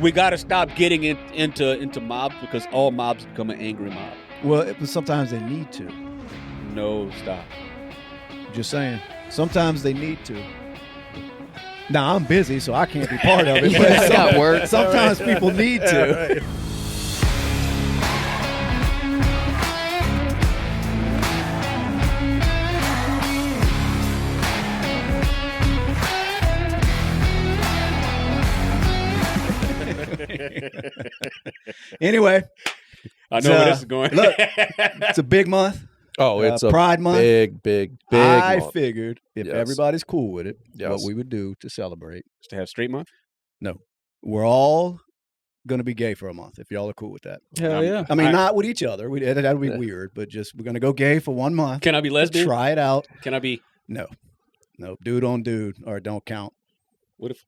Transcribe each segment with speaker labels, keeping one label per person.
Speaker 1: we got to stop getting into mobs because all mobs become an angry mob.
Speaker 2: Well, sometimes they need to.
Speaker 1: No, stop.
Speaker 2: Just saying. Sometimes they need to. Now, I'm busy, so I can't be part of it. But
Speaker 3: I got work.
Speaker 2: Sometimes people need to. Anyway,
Speaker 1: I know where this is going.
Speaker 2: Look, it's a big month.
Speaker 4: Oh, it's a
Speaker 2: Pride Month.
Speaker 4: Big
Speaker 2: I
Speaker 4: month.
Speaker 2: figured if everybody's cool with it, what
Speaker 4: Yes.
Speaker 2: we would do to celebrate.
Speaker 1: Just to have straight month?
Speaker 2: No, we're all going to be gay for a month if y'all are cool with that.
Speaker 3: Hell yeah.
Speaker 2: I mean, not with each other. That would be weird, but just we're going to go gay for 1 month.
Speaker 1: Can I be lesbian?
Speaker 2: Try it out.
Speaker 1: Can I be?
Speaker 2: No, dude on dude or don't count.
Speaker 1: What if?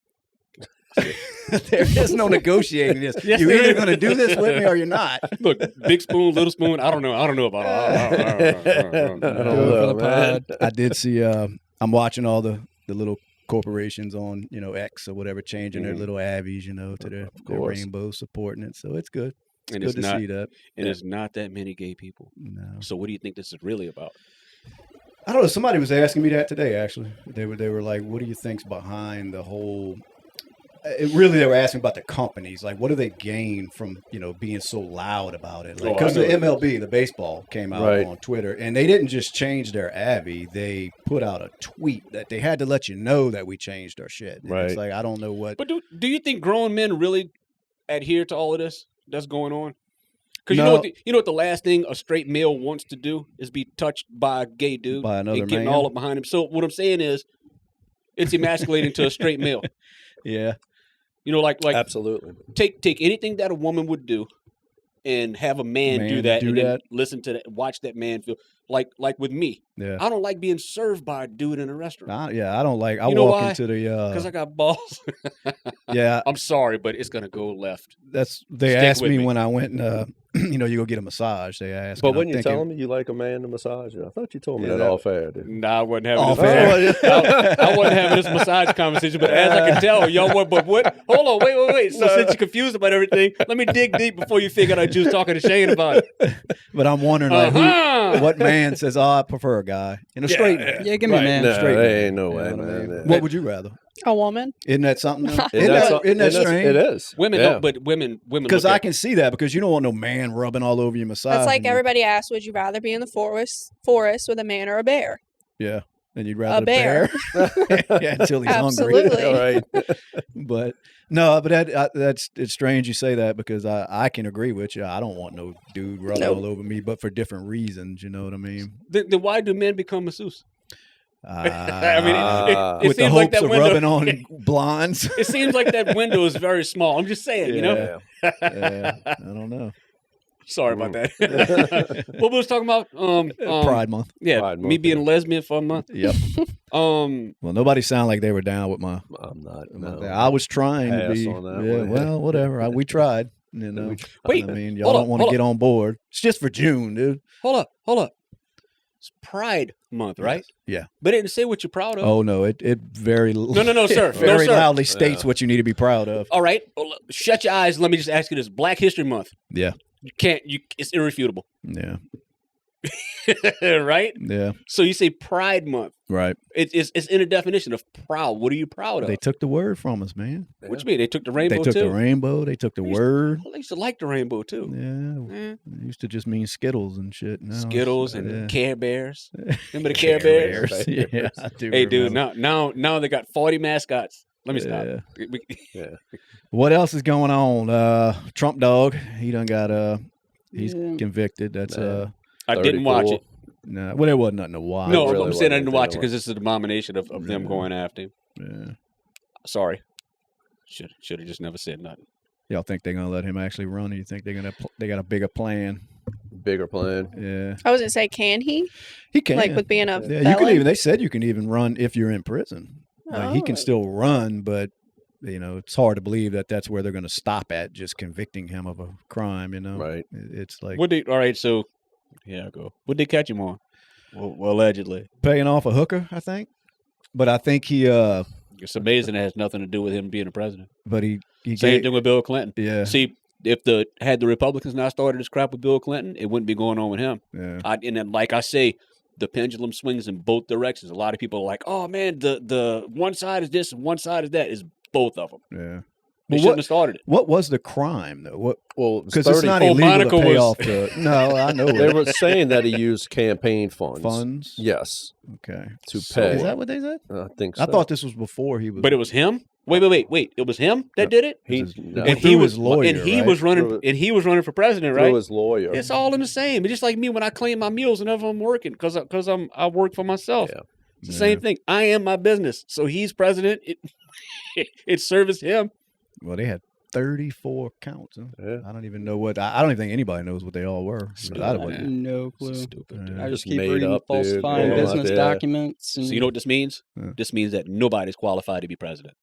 Speaker 2: There is no negotiating this.
Speaker 1: Yes,
Speaker 2: You're
Speaker 1: there
Speaker 2: either
Speaker 1: is.
Speaker 2: going to do this with me or you're not.
Speaker 1: Look, big spoon, little spoon. I don't know. I don't know about it.
Speaker 4: I don't know, man.
Speaker 2: I did see. I'm watching all the little corporations on X or whatever changing their little Abbeys to their rainbow, supporting it. So it's good.
Speaker 1: And
Speaker 2: Good to
Speaker 1: not,
Speaker 2: see that.
Speaker 1: And there's not that many gay people.
Speaker 2: No.
Speaker 1: So what do you think this is really about?
Speaker 2: I don't know. Somebody was asking me that today. Actually, they were like, "What do you think's behind the whole?" They were asking about the companies. Like, what do they gain from being so loud about it? Like, because the MLB, the baseball, came out on Twitter, and they didn't just change their Abby. They put out a tweet that they had to let you know that we changed our shit. And it's like, I don't know what.
Speaker 1: But do you think grown men really adhere to all of this that's going on? Because you know what the last thing a straight male wants to do is be touched by a gay dude
Speaker 2: by another
Speaker 1: and getting
Speaker 2: man.
Speaker 1: all up behind him. So what I'm saying is, it's emasculating to a straight male.
Speaker 2: Yeah.
Speaker 1: Like
Speaker 4: Absolutely.
Speaker 1: Take anything that a woman would do, and have a man do that, and then listen to that, watch that man feel like with me.
Speaker 2: Yeah.
Speaker 1: I don't like being served by a dude in a restaurant.
Speaker 2: I don't like. I
Speaker 1: walk
Speaker 2: into the
Speaker 1: because I got balls.
Speaker 2: Yeah.
Speaker 1: I'm sorry, but it's gonna go left.
Speaker 2: They asked me when I went. You go get a massage. They asked.
Speaker 4: But when you tell me you like a man to massage you, I thought you told me that off air, dude.
Speaker 1: Nah, I wasn't having this. I wasn't having this massage conversation. But as I can tell, y'all what? But what? Hold on, wait. So since you're confused about everything, let me dig deep before you figure out you was talking to Shane about it.
Speaker 2: But I'm wondering, what man says, I prefer a guy and a straight man.
Speaker 3: Yeah, give me a man.
Speaker 4: No,
Speaker 2: straight
Speaker 4: there ain't no
Speaker 2: man.
Speaker 4: way,
Speaker 2: You know what I
Speaker 4: man.
Speaker 2: mean? What would you rather?
Speaker 5: A woman.
Speaker 2: Isn't that something? Isn't
Speaker 4: Isn't
Speaker 2: that strange?
Speaker 4: It is.
Speaker 1: Women don't, but women.
Speaker 2: Because I can see that because you don't want no man rubbing all over your massage.
Speaker 5: That's like everybody asks, would you rather be in the forest with a man or a bear?
Speaker 2: Yeah. And you'd rather
Speaker 5: A bear.
Speaker 2: Yeah, until he's
Speaker 5: Absolutely.
Speaker 2: hungry.
Speaker 4: All right.
Speaker 2: But no, but that's it's strange you say that because I can agree with you. I don't want no dude rubbing all over me, but for different reasons. You know what I mean?
Speaker 1: Then why do men become masseuse?
Speaker 2: I
Speaker 1: mean, it
Speaker 2: with the
Speaker 1: seems
Speaker 2: hopes
Speaker 1: like that
Speaker 2: of
Speaker 1: window,
Speaker 2: rubbing on blondes.
Speaker 1: It seems like that window is very small. I'm just saying,
Speaker 2: Yeah, I don't know.
Speaker 1: Sorry about that. What we was talking about?
Speaker 2: Pride Month.
Speaker 1: Yeah,
Speaker 4: Pride
Speaker 1: me
Speaker 4: Month,
Speaker 1: being a lesbian for a month.
Speaker 2: Yep. Well, nobody sounded like they were down with my.
Speaker 4: I'm not.
Speaker 2: No. I was trying to
Speaker 4: Pass
Speaker 2: be.
Speaker 4: on that
Speaker 2: Yeah,
Speaker 4: one.
Speaker 2: well, whatever. We tried.
Speaker 1: Wait,
Speaker 2: I mean, y'all don't want to get on board. It's just for June, dude.
Speaker 1: Hold up. It's Pride Month, right?
Speaker 2: Yeah.
Speaker 1: But it didn't say what you're proud of.
Speaker 2: Oh no, it very
Speaker 1: No, sir.
Speaker 2: very
Speaker 1: No, sir.
Speaker 2: loudly states what you need to be proud of.
Speaker 1: All right, shut your eyes. Let me just ask you this: Black History Month.
Speaker 2: Yeah.
Speaker 1: It's irrefutable.
Speaker 2: Yeah.
Speaker 1: Right?
Speaker 2: Yeah.
Speaker 1: So you say Pride Month.
Speaker 2: Right.
Speaker 1: It's in a definition of proud. What are you proud of?
Speaker 2: They took the word from us, man.
Speaker 1: What you mean? They took the rainbow
Speaker 2: They took
Speaker 1: too?
Speaker 2: the rainbow. They took the word.
Speaker 1: I used to like the rainbow too.
Speaker 2: Yeah. It used to just mean Skittles and shit. Now
Speaker 1: Skittles and Care Bears. Remember the
Speaker 2: Care
Speaker 1: Care Bears?
Speaker 2: Yeah, I do.
Speaker 1: Hey, dude,
Speaker 2: remember.
Speaker 1: now they got 40 mascots. Let me stop.
Speaker 4: Yeah.
Speaker 2: What else is going on? Trump dog. He done got he's convicted. That's
Speaker 1: I didn't watch it.
Speaker 2: No, well, there wasn't nothing to watch.
Speaker 1: No,
Speaker 4: really
Speaker 1: I'm saying I didn't
Speaker 4: wasn't
Speaker 1: watch it because this is an abomination of them going after him.
Speaker 2: Yeah.
Speaker 1: Sorry. Should have just never said nothing.
Speaker 2: Y'all think they're gonna let him actually run? Or you think they're gonna they got a bigger plan?
Speaker 4: Bigger plan.
Speaker 2: Yeah.
Speaker 5: I was gonna say, can he?
Speaker 2: He can.
Speaker 5: Like with being a
Speaker 2: Yeah,
Speaker 5: felon?
Speaker 2: you can even. They said you can even run if you're in prison. Like, he can
Speaker 5: Oh.
Speaker 2: still run, but it's hard to believe that that's where they're going to stop at, just convicting him of a crime.
Speaker 4: Right.
Speaker 2: It's like
Speaker 1: All right, so yeah, go. What'd they catch him on? Well, allegedly
Speaker 2: paying off a hooker, I think. But I think he
Speaker 1: It's amazing it has nothing to do with him being a president.
Speaker 2: But he
Speaker 1: Same thing with Bill Clinton.
Speaker 2: Yeah.
Speaker 1: See, if had the Republicans not started this crap with Bill Clinton, it wouldn't be going on with him.
Speaker 2: Yeah.
Speaker 1: And then, like I say, the pendulum swings in both directions. A lot of people are like, "Oh man, the one side is this and one side is that." Is both of them.
Speaker 2: Yeah.
Speaker 1: They shouldn't have started it.
Speaker 2: What was the crime though? What?
Speaker 4: Well,
Speaker 2: Because it's not illegal
Speaker 1: Monica
Speaker 2: to pay
Speaker 1: was-
Speaker 2: off the. No, I know
Speaker 4: they
Speaker 2: it.
Speaker 4: were saying that he used campaign funds.
Speaker 2: Funds.
Speaker 4: Yes,
Speaker 2: Okay.
Speaker 4: to
Speaker 2: So
Speaker 4: pay.
Speaker 2: is that what they said?
Speaker 4: I think so.
Speaker 2: I thought this was before he was.
Speaker 1: But it was him. Wait! It was him that did it.
Speaker 4: he,
Speaker 2: No.
Speaker 1: And
Speaker 2: through
Speaker 1: he was
Speaker 2: his lawyer,
Speaker 1: and he
Speaker 2: right?
Speaker 1: was running.
Speaker 4: Through-
Speaker 1: And he was running for president, right?
Speaker 4: through his lawyer.
Speaker 1: It's all in the same. It's just like me when I claim my meals whenever I'm working because I work for myself.
Speaker 4: Yeah.
Speaker 1: It's the same thing. I am my business. So he's president. It services him.
Speaker 2: Well, they had 34 counts. Huh?
Speaker 4: Yeah.
Speaker 2: I don't even know what. I don't even think anybody knows what they all were. But I
Speaker 1: Yeah.
Speaker 2: wouldn't.
Speaker 3: No clue.
Speaker 1: Stupid.
Speaker 2: Yeah.
Speaker 3: I
Speaker 4: Just
Speaker 3: just keep
Speaker 4: made
Speaker 3: reading
Speaker 4: up, dude.
Speaker 3: falsifying
Speaker 4: Yeah.
Speaker 3: business
Speaker 4: Yeah.
Speaker 3: documents. And
Speaker 1: So you know what this means?
Speaker 2: Yeah.
Speaker 1: This means that nobody's qualified to be president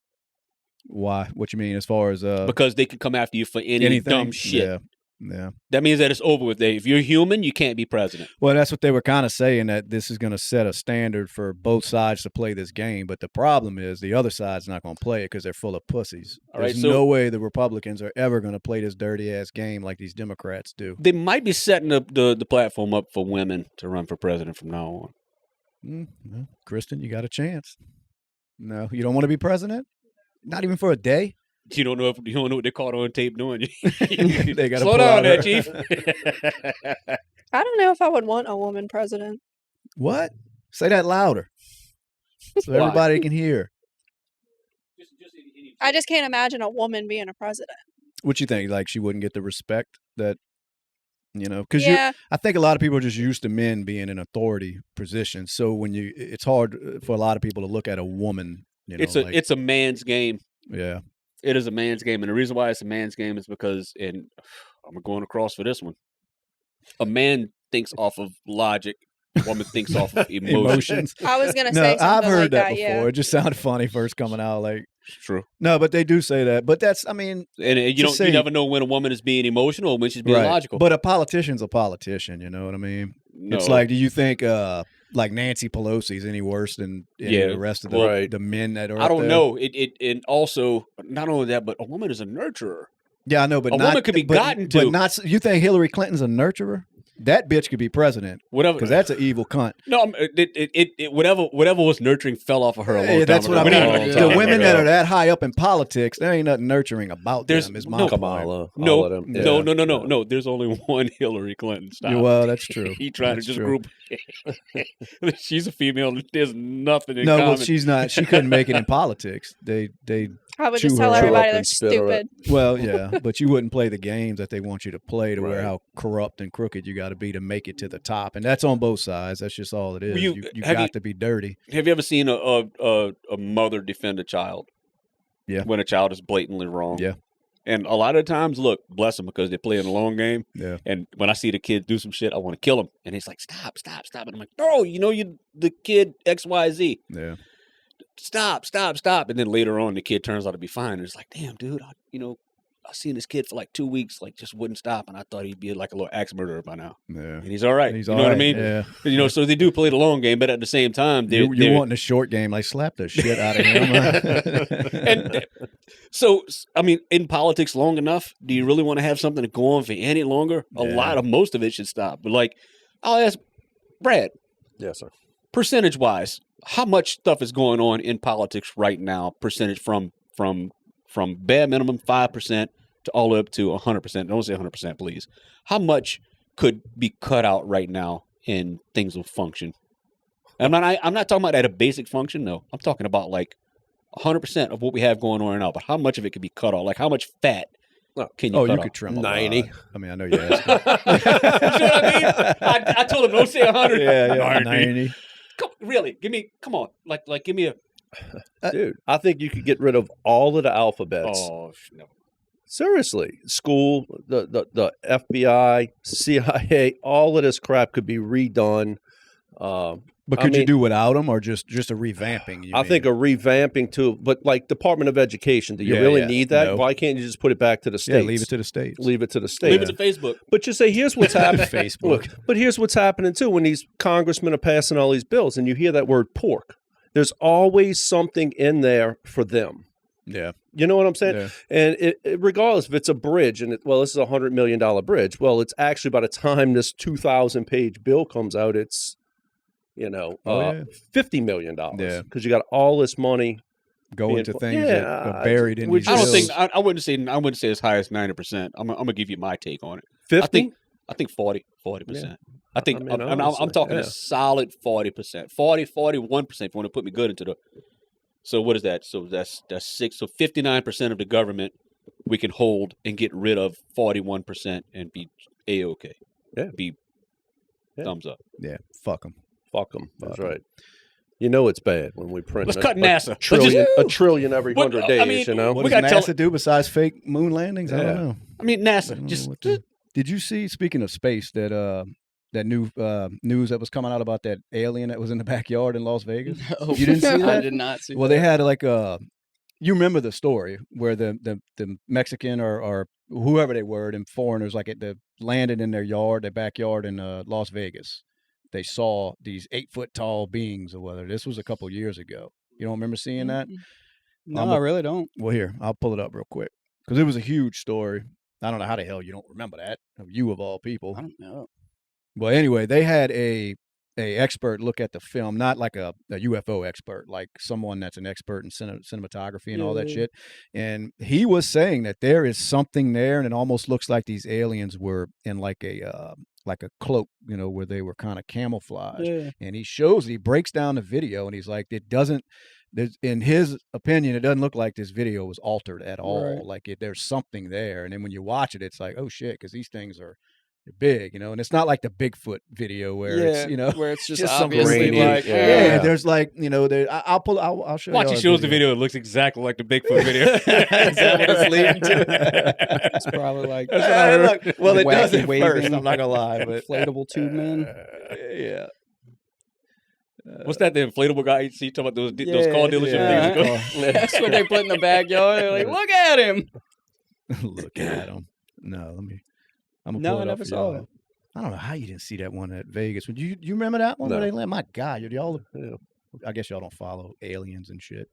Speaker 2: Why? What you mean as far as
Speaker 1: because they can come after you for any
Speaker 2: anything?
Speaker 1: dumb shit.
Speaker 2: Yeah. Yeah.
Speaker 1: That means that it's over with. If you're human, you can't be president.
Speaker 2: Well, that's what they were kind of saying, that this is going to set a standard for both sides to play this game. But the problem is the other side's not going to play it because they're full of pussies.
Speaker 1: All right,
Speaker 2: There's
Speaker 1: so-
Speaker 2: no way the Republicans are ever going to play this dirty ass game like these Democrats do.
Speaker 1: They might be setting up the platform up for women to run for president from now on.
Speaker 2: Well, Kristen, you got a chance. No, you don't want to be president? Not even for a day?
Speaker 1: You don't know what they caught on tape doing.
Speaker 2: They gotta
Speaker 1: Slow
Speaker 2: pull
Speaker 1: down
Speaker 2: out
Speaker 1: there,
Speaker 2: her-
Speaker 1: Chief.
Speaker 5: I don't know if I would want a woman president.
Speaker 2: What? Say that louder so
Speaker 1: Why?
Speaker 2: everybody can hear.
Speaker 5: I just can't imagine a woman being a president.
Speaker 2: What you think? Like she wouldn't get the respect that, because
Speaker 5: Yeah,
Speaker 2: I think a lot of people are just used to men being in authority positions. So when it's hard for a lot of people to look at a woman.
Speaker 1: It's a man's game.
Speaker 2: Yeah.
Speaker 1: It is a man's game, and the reason why it's a man's game is because, and I'm going across for this one. A man thinks off of logic. A woman thinks off of emotions.
Speaker 5: I was gonna
Speaker 2: No,
Speaker 5: say something
Speaker 2: I've heard
Speaker 5: like
Speaker 2: that
Speaker 5: that.
Speaker 2: before.
Speaker 5: Yeah,
Speaker 2: It just sounded funny first coming out. Like,
Speaker 1: True.
Speaker 2: no, but they do say that. But that's, I mean,
Speaker 1: And you
Speaker 2: To say-
Speaker 1: never know when a woman is being emotional or when she's being
Speaker 2: right.
Speaker 1: logical.
Speaker 2: But a politician's a politician. You know what I mean?
Speaker 1: No.
Speaker 2: It's like, do you think like Nancy Pelosi is any worse than any
Speaker 1: Yeah,
Speaker 2: of the rest of the,
Speaker 4: right.
Speaker 2: the men that are?
Speaker 1: I
Speaker 2: up
Speaker 1: don't
Speaker 2: there?
Speaker 1: know. And also not only that, but a woman is a nurturer.
Speaker 2: Yeah, I know, but
Speaker 1: A
Speaker 2: not,
Speaker 1: woman could be
Speaker 2: but,
Speaker 1: gotten to.
Speaker 2: But not. You think Hillary Clinton's a nurturer? That bitch could be president
Speaker 1: Whatever.
Speaker 2: because that's an evil cunt.
Speaker 1: No, whatever was nurturing fell off of her a long
Speaker 2: Yeah,
Speaker 1: time
Speaker 2: that's
Speaker 1: ago.
Speaker 2: what I
Speaker 1: We're
Speaker 2: mean.
Speaker 1: not-
Speaker 4: long
Speaker 2: The
Speaker 4: time
Speaker 2: women
Speaker 4: ago.
Speaker 2: that are that high up in politics, there ain't nothing nurturing about
Speaker 1: There's-
Speaker 2: them. Is my
Speaker 1: no,
Speaker 2: point.
Speaker 4: Kamala.
Speaker 1: No,
Speaker 4: all of them.
Speaker 2: Yeah.
Speaker 1: no. There's only one Hillary Clinton. Stop.
Speaker 2: Yeah, well, that's true.
Speaker 1: He trying
Speaker 2: That's
Speaker 1: to just
Speaker 2: true.
Speaker 1: group. She's a female. There's nothing in
Speaker 2: No,
Speaker 1: common.
Speaker 2: well, she's not. She couldn't make it in politics. They.
Speaker 5: I would
Speaker 2: chew
Speaker 5: just
Speaker 2: her
Speaker 5: tell
Speaker 2: up
Speaker 5: everybody
Speaker 4: and
Speaker 5: they're
Speaker 4: spit her up.
Speaker 5: stupid.
Speaker 2: Well, yeah, but you wouldn't play the games that they want you to play to where
Speaker 4: Right.
Speaker 2: how corrupt and crooked you got to be to make it to the top, and that's on both sides. That's just all it is.
Speaker 1: Well,
Speaker 2: You
Speaker 1: have
Speaker 2: got
Speaker 1: you-
Speaker 2: to be dirty.
Speaker 1: Have you ever seen a mother defend a child?
Speaker 2: Yeah.
Speaker 1: When a child is blatantly wrong.
Speaker 2: Yeah.
Speaker 1: And a lot of times, look, bless them because they're playing a long game.
Speaker 2: Yeah.
Speaker 1: And when I see the kid do some shit, I want to kill him. And he's like, stop. And I'm like, no, you the kid XYZ.
Speaker 2: Yeah.
Speaker 1: Stop. And then later on, the kid turns out to be fine. And it's like, damn, dude, I seen this kid for like 2 weeks, like just wouldn't stop. And I thought he'd be like a little axe murderer by now.
Speaker 2: Yeah.
Speaker 1: And he's all right.
Speaker 2: He's
Speaker 1: you
Speaker 2: all
Speaker 1: know what I
Speaker 2: right,
Speaker 1: mean?
Speaker 2: Yeah.
Speaker 1: So they do play the long game, but at the same time, they're
Speaker 2: You want the short game, like slap the shit out of him.
Speaker 1: and so, I mean, in politics long enough, do you really want to have something to go on for any longer?
Speaker 2: Yeah.
Speaker 1: Most of it should stop. But like, I'll ask Brad,
Speaker 4: Yes, sir.
Speaker 1: percentage wise, how much stuff is going on in politics right now? Percentage from bare minimum 5% to all the way up to 100%. Don't say 100%, please. How much could be cut out right now and things will function? I'm not talking about at a basic function. No, I'm talking about like 100% of what we have going on right now. But how much of it could be cut off? Like how much fat can you
Speaker 2: Oh,
Speaker 1: cut
Speaker 2: you
Speaker 1: off?
Speaker 2: could trim
Speaker 4: 90.
Speaker 2: 90. I mean, I know you're asking.
Speaker 1: You see what I mean? I told him don't say 100.
Speaker 2: yeah,
Speaker 1: 90.
Speaker 2: 90.
Speaker 1: Really? Give me give me a.
Speaker 4: Dude, I think you could get rid of all of the alphabets.
Speaker 1: Oh no.
Speaker 4: Seriously, school, the FBI, CIA, all of this crap could be redone.
Speaker 2: But
Speaker 4: I
Speaker 2: could you
Speaker 4: mean-
Speaker 2: do without them or just a revamping?
Speaker 4: I think a revamping too, but like Department of Education, do you
Speaker 2: Yeah,
Speaker 4: really
Speaker 2: yeah.
Speaker 4: need that?
Speaker 2: No.
Speaker 4: Why can't you just put it back to the states?
Speaker 2: Yeah, leave it to the states.
Speaker 4: Leave it to the states.
Speaker 1: Leave it to Facebook.
Speaker 4: But you say, here's what's happening.
Speaker 2: Facebook.
Speaker 4: Look, but here's what's happening too when these congressmen are passing all these bills and you hear that word pork. There's always something in there for them.
Speaker 2: Yeah.
Speaker 4: You know what I'm saying?
Speaker 2: Yeah.
Speaker 4: And regardless if it's a bridge and this is a $100 million bridge. Well, it's actually by the time this 2,000-page bill comes out, it's, $50 million.
Speaker 2: Yeah.
Speaker 4: Because you got all this money
Speaker 2: going to things that are buried in these
Speaker 1: I don't
Speaker 2: bills.
Speaker 1: think I wouldn't say as high as 90%. I'm gonna give you my take on it.
Speaker 4: 50?
Speaker 1: I think 40%.
Speaker 4: Yeah.
Speaker 1: I think I'm talking a solid 40%. 41% if you want to put me good into the. So what is that? So that's 6. So 59% of the government we can hold and get rid of 41% and be A-okay.
Speaker 4: Yeah.
Speaker 1: Be thumbs up.
Speaker 2: Yeah. Fuck them.
Speaker 4: Fuck them. That's right. You know it's bad when we print
Speaker 1: Let's cut NASA.
Speaker 4: a trillion every 100 days,
Speaker 2: What
Speaker 1: We
Speaker 2: does
Speaker 1: gotta
Speaker 2: NASA do besides fake moon landings? I don't know.
Speaker 1: I mean, NASA.
Speaker 2: Did you see, speaking of space, that new news that was coming out about that alien that was in the backyard in Las Vegas?
Speaker 3: No.
Speaker 2: You didn't see that?
Speaker 3: I did not see
Speaker 2: Well, they had like you remember the story where the Mexican or whoever they were, them foreigners, they landed in their backyard in Las Vegas. They saw these 8-foot tall beings or whatever. This was a couple years ago. You don't remember seeing that?
Speaker 3: No, I really don't.
Speaker 2: Well, here, I'll pull it up real quick because it was a huge story. I don't know how the hell you don't remember that. You of all people.
Speaker 3: I don't know.
Speaker 2: Well, anyway, they had a expert look at the film, not like a UFO expert, like someone that's an expert in cinematography and all that shit. And he was saying that there is something there, and it almost looks like these aliens were in like a cloak, where they were kind of camouflaged.
Speaker 3: Yeah.
Speaker 2: And he breaks down the video, and he's like, in his opinion, it doesn't look like this video was altered at all.
Speaker 3: Right.
Speaker 2: Like there's something there. And then when you watch it, it's like, oh shit, because these things are big, and it's not like the Bigfoot video where it's,
Speaker 3: where it's just
Speaker 2: some
Speaker 3: obviously
Speaker 2: grainy,
Speaker 3: like,
Speaker 2: there's like, I'll show you.
Speaker 1: Watch, he shows the video. It looks exactly like the Bigfoot video.
Speaker 2: Is that what it's leading to?
Speaker 3: It's probably like
Speaker 2: That's what I heard. Well, it does
Speaker 3: wacky
Speaker 2: at
Speaker 3: waving,
Speaker 2: first. I'm not gonna lie, but
Speaker 3: inflatable tube man.
Speaker 2: yeah.
Speaker 1: What's that? The inflatable guy you see talking about those car dealership things?
Speaker 3: That's what they put in the backyard. They're like, look at him.
Speaker 2: Look at him. No, I'm gonna
Speaker 3: No,
Speaker 2: pull
Speaker 3: I
Speaker 2: it up
Speaker 3: never
Speaker 2: for
Speaker 3: saw
Speaker 2: y'all.
Speaker 3: it.
Speaker 2: I don't know how you didn't see that one at Vegas. Would you remember that one?
Speaker 4: No.
Speaker 2: Where they land? My God, y'all. I guess y'all don't follow aliens and shit.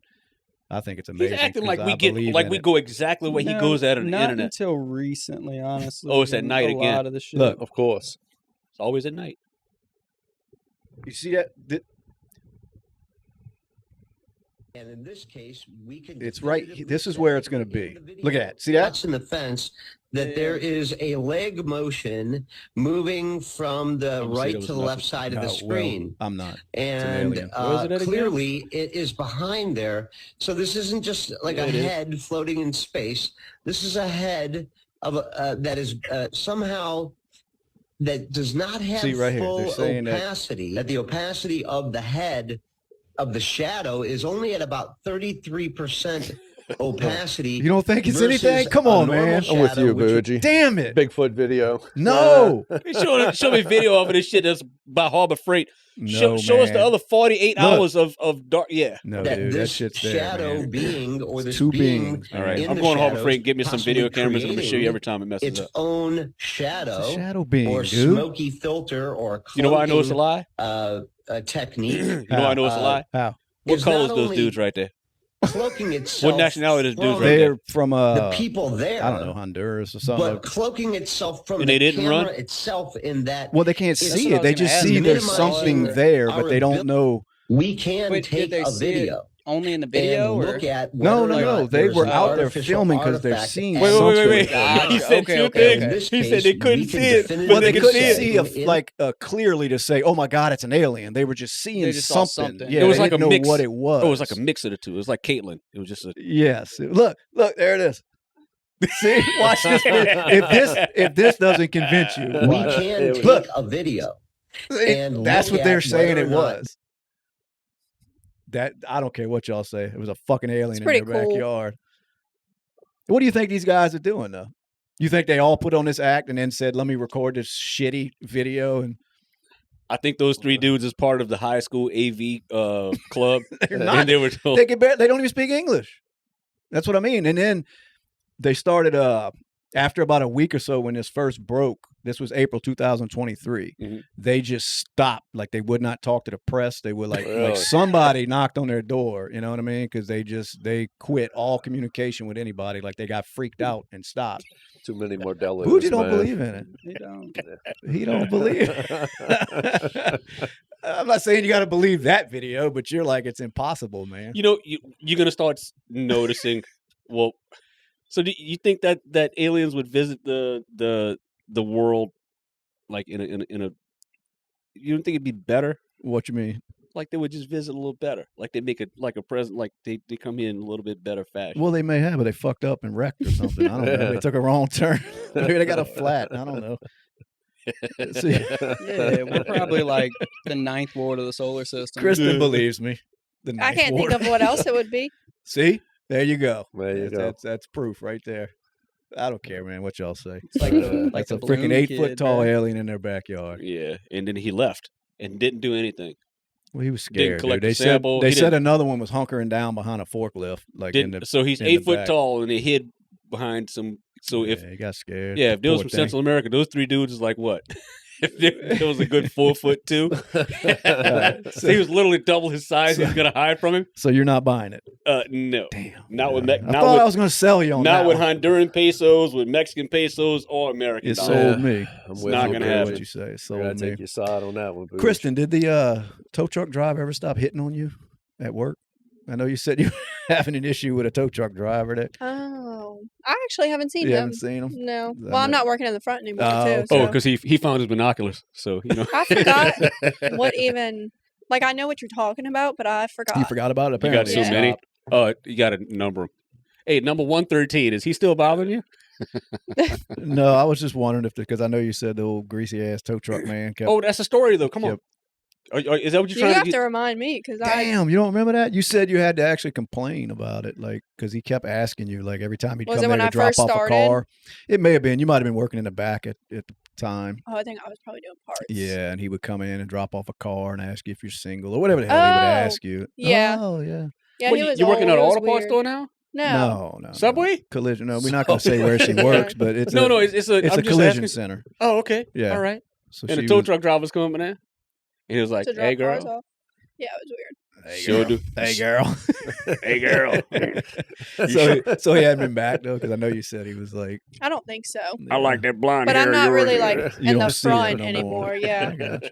Speaker 2: I think it's amazing.
Speaker 1: He's acting
Speaker 2: 'cause
Speaker 1: like
Speaker 2: I
Speaker 1: we go exactly where he goes at on the
Speaker 3: Not
Speaker 1: internet.
Speaker 3: until recently, honestly.
Speaker 1: Oh, it's at night
Speaker 3: a
Speaker 1: again.
Speaker 3: lot of the shit.
Speaker 2: Look,
Speaker 4: Of course.
Speaker 1: It's always at night.
Speaker 2: You see that?
Speaker 6: And in this case, we can.
Speaker 2: It's right. This is where it's going to be. Look at that. See that?
Speaker 6: That's in the fence. That there is a leg motion moving from the right to the left side of the screen.
Speaker 2: I'm not.
Speaker 6: And
Speaker 2: alien.
Speaker 3: Where is it at again?
Speaker 6: clearly it is behind there. So this isn't just like a head floating in space. This is a head of that is somehow that does not have
Speaker 2: See, right here,
Speaker 6: full
Speaker 2: they're saying that-
Speaker 6: opacity. That the opacity of the head of the shadow is only at about 33% opacity.
Speaker 2: You don't think it's
Speaker 6: versus
Speaker 2: anything? Come
Speaker 6: a
Speaker 2: on,
Speaker 6: normal
Speaker 2: man.
Speaker 4: I'm with
Speaker 6: shadow,
Speaker 4: you,
Speaker 6: which would-
Speaker 4: Bougie.
Speaker 2: Damn it!
Speaker 4: Bigfoot video.
Speaker 2: No,
Speaker 1: Show me video of this shit that's by Harbor Freight.
Speaker 2: no,
Speaker 1: Show us the
Speaker 2: man.
Speaker 1: other 48
Speaker 2: Look.
Speaker 1: hours of dark. Yeah.
Speaker 2: No,
Speaker 6: that
Speaker 2: dude, that
Speaker 6: this
Speaker 2: shit's there,
Speaker 6: shadow
Speaker 2: man.
Speaker 6: being or this
Speaker 2: two
Speaker 6: being
Speaker 2: beings, man.
Speaker 1: All right.
Speaker 6: in
Speaker 1: I'm
Speaker 6: the
Speaker 1: going to Harbor
Speaker 6: shadows
Speaker 1: Freight and get me some
Speaker 6: possibly
Speaker 1: video cameras. I'm going to show you
Speaker 6: creating
Speaker 1: every time it messes
Speaker 6: its
Speaker 1: up.
Speaker 6: own shadow,
Speaker 2: It's a shadow being,
Speaker 6: or
Speaker 2: dude.
Speaker 6: smoky filter or
Speaker 1: You know why I know it's a lie?
Speaker 6: a technique.
Speaker 1: You know why I know it's a lie?
Speaker 2: How?
Speaker 1: What
Speaker 6: is
Speaker 1: color is
Speaker 6: not
Speaker 1: those
Speaker 6: only
Speaker 1: dudes right there?
Speaker 6: Cloaking itself.
Speaker 1: What nationality is dudes
Speaker 6: from
Speaker 1: right
Speaker 2: They're from
Speaker 6: the people there.
Speaker 2: I don't know, Honduras or something.
Speaker 6: But cloaking itself from
Speaker 1: And
Speaker 6: the
Speaker 1: they didn't
Speaker 6: camera
Speaker 1: run?
Speaker 6: itself in that
Speaker 2: Well, they can't
Speaker 6: That's
Speaker 2: see
Speaker 3: what I
Speaker 2: it. They
Speaker 3: was gonna
Speaker 2: just
Speaker 3: ask.
Speaker 2: see there's
Speaker 6: Minimizing
Speaker 2: something there,
Speaker 6: our
Speaker 2: but they don't
Speaker 6: ability-
Speaker 2: know.
Speaker 6: we can
Speaker 3: Wait,
Speaker 6: take
Speaker 3: did they
Speaker 6: a
Speaker 3: see it
Speaker 6: video
Speaker 3: only in the video,
Speaker 6: and
Speaker 3: or
Speaker 6: look at
Speaker 2: No,
Speaker 6: whether or
Speaker 2: no.
Speaker 6: not
Speaker 2: They
Speaker 6: there's
Speaker 2: were
Speaker 6: an
Speaker 2: out there
Speaker 6: artificial
Speaker 2: filming because they're
Speaker 6: artifact
Speaker 2: seeing
Speaker 6: at
Speaker 2: something.
Speaker 3: Gotcha.
Speaker 1: He said
Speaker 3: Okay,
Speaker 1: two
Speaker 3: okay,
Speaker 1: things.
Speaker 3: okay.
Speaker 6: this
Speaker 1: He said
Speaker 6: case,
Speaker 1: they couldn't
Speaker 6: we
Speaker 1: see
Speaker 6: can
Speaker 1: it,
Speaker 6: definitively
Speaker 1: but
Speaker 2: Well, they
Speaker 1: could
Speaker 2: couldn't
Speaker 1: see it.
Speaker 2: see clearly to say, "Oh my God, it's an alien." They were just seeing
Speaker 3: They just saw
Speaker 2: something.
Speaker 3: something.
Speaker 2: Yeah,
Speaker 1: It was
Speaker 2: they
Speaker 1: like
Speaker 2: didn't
Speaker 1: a
Speaker 2: know
Speaker 1: mix.
Speaker 2: what it was.
Speaker 1: It was like a mix of the two. It was like Caitlyn. It was just a.
Speaker 2: Yes. Look, there it is. See, watch this. If this doesn't convince you,
Speaker 6: we
Speaker 2: watch.
Speaker 6: can take
Speaker 2: Look.
Speaker 6: a video.
Speaker 2: See,
Speaker 6: and
Speaker 2: that's
Speaker 6: look
Speaker 2: what they're
Speaker 6: at
Speaker 2: saying
Speaker 6: whether
Speaker 2: it
Speaker 6: or not-
Speaker 2: was. That I don't care what y'all say. It was a fucking alien in
Speaker 5: pretty
Speaker 2: their
Speaker 5: cool.
Speaker 2: backyard. What do you think these guys are doing though? You think they all put on this act and then said, "Let me record this shitty video"? And
Speaker 1: I think those three dudes is part of the high school AV club.
Speaker 2: They're not.
Speaker 1: And they were told,
Speaker 2: they don't even speak English. That's what I mean. And then they started After about a week or so, when this first broke, this was April 2023.
Speaker 1: Mhm.
Speaker 2: They just stopped. Like they would not talk to the press. They would like
Speaker 4: Really?
Speaker 2: somebody knocked on their door. You know what I mean? Because they quit all communication with anybody. Like they got freaked out and stopped.
Speaker 4: Too many Modelo's.
Speaker 2: Bougie don't
Speaker 4: man.
Speaker 2: believe in it.
Speaker 3: He don't.
Speaker 2: He don't believe. I'm not saying you got to believe that video, but you're like it's impossible, man.
Speaker 1: You know, you're gonna start noticing. Well, so do you think that aliens would visit the world like in a? You don't think it'd be better?
Speaker 2: What you mean?
Speaker 1: Like they would just visit a little better. Like they make it like a present. Like they come in a little bit better fashion.
Speaker 2: Well, they may have, but they fucked up and wrecked or something. I don't know. They took a wrong turn. Maybe they got a flat. I don't know. See,
Speaker 3: Yeah, we're probably like the 9th ward of the solar system.
Speaker 2: Kristen believes me. The
Speaker 5: I
Speaker 2: ninth
Speaker 5: can't
Speaker 2: ward.
Speaker 5: think of what else it would be.
Speaker 2: See, there you go.
Speaker 4: There you go.
Speaker 2: That's proof right there. I don't care, man. What y'all say?
Speaker 3: It's like the
Speaker 2: That's a
Speaker 3: balloon
Speaker 2: freaking 8
Speaker 3: kid,
Speaker 2: foot tall
Speaker 3: bro.
Speaker 2: alien in their backyard.
Speaker 1: Yeah, and then he left and didn't do anything.
Speaker 2: Well, he was
Speaker 1: Didn't
Speaker 2: scared.
Speaker 1: collect
Speaker 2: Dude.
Speaker 1: the sample.
Speaker 2: They
Speaker 1: He
Speaker 2: said
Speaker 1: didn't-
Speaker 2: another one was hunkering down behind a forklift, like in the.
Speaker 1: So he's
Speaker 2: in the
Speaker 1: 8 foot
Speaker 2: back.
Speaker 1: tall and he hid behind some. So if
Speaker 2: he got scared.
Speaker 1: if there was
Speaker 2: Poor
Speaker 1: from
Speaker 2: thing.
Speaker 1: Central America, those 3 dudes is like what? If there was a good 4 foot 2, so he was literally double his size. He's gonna hide from him.
Speaker 2: So you're not buying it?
Speaker 1: No,
Speaker 2: Damn.
Speaker 1: not with
Speaker 2: I
Speaker 1: not
Speaker 2: thought
Speaker 1: with
Speaker 2: I was going to sell you on
Speaker 1: not
Speaker 2: that
Speaker 1: with
Speaker 2: one.
Speaker 1: Honduran pesos, with Mexican pesos, or American
Speaker 2: It
Speaker 1: dollars.
Speaker 2: sold me.
Speaker 4: I'm
Speaker 1: It's
Speaker 4: with
Speaker 1: not
Speaker 4: you,
Speaker 1: gonna
Speaker 4: bro.
Speaker 1: happen.
Speaker 2: What you say? It
Speaker 4: I
Speaker 2: sold
Speaker 4: gotta
Speaker 2: me.
Speaker 4: take your side on that one, Booch.
Speaker 2: Kristen, did the tow truck driver ever stop hitting on you at work? I know you said you were having an issue with a tow truck driver. That
Speaker 5: Oh, I actually haven't seen
Speaker 2: you
Speaker 5: him.
Speaker 2: haven't seen him.
Speaker 5: No.
Speaker 2: I
Speaker 5: Well, I'm
Speaker 2: know.
Speaker 5: not working in the front anymore,
Speaker 2: Oh,
Speaker 5: too.
Speaker 2: okay.
Speaker 1: Oh,
Speaker 5: So
Speaker 1: because he found his binoculars. So you know,
Speaker 5: I forgot what even. Like, I know what you're talking about, but I forgot.
Speaker 2: You forgot about it.
Speaker 1: you got
Speaker 2: Apparently,
Speaker 1: so
Speaker 5: Yeah.
Speaker 1: many.
Speaker 2: stopped.
Speaker 1: You got to number 'em. Hey, number 113. Is he still bothering you?
Speaker 2: No, I was just wondering if because I know you said the old greasy ass tow truck man kept.
Speaker 1: Oh, that's a story though. Come on.
Speaker 2: Yep.
Speaker 1: Is that what you're
Speaker 5: You
Speaker 1: trying
Speaker 5: have
Speaker 1: to
Speaker 5: to
Speaker 1: get?
Speaker 5: remind me because I.
Speaker 2: Damn, you don't remember that? You said you had to actually complain about it, like because he kept asking you, like every time he'd
Speaker 5: Was
Speaker 2: come
Speaker 5: it
Speaker 2: there
Speaker 5: when
Speaker 2: to
Speaker 5: I
Speaker 2: drop
Speaker 5: first
Speaker 2: off
Speaker 5: started?
Speaker 2: a car. It may have been. You might have been working in the back at the time.
Speaker 5: Oh, I think I was probably doing parts.
Speaker 2: Yeah, and he would come in and drop off a car and ask you if you're single or whatever the hell he would
Speaker 5: Oh,
Speaker 2: ask you.
Speaker 5: yeah.
Speaker 2: Oh, yeah.
Speaker 5: Yeah,
Speaker 1: What,
Speaker 5: he was
Speaker 1: you're working at
Speaker 5: old,
Speaker 1: an
Speaker 5: it was
Speaker 1: auto parts
Speaker 5: weird.
Speaker 1: store now?
Speaker 5: No.
Speaker 2: No.
Speaker 1: Subway?
Speaker 2: Collision. No, we're not going to say where she works, but it's
Speaker 1: No,
Speaker 2: a,
Speaker 1: it's a.
Speaker 2: it's
Speaker 1: I'm
Speaker 2: a
Speaker 1: just
Speaker 2: collision
Speaker 1: asking.
Speaker 2: center.
Speaker 1: Oh, okay.
Speaker 2: Yeah.
Speaker 1: All right.
Speaker 2: So
Speaker 1: And
Speaker 2: she
Speaker 1: the tow
Speaker 2: was,
Speaker 1: truck driver's coming in there, and he was like,
Speaker 5: To drop
Speaker 1: "Hey,
Speaker 5: cars
Speaker 1: girl.
Speaker 5: off. Yeah, it was weird.
Speaker 2: Hey,
Speaker 1: Sure
Speaker 2: girl.
Speaker 1: do.
Speaker 2: Hey, girl.
Speaker 1: Hey, girl.
Speaker 2: so he hadn't been back though, because I know you said he was like.
Speaker 5: I don't think so.
Speaker 1: I like that blonde
Speaker 5: But
Speaker 1: hair.
Speaker 5: I'm not
Speaker 1: of yours.
Speaker 5: really like
Speaker 2: You
Speaker 5: in the
Speaker 2: don't see her
Speaker 5: front
Speaker 2: no
Speaker 5: anymore.
Speaker 2: more.
Speaker 5: Yeah.
Speaker 2: I got you.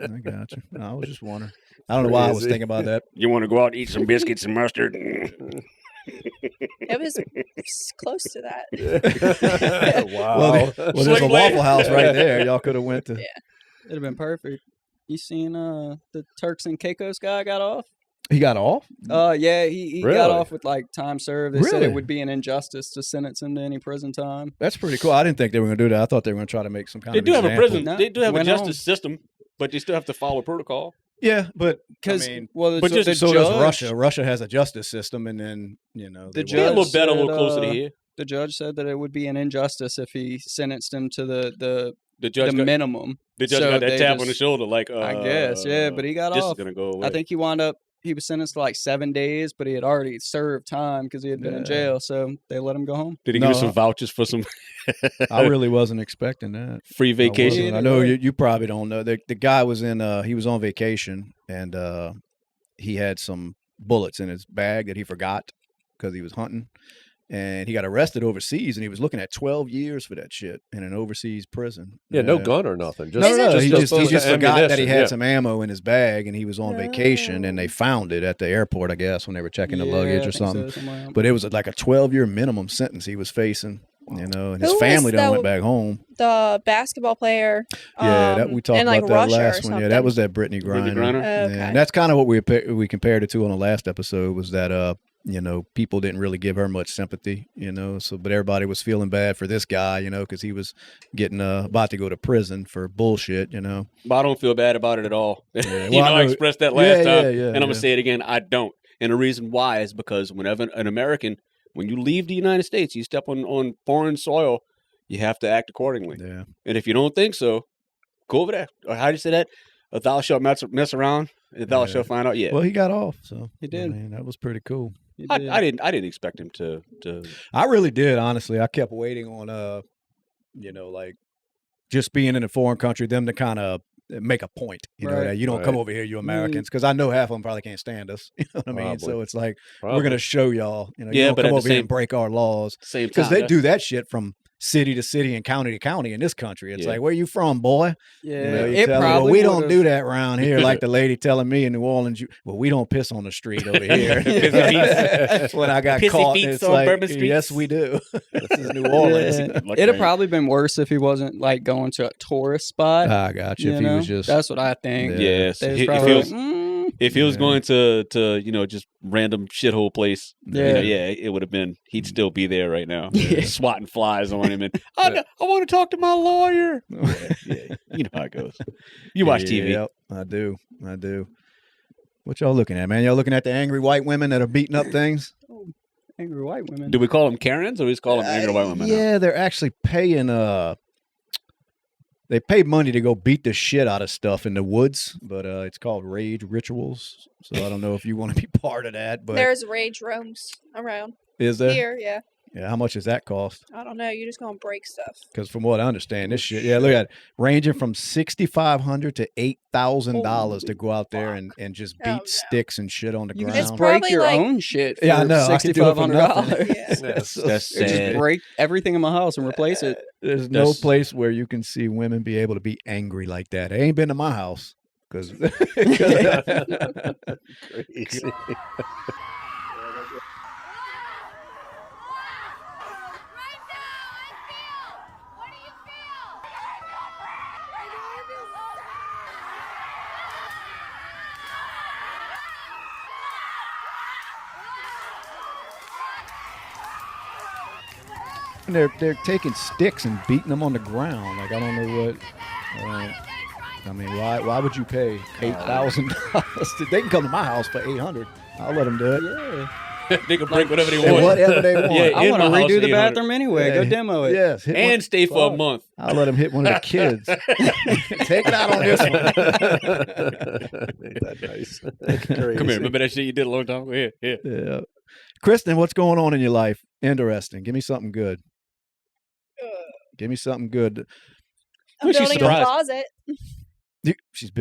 Speaker 2: I got you. No, I was just wondering. I don't know why I was
Speaker 4: Crazy.
Speaker 2: thinking about that.
Speaker 1: You want to go out and eat some biscuits and mustard?
Speaker 5: It was close to that.
Speaker 4: Wow.
Speaker 2: Well, there's a
Speaker 1: Slave
Speaker 2: Waffle
Speaker 1: lady.
Speaker 2: House right there. Y'all could have went to.
Speaker 5: Yeah.
Speaker 3: It'd have been perfect. You seen the Turks and Caicos guy got off?
Speaker 2: He got off.
Speaker 3: Yeah, he
Speaker 4: Really?
Speaker 3: got off with like time served. They said
Speaker 2: Really?
Speaker 3: it would be an injustice to sentence him to any prison time.
Speaker 2: That's pretty cool. I didn't think they were going to do that. I thought they were going to try to make some kind
Speaker 1: They
Speaker 2: of.
Speaker 1: do have a
Speaker 2: example.
Speaker 1: prison.
Speaker 3: No,
Speaker 1: They do have a
Speaker 3: went
Speaker 1: justice
Speaker 3: home.
Speaker 1: system, but they still have to follow protocol.
Speaker 2: Yeah, but
Speaker 3: Because
Speaker 2: I mean,
Speaker 3: well,
Speaker 1: but
Speaker 3: so
Speaker 1: just-
Speaker 3: the
Speaker 2: so
Speaker 3: judge,
Speaker 2: does Russia. Russia has a justice system, and then
Speaker 3: The
Speaker 1: They're a little
Speaker 3: Judge
Speaker 1: better, a little
Speaker 3: said,
Speaker 1: closer to here.
Speaker 3: the judge said that it would be an injustice if he sentenced him to the
Speaker 1: The judge got,
Speaker 3: minimum.
Speaker 1: the judge
Speaker 3: so
Speaker 1: got that
Speaker 3: they
Speaker 1: tap on the
Speaker 3: just-
Speaker 1: shoulder, like
Speaker 3: I guess, yeah, but he got
Speaker 1: this
Speaker 3: off.
Speaker 1: is gonna go away.
Speaker 3: I think he was sentenced to like 7 days, but he had already served time because he had been in
Speaker 2: Yeah.
Speaker 3: jail. So they let him go home.
Speaker 1: Did he give you
Speaker 2: No.
Speaker 1: some vouchers for some
Speaker 2: I really wasn't expecting that.
Speaker 1: free
Speaker 2: I
Speaker 1: vacation?
Speaker 2: wasn't. I know you probably don't know. The guy was in. He was on vacation, and he had some bullets in his bag that he forgot because he was hunting, and he got arrested overseas, and he was looking at 12 years for that shit in an overseas prison.
Speaker 4: Yeah, no gun or nothing. Just,
Speaker 2: No, he just forgot that he had
Speaker 4: ammunition,
Speaker 2: some ammo in his bag, and he was on vacation, and they found it at the airport, I guess, when they were checking the
Speaker 3: Yeah,
Speaker 2: luggage
Speaker 3: I
Speaker 2: or
Speaker 3: think so,
Speaker 2: something.
Speaker 3: somewhere around-
Speaker 2: But it was like a 12-year minimum sentence he was facing, and his
Speaker 5: Who was
Speaker 2: family done
Speaker 5: the-
Speaker 2: went back home.
Speaker 5: The basketball player.
Speaker 2: Yeah, that we talked
Speaker 5: in, like,
Speaker 2: about that
Speaker 5: Russia or
Speaker 2: last one. Yeah, that
Speaker 5: something.
Speaker 2: was that Brittany Griner.
Speaker 1: Griner?
Speaker 2: Yeah,
Speaker 5: Okay.
Speaker 2: and that's kind of what we compared it to on the last episode was that people didn't really give her much sympathy, so but everybody was feeling bad for this guy, because he was getting about to go to prison for bullshit,
Speaker 1: But I don't feel bad about it at all.
Speaker 2: Yeah,
Speaker 1: You
Speaker 2: well,
Speaker 1: know,
Speaker 2: I
Speaker 1: I
Speaker 2: know-
Speaker 1: expressed that last time, and I'm
Speaker 2: yeah.
Speaker 1: gonna say it again. I don't, and the reason why is because whenever an American, when you leave the United States, you step on foreign soil, you have to act accordingly.
Speaker 2: Yeah.
Speaker 1: And if you don't think so, go over there. Or how do you say that? Thou shalt mess around. Thou shalt find out. Yeah.
Speaker 2: Well, he got off, so
Speaker 3: He did.
Speaker 2: I mean, that was pretty cool.
Speaker 3: He
Speaker 1: I
Speaker 3: did.
Speaker 1: didn't expect him to.
Speaker 2: I really did, honestly. I kept waiting on, like just being in a foreign country, them to kind of make a point,
Speaker 3: Right.
Speaker 2: that you don't come over here, you Americans, because I know half of them probably can't stand us. You know what I mean?
Speaker 4: Probably.
Speaker 2: So it's like we're gonna show y'all, you
Speaker 1: Yeah,
Speaker 2: don't
Speaker 1: but
Speaker 2: come
Speaker 1: at the
Speaker 2: over here
Speaker 1: same-
Speaker 2: and break our laws
Speaker 1: Same
Speaker 2: because
Speaker 1: time.
Speaker 2: they
Speaker 1: that's-
Speaker 2: do that shit from city to city and county to county in this country. It's
Speaker 1: Yeah.
Speaker 2: like, where you from, boy?
Speaker 3: Yeah,
Speaker 2: You
Speaker 3: it
Speaker 2: tell them,
Speaker 3: probably
Speaker 2: well, we don't
Speaker 3: would've-
Speaker 2: do that around here. Like the lady telling me in New Orleans, well, we don't piss on the street over here. When I got
Speaker 1: Pissy
Speaker 2: caught,
Speaker 1: feet
Speaker 2: it's
Speaker 1: on
Speaker 2: like,
Speaker 1: Bourbon Street.
Speaker 2: yes, we do. This is New Orleans.
Speaker 3: Yeah.
Speaker 1: Like
Speaker 3: It'd
Speaker 1: that.
Speaker 3: probably been worse if he wasn't like going to a tourist spot.
Speaker 2: I got you.
Speaker 3: you
Speaker 2: If he
Speaker 3: know?
Speaker 2: was just
Speaker 3: That's what I think.
Speaker 2: Yeah.
Speaker 1: Yes.
Speaker 3: They was
Speaker 1: If
Speaker 3: probably
Speaker 1: he was,
Speaker 3: like,
Speaker 1: if he was
Speaker 2: Yeah.
Speaker 1: going to just random shithole place,
Speaker 3: Yeah.
Speaker 1: it would have been. He'd still be there right now,
Speaker 3: Yeah.
Speaker 1: swatting flies on him. And I want to talk to my lawyer. Yeah, you know how it goes. You watch TV.
Speaker 2: Yep, I do. What y'all looking at, man? Y'all looking at the angry white women that are beating up things?
Speaker 3: angry white women.
Speaker 1: Do we call them Karens or we just call them angry white women? now?
Speaker 2: Yeah, they're actually paying. They pay money to go beat the shit out of stuff in the woods, but it's called rage rituals. So I don't know if you want to be part of that, but
Speaker 5: There's rage rooms around
Speaker 2: is there?
Speaker 5: here. Yeah.
Speaker 2: Yeah, how much does that cost?
Speaker 5: I don't know. You're just gonna break stuff.
Speaker 2: Because from what I understand, this shit, look at it, ranging from $6,500 to $8,000 to go out there and just beat
Speaker 5: Oh, no.
Speaker 2: sticks and shit on the
Speaker 3: You
Speaker 2: ground.
Speaker 3: can
Speaker 5: It's
Speaker 3: just break
Speaker 5: probably
Speaker 3: your
Speaker 5: like-
Speaker 3: own shit for
Speaker 2: Yeah, I know. I could do it for nothing.
Speaker 3: $6,500.
Speaker 5: Yeah.
Speaker 1: That's
Speaker 3: Just
Speaker 1: sad.
Speaker 3: break everything in my house and replace it.
Speaker 2: There's no
Speaker 1: That's-
Speaker 2: place where you can see women be able to be angry like that. They ain't been to my house because
Speaker 4: Crazy.
Speaker 2: they're taking sticks and beating them on the ground. Like I don't know what. I mean, why would you pay $8,000? They can come to my house for $800. I'll let them do it.
Speaker 3: Yeah.
Speaker 1: They can break whatever they
Speaker 2: And
Speaker 1: want.
Speaker 2: whatever they want.
Speaker 1: Yeah,
Speaker 3: I
Speaker 1: in
Speaker 3: want to
Speaker 1: my house,
Speaker 3: redo the
Speaker 1: 800.
Speaker 3: bathroom anyway. Go
Speaker 2: Yeah.
Speaker 3: demo it.
Speaker 2: Yes, hit
Speaker 1: And
Speaker 2: one-
Speaker 1: stay for a
Speaker 2: fuck.
Speaker 1: month.
Speaker 2: I'll let him hit one of the kids. Take it out on this one.
Speaker 4: Ain't that nice?
Speaker 1: Come here. Remember that shit you did a long time ago? Here.
Speaker 2: Yeah. Kristen, what's going on in your life? Interesting. Give me something good. Give me something good.
Speaker 5: I'm
Speaker 1: Well, she's
Speaker 5: building a
Speaker 1: surprised.
Speaker 5: closet.
Speaker 2: She's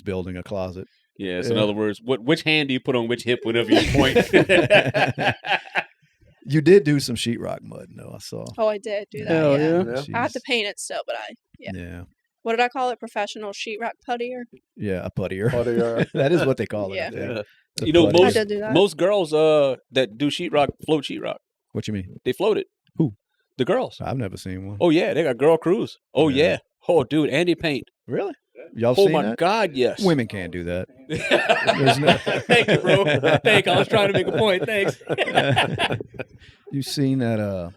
Speaker 2: building a closet.
Speaker 1: Yeah. So in
Speaker 2: Yeah.
Speaker 1: other words, which hand do you put on which hip whenever you point?
Speaker 2: You did do some sheetrock mud, no? I saw.
Speaker 5: Oh, I did do that.
Speaker 3: Hell
Speaker 5: yeah.
Speaker 3: yeah.
Speaker 5: I have to
Speaker 2: Jeez.
Speaker 5: paint it still, but yeah.
Speaker 2: Yeah.
Speaker 5: What did I call it? Professional sheetrock puttier.
Speaker 2: Yeah, a puttier.
Speaker 4: Puttier.
Speaker 2: That is what they call it.
Speaker 5: Yeah.
Speaker 2: I think.
Speaker 4: Yeah.
Speaker 2: The
Speaker 1: You know,
Speaker 2: puttier.
Speaker 5: I did do that.
Speaker 1: most girls that do sheetrock float sheetrock.
Speaker 2: What you mean?
Speaker 1: They float it.
Speaker 2: Who?
Speaker 1: The girls.
Speaker 2: I've never seen one.
Speaker 1: Oh yeah, they got girl crews. Oh
Speaker 2: Yeah.
Speaker 1: yeah. Oh dude, Andy Paint.
Speaker 2: Really? Y'all
Speaker 1: Oh
Speaker 2: seen
Speaker 1: my
Speaker 2: that?
Speaker 1: God, yes.
Speaker 2: Women can't do that. There's no-
Speaker 1: Thank you, bro. Thank you. I was trying to make a point. Thanks.
Speaker 2: You seen that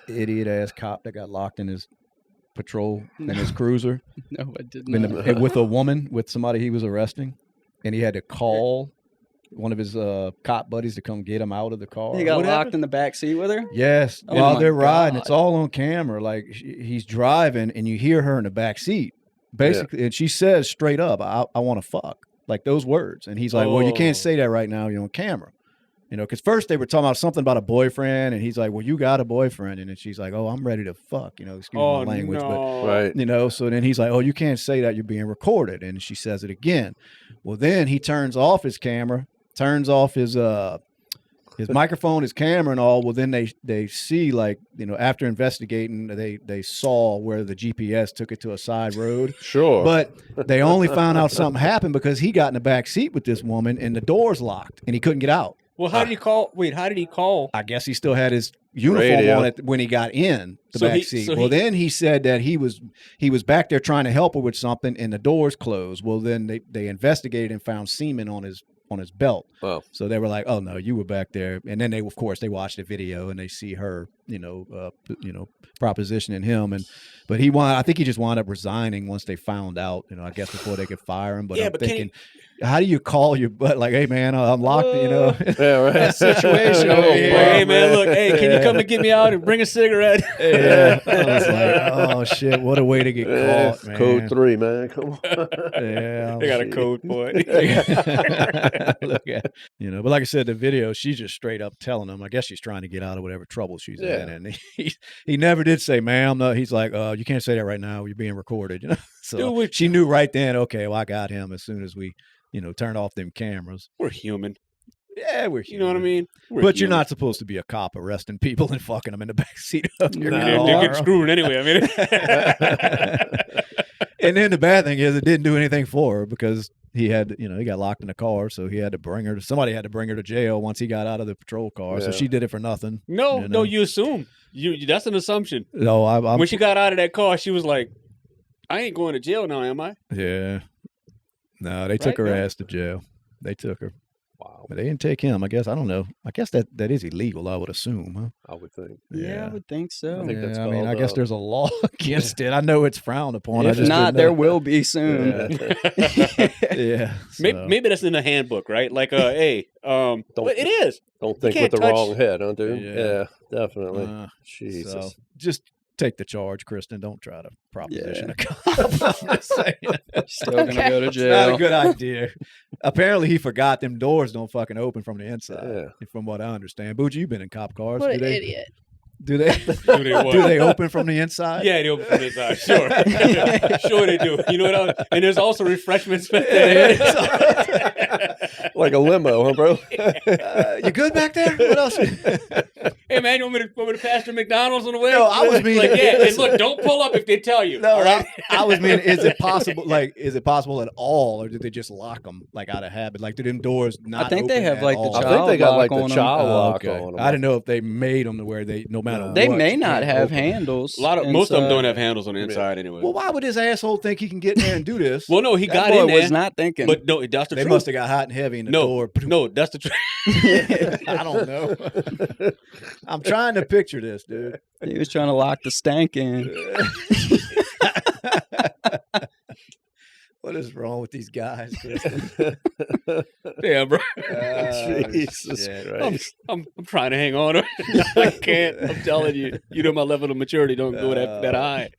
Speaker 2: idiot ass cop that got locked in his patrol in his cruiser
Speaker 3: No, I did
Speaker 2: in
Speaker 3: not.
Speaker 2: with a woman, with somebody he was arresting, and he had to call one of his cop buddies to come get him out of the car.
Speaker 3: He got
Speaker 1: What
Speaker 3: locked
Speaker 1: happened?
Speaker 3: in the back seat with her.
Speaker 2: Yes,
Speaker 3: Oh
Speaker 2: while
Speaker 3: my
Speaker 2: they're riding, it's
Speaker 3: God.
Speaker 2: all on camera. Like he's driving, and you hear her in the back seat, basically, and she says straight up, "I want to fuck," like those words, and he's like, "Well, you can't
Speaker 1: Oh.
Speaker 2: say that right now. You're on camera." You know, because first they were talking about something about a boyfriend, and he's like, "Well, you got a boyfriend," and then she's like, "Oh, I'm ready to fuck." You know, excuse
Speaker 1: Oh
Speaker 2: my language, but
Speaker 4: Right.
Speaker 2: you know, so then he's like, "Oh, you can't say that. You're being recorded," and she says it again. Well, then he turns off his camera, turns off his microphone, his camera, and all. Well, then they see, like, you know, after investigating, they saw where the GPS took it to a side road.
Speaker 4: Sure.
Speaker 2: But they only found out something happened because he got in the back seat with this woman, and the door's locked, and he couldn't get out.
Speaker 1: Well, how did he call? Wait, how did he call?
Speaker 2: I guess he still had his uniform
Speaker 4: Radio.
Speaker 2: on it when he got in the
Speaker 1: So
Speaker 2: back
Speaker 1: he-
Speaker 2: seat.
Speaker 1: so
Speaker 2: Well,
Speaker 1: he-
Speaker 2: then he said that he was back there trying to help her with something, and the doors closed. Well, then they investigated and found semen on his belt.
Speaker 4: Wow.
Speaker 2: So they were like, "Oh no, you were back there." And then they watched the video and they see her propositioning him, but I think he just wound up resigning once they found out, I guess before they could fire him. But I'm thinking, how do you call your butt? Like, hey man, I'm locked,
Speaker 4: Yeah, right.
Speaker 2: that situation.
Speaker 1: Hey man, look, hey, can you come and get me out and bring a cigarette?
Speaker 2: Yeah, I was like, oh shit, what a way to get caught, man.
Speaker 4: Code 3, man. Come on.
Speaker 2: Yeah,
Speaker 1: They got a code for it.
Speaker 2: Look at, but like I said, the video, she's just straight up telling him. I guess she's trying to get out of whatever trouble she's in, and he never did say, "Ma'am." No, he's like, you can't say that right now. You're being recorded. So
Speaker 1: Dude,
Speaker 2: she knew right then. Okay, well, I got him as soon as we, turned off them cameras.
Speaker 1: We're human.
Speaker 2: Yeah, we're
Speaker 1: You know what I
Speaker 2: human.
Speaker 1: mean? We're
Speaker 2: But you're
Speaker 1: human.
Speaker 2: not supposed to be a cop arresting people and fucking them in the backseat of your
Speaker 1: They're
Speaker 2: car.
Speaker 1: getting screwed anyway. I mean,
Speaker 2: And then the bad thing is, it didn't do anything for her because he had, he got locked in the car, so he had to bring her. Somebody had to bring her to jail once he got out of the patrol car. So
Speaker 4: Yeah.
Speaker 2: she did it for nothing.
Speaker 1: no, you assume. That's an assumption.
Speaker 2: No, I'm
Speaker 1: When she got out of that car, she was like, "I ain't going to jail now, am I?"
Speaker 2: yeah. No, they took
Speaker 1: Right,
Speaker 2: her
Speaker 1: no?
Speaker 2: ass to jail. They took her.
Speaker 4: Wow.
Speaker 2: But they didn't take him. I guess, I don't know. I guess that is illegal, I would assume, huh?
Speaker 4: I would think.
Speaker 3: Yeah, I would think so.
Speaker 4: I think that's
Speaker 2: I mean, I
Speaker 4: called,
Speaker 2: guess there's a law against it. I know it's frowned upon. I
Speaker 3: If
Speaker 2: just
Speaker 3: not,
Speaker 2: didn't
Speaker 3: there
Speaker 2: know.
Speaker 3: will be soon.
Speaker 2: Yeah.
Speaker 1: Maybe that's in the handbook, right? Like, hey,
Speaker 4: Don't-
Speaker 1: but it is.
Speaker 4: Don't think
Speaker 1: can't
Speaker 4: with the
Speaker 1: touch-
Speaker 4: wrong head, huh, dude?
Speaker 2: Yeah.
Speaker 4: Yeah, definitely.
Speaker 2: So
Speaker 4: Jesus.
Speaker 2: just take the charge, Kristen. Don't try to proposition
Speaker 3: Yeah.
Speaker 2: a cop. I'm just saying.
Speaker 3: Still gonna go to
Speaker 2: It's not a
Speaker 3: jail.
Speaker 2: good idea. Apparently, he forgot them doors don't fucking open from the inside.
Speaker 4: Yeah.
Speaker 2: From what I understand, Boogie, you've been in cop cars.
Speaker 5: What
Speaker 2: do
Speaker 5: an
Speaker 2: they?
Speaker 5: idiot.
Speaker 2: Do they?
Speaker 1: Do they what?
Speaker 2: Do they open from the inside?
Speaker 1: Yeah, they open from the inside. Sure. Sure they do. You know what and there's also refreshments back there.
Speaker 4: Like a limo, huh, bro?
Speaker 2: You good back there? What else?
Speaker 1: Hey man, you want me to pass the McDonald's on the way?
Speaker 2: No, I was meaning-
Speaker 1: like, yeah, and look, don't pull up if they tell you.
Speaker 2: No,
Speaker 1: all right?
Speaker 2: I was meaning, is it possible? Like, is it possible at all, or did they just lock them like out of habit? Like, do them doors not?
Speaker 3: I think they
Speaker 2: open
Speaker 3: have
Speaker 2: at
Speaker 3: like the
Speaker 2: all?
Speaker 4: I
Speaker 3: child
Speaker 4: think they got like
Speaker 3: lock
Speaker 4: the
Speaker 3: on 'em.
Speaker 4: child
Speaker 2: Oh,
Speaker 4: lock
Speaker 2: okay.
Speaker 4: on them.
Speaker 2: I didn't know if they made them to where they, no matter
Speaker 3: They
Speaker 2: what,
Speaker 3: may
Speaker 2: you
Speaker 3: not
Speaker 2: can't
Speaker 3: have
Speaker 2: open 'em.
Speaker 3: handles.
Speaker 1: Most of them don't
Speaker 3: inside.
Speaker 1: have handles on the inside anyway.
Speaker 2: Well, why would this asshole think he can get in there and do this?
Speaker 1: Well, no, he
Speaker 3: That
Speaker 1: got
Speaker 3: boy
Speaker 1: in there.
Speaker 3: was not thinking.
Speaker 1: But no, that's the
Speaker 2: They
Speaker 1: truth.
Speaker 2: must have got hot and heavy in the
Speaker 1: no,
Speaker 2: door.
Speaker 1: no, that's the truth.
Speaker 2: I don't know. I'm trying to picture this, dude.
Speaker 3: He was trying to lock the stank in.
Speaker 2: What is wrong with these guys, Kristen?
Speaker 1: Yeah, bro.
Speaker 4: Jesus
Speaker 2: shit.
Speaker 4: Christ.
Speaker 1: I'm trying to hang on. I can't. I'm telling you. You know my level of maturity don't go that high.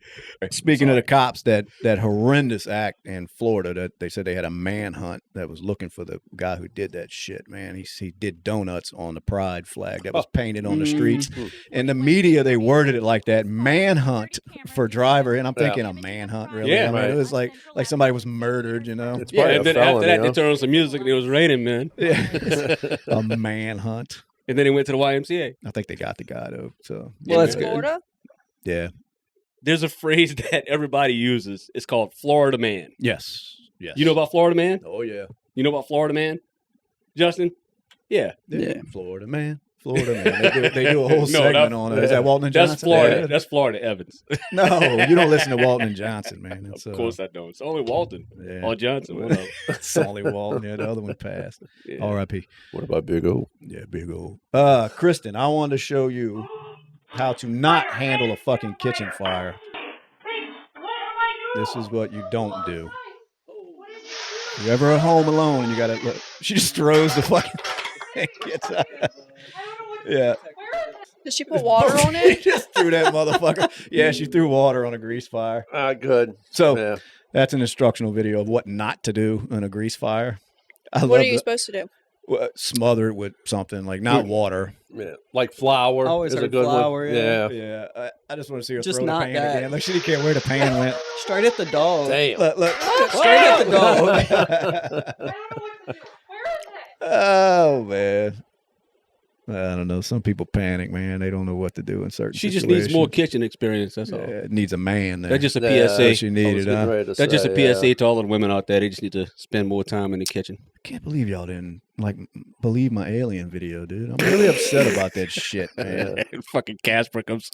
Speaker 2: Speaking of the cops, that horrendous act in Florida that they said they had a manhunt that was looking for the guy who did that shit, man. He did donuts on the pride flag that was painted on the streets. In the media, they worded it like that, manhunt for driver. And I'm thinking a manhunt, really?
Speaker 1: Yeah,
Speaker 2: I mean,
Speaker 4: right.
Speaker 2: it was like somebody was murdered, you know?
Speaker 4: It's
Speaker 1: Yeah,
Speaker 4: probably
Speaker 1: and
Speaker 4: a
Speaker 1: then after
Speaker 4: felony,
Speaker 1: that, they
Speaker 4: huh?
Speaker 1: turned on some music and it was raining, man.
Speaker 2: Yeah. A manhunt.
Speaker 1: And then they went to the YMCA.
Speaker 2: I think they got the guy, though. So,
Speaker 3: Well,
Speaker 5: In
Speaker 3: that's good.
Speaker 5: Florida?
Speaker 2: yeah.
Speaker 1: There's a phrase that everybody uses. It's called Florida man.
Speaker 2: Yes. Yes.
Speaker 1: You know about Florida man?
Speaker 2: Oh, yeah.
Speaker 1: You know about Florida man? Justin? Yeah.
Speaker 3: Yeah.
Speaker 2: Florida man. Florida man. They do a whole
Speaker 1: No,
Speaker 2: segment
Speaker 1: that-
Speaker 2: on it. Is that Walton and Johnson?
Speaker 1: That's Florida.
Speaker 2: Yeah.
Speaker 1: That's Florida Evans.
Speaker 2: No, you don't listen to Walton and Johnson, man. It's,
Speaker 1: Of course I don't. It's only Walton
Speaker 2: yeah.
Speaker 1: or Johnson. One of them.
Speaker 2: It's only Walton. Yeah, the other one passed.
Speaker 1: Yeah.
Speaker 2: R.I.P.
Speaker 4: What about Big O?
Speaker 2: Yeah, big old. Kristen, I wanted to show you how to not handle a fucking kitchen fire. This is what you don't do. You ever at home alone and you gotta look. She just throws the fucking thing. Gets out. Yeah.
Speaker 5: Did she put water on
Speaker 2: She
Speaker 5: it?
Speaker 2: just threw that motherfucker. Yeah, she threw water on a grease fire.
Speaker 4: Good.
Speaker 2: So
Speaker 4: Yeah.
Speaker 2: that's an instructional video of what not to do on a grease fire. I
Speaker 5: What
Speaker 2: love
Speaker 5: are you
Speaker 2: the-
Speaker 5: supposed to do?
Speaker 2: smother it with something like not water.
Speaker 4: Yeah. Like flour.
Speaker 3: I always
Speaker 4: is a
Speaker 3: heard
Speaker 4: good
Speaker 3: flour,
Speaker 4: one.
Speaker 3: yeah.
Speaker 2: Yeah, I just want to see her
Speaker 3: Just
Speaker 2: throw the
Speaker 3: not
Speaker 2: pan
Speaker 3: that.
Speaker 2: again. Like she didn't care where the pan went.
Speaker 3: Straight at the dog.
Speaker 4: Damn.
Speaker 2: Look.
Speaker 3: Straight at the dog.
Speaker 2: Oh man. I don't know. Some people panic, man. They don't know what to do in certain
Speaker 1: She just
Speaker 2: situations.
Speaker 1: needs more kitchen experience. That's all.
Speaker 2: Yeah, it needs a man there.
Speaker 1: That's just a
Speaker 4: Yeah,
Speaker 1: PSA.
Speaker 2: she
Speaker 4: I was
Speaker 2: needed,
Speaker 4: getting
Speaker 2: huh?
Speaker 4: ready to
Speaker 1: That's just a
Speaker 4: say,
Speaker 1: PSA to all of the women out there. They just need to spend more time in the kitchen.
Speaker 2: I can't believe y'all didn't believe my alien video, dude. I'm really upset about that shit, man.
Speaker 1: Fucking Casper comes.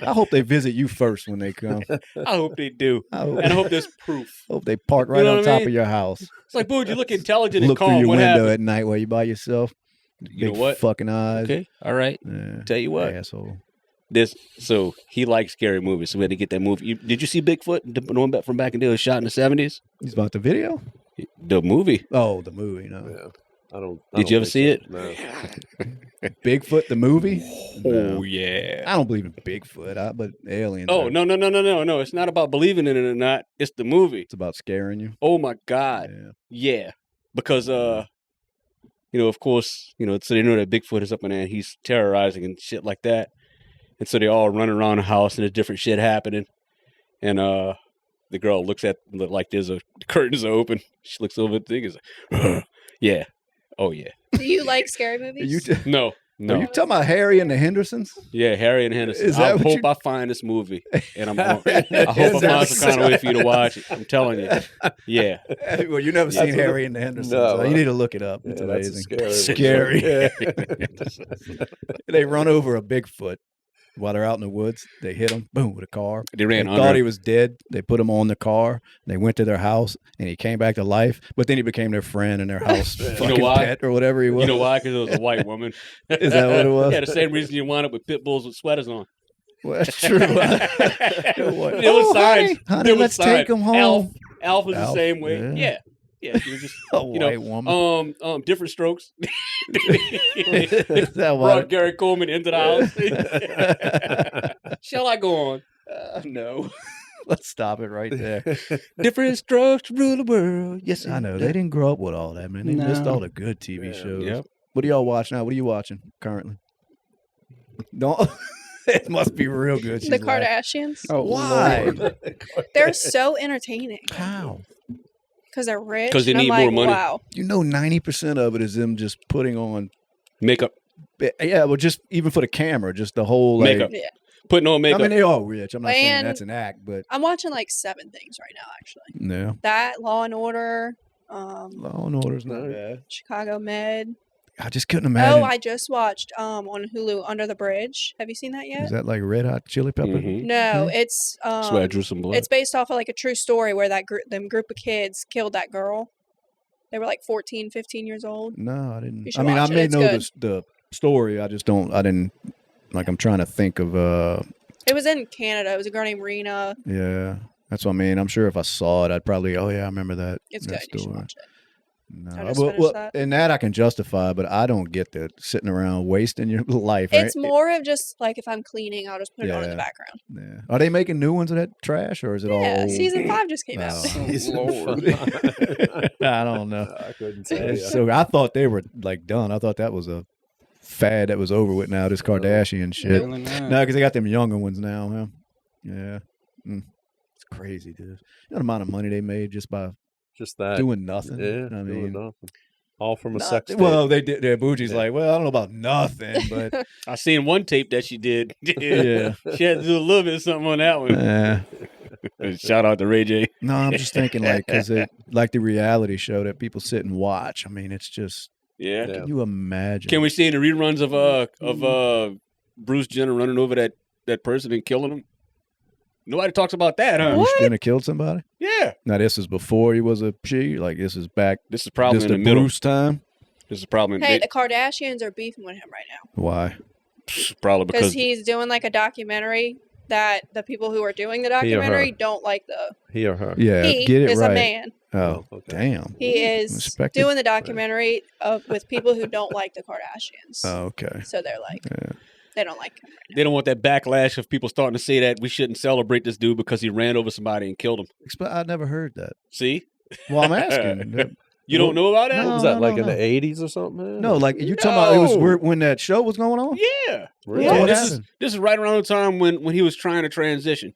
Speaker 2: I hope they visit you first when they come.
Speaker 1: I hope they do.
Speaker 2: I hope,
Speaker 1: And I hope there's proof.
Speaker 2: hope they park right
Speaker 1: know
Speaker 2: on
Speaker 1: what I
Speaker 2: top
Speaker 1: mean?
Speaker 2: of your house.
Speaker 1: It's like, dude, you look intelligent and
Speaker 2: Look through
Speaker 1: calm.
Speaker 2: your
Speaker 1: What
Speaker 2: window
Speaker 1: happened?
Speaker 2: at night while you by yourself.
Speaker 1: You know
Speaker 2: Big
Speaker 1: what?
Speaker 2: fucking eyes.
Speaker 1: Okay, all right.
Speaker 2: Yeah.
Speaker 1: Tell you what,
Speaker 2: Asshole.
Speaker 1: so he likes scary movies, so we had to get that movie. Did you see Bigfoot? The one from back in the day was shot in the 70s.
Speaker 2: He's about the video?
Speaker 1: The movie.
Speaker 2: Oh, the movie. No.
Speaker 4: Yeah. I don't
Speaker 1: Did you ever
Speaker 4: think
Speaker 1: see it?
Speaker 4: No.
Speaker 2: Bigfoot, the movie?
Speaker 1: Oh
Speaker 2: No.
Speaker 1: yeah.
Speaker 2: I don't believe in Bigfoot, but aliens.
Speaker 1: Oh no. It's not about believing in it or not. It's the movie.
Speaker 2: It's about scaring you.
Speaker 1: Oh my God. Yeah. Because of course, so they know that Bigfoot is up in there and he's terrorizing and shit like that. And so they all run around the house and there's different shit happening. And the girl looks at like the curtains are open. She looks over at the thing and is like, yeah. Oh yeah.
Speaker 5: Do you like scary movies?
Speaker 1: No.
Speaker 2: Are you talking about Harry and the Hendersons?
Speaker 1: Yeah, Harry and Henderson.
Speaker 2: Is that
Speaker 1: I
Speaker 2: what
Speaker 1: hope I find this movie, and I hope I
Speaker 2: Is
Speaker 1: find
Speaker 2: that
Speaker 1: some kind of way for you to watch it. I'm telling you. Yeah.
Speaker 2: Well, you never seen Harry and the Hendersons.
Speaker 4: No,
Speaker 2: so you need to look it up. It's
Speaker 4: that's
Speaker 2: amazing.
Speaker 4: a
Speaker 2: Scary.
Speaker 4: Yeah.
Speaker 2: They run over a Bigfoot while they're out in the woods. They hit him, boom, with a car.
Speaker 1: They ran
Speaker 2: They
Speaker 1: under
Speaker 2: thought
Speaker 1: him.
Speaker 2: he was dead. They put him on the car. They went to their house, and he came back to life. But then he became their friend and their house fucking
Speaker 1: why?
Speaker 2: pet or whatever he was.
Speaker 1: You know why? Because it was a white woman.
Speaker 2: Is that what it was?
Speaker 1: Yeah, the same reason you wind up with pit bulls with sweaters on.
Speaker 2: Well, that's true.
Speaker 1: There was signs.
Speaker 2: Honey,
Speaker 1: There was
Speaker 2: let's take him home.
Speaker 1: Alf was the
Speaker 2: Alf,
Speaker 1: same way.
Speaker 2: yeah.
Speaker 1: Yeah, she was just
Speaker 2: A white woman.
Speaker 1: different strokes.
Speaker 2: Is that
Speaker 1: Brought
Speaker 2: what?
Speaker 1: Gary Coleman into the house. Shall I go on? No.
Speaker 2: Let's stop it right there.
Speaker 1: Different strokes rule the world. Yes,
Speaker 2: I know. They didn't grow up with all that, man. They missed
Speaker 3: No.
Speaker 2: all the good TV shows.
Speaker 1: Yep.
Speaker 2: What do y'all watch now? What are you watching currently? Don't. It must be real good.
Speaker 5: The
Speaker 2: She's laughing.
Speaker 5: Kardashians.
Speaker 3: Oh,
Speaker 2: Why?
Speaker 3: Lord.
Speaker 5: They're so entertaining
Speaker 2: How?
Speaker 5: because they're rich.
Speaker 1: 'Cause they
Speaker 5: and I'm
Speaker 1: need
Speaker 5: like,
Speaker 1: more money.
Speaker 5: Wow.
Speaker 2: You know, 90% of it is them just putting on.
Speaker 1: Makeup.
Speaker 2: Yeah, well, just even for the camera, just the whole like.
Speaker 1: Makeup.
Speaker 5: Yeah.
Speaker 1: Putting on makeup.
Speaker 2: I mean, they are rich. I'm not saying
Speaker 5: And-
Speaker 2: that's an act, but
Speaker 5: I'm watching like 7 things right now, actually.
Speaker 2: yeah,
Speaker 5: That, Law and Order,
Speaker 2: Law and Order's not
Speaker 4: No.
Speaker 2: bad.
Speaker 5: Chicago Med.
Speaker 2: I just couldn't imagine.
Speaker 5: Oh, I just watched on Hulu Under the Bridge. Have you seen that yet?
Speaker 2: Is that like Red Hot Chili Pepper?
Speaker 1: Mhm.
Speaker 5: No, it's
Speaker 1: That's why I drew some blood.
Speaker 5: it's based off of like a true story where that group of kids killed that girl. They were like 14, 15 years old.
Speaker 2: No, I didn't.
Speaker 5: You should
Speaker 2: I mean, I
Speaker 5: watch it.
Speaker 2: may
Speaker 5: It's
Speaker 2: know
Speaker 5: good.
Speaker 2: the story. I just don't. I didn't. Like, I'm trying to think of.
Speaker 5: It was in Canada. It was a girl named Rena.
Speaker 2: Yeah, that's what I mean. I'm sure if I saw it, I'd probably. Oh yeah, I remember that.
Speaker 5: It's
Speaker 2: that
Speaker 5: good. You should
Speaker 2: story.
Speaker 5: watch it.
Speaker 2: No,
Speaker 5: I just finished that.
Speaker 2: and that I can justify, but I don't get the sitting around wasting your life.
Speaker 5: It's
Speaker 2: right?
Speaker 5: more of just like if I'm cleaning, I'll just put it on in the
Speaker 2: Yeah.
Speaker 5: background.
Speaker 2: Yeah. Are they making new ones of that trash, or is it
Speaker 5: Yeah,
Speaker 2: all?
Speaker 5: season 5 just came out.
Speaker 2: Lord. I don't know.
Speaker 4: I couldn't say.
Speaker 2: So I thought they were like done. I thought that was a fad that was over with now. This Kardashian shit.
Speaker 3: Really not.
Speaker 2: No, because they got them younger ones now. Huh? Yeah. It's crazy, dude. You know the amount of money they made just by
Speaker 4: Just that.
Speaker 2: doing nothing.
Speaker 4: Yeah,
Speaker 2: I
Speaker 4: doing
Speaker 2: mean,
Speaker 4: nothing. All from a
Speaker 2: not-
Speaker 4: sex tape.
Speaker 2: well, they did. Their Bougie's
Speaker 4: Yeah.
Speaker 2: like, well, I don't know about nothing, but
Speaker 1: I seen one tape that she did.
Speaker 2: yeah.
Speaker 1: She had to do a little bit of something on that one. Shout out to Ray J.
Speaker 2: No, I'm just thinking like because it like the reality show that people sit and watch. I mean, it's just.
Speaker 1: Yeah.
Speaker 4: Yeah.
Speaker 2: Can you imagine?
Speaker 1: Can we see any reruns of Bruce Jenner running over that person and killing him? Nobody talks about that, huh?
Speaker 2: Bruce Jenner killed somebody?
Speaker 1: Yeah.
Speaker 2: Now this is before he was a she. Like this is back.
Speaker 1: This is probably
Speaker 2: This
Speaker 1: in
Speaker 2: the
Speaker 1: the middle.
Speaker 2: Bruce time.
Speaker 1: This is probably
Speaker 5: Hey, the Kardashians are beefing with him right now
Speaker 2: Why?
Speaker 1: probably
Speaker 5: because
Speaker 1: because
Speaker 5: he's doing like a documentary that the people who are doing the
Speaker 4: He or her.
Speaker 5: documentary don't like the.
Speaker 4: He or her.
Speaker 2: Yeah,
Speaker 5: He
Speaker 2: get it
Speaker 5: is
Speaker 2: right.
Speaker 5: a man.
Speaker 2: Oh,
Speaker 4: Okay.
Speaker 2: damn.
Speaker 5: He is
Speaker 2: Respect it.
Speaker 5: doing the documentary with people who don't like the Kardashians.
Speaker 2: Oh, okay.
Speaker 5: So they're like,
Speaker 2: Yeah.
Speaker 5: they don't like him.
Speaker 1: they don't want that backlash of people starting to say that we shouldn't celebrate this dude because he ran over somebody and killed him.
Speaker 2: I never heard that.
Speaker 1: See?
Speaker 2: Well, I'm asking.
Speaker 1: You don't know about that?
Speaker 4: What was
Speaker 2: No,
Speaker 4: that,
Speaker 2: no,
Speaker 4: like in
Speaker 2: no.
Speaker 4: the 80s or something?
Speaker 2: No, like you talking about it was
Speaker 1: No.
Speaker 2: when that show was going on?
Speaker 1: Yeah.
Speaker 4: Really?
Speaker 2: Yeah,
Speaker 1: Yeah,
Speaker 2: what
Speaker 1: this is
Speaker 2: happened?
Speaker 1: this is right around the time when he was trying to transition.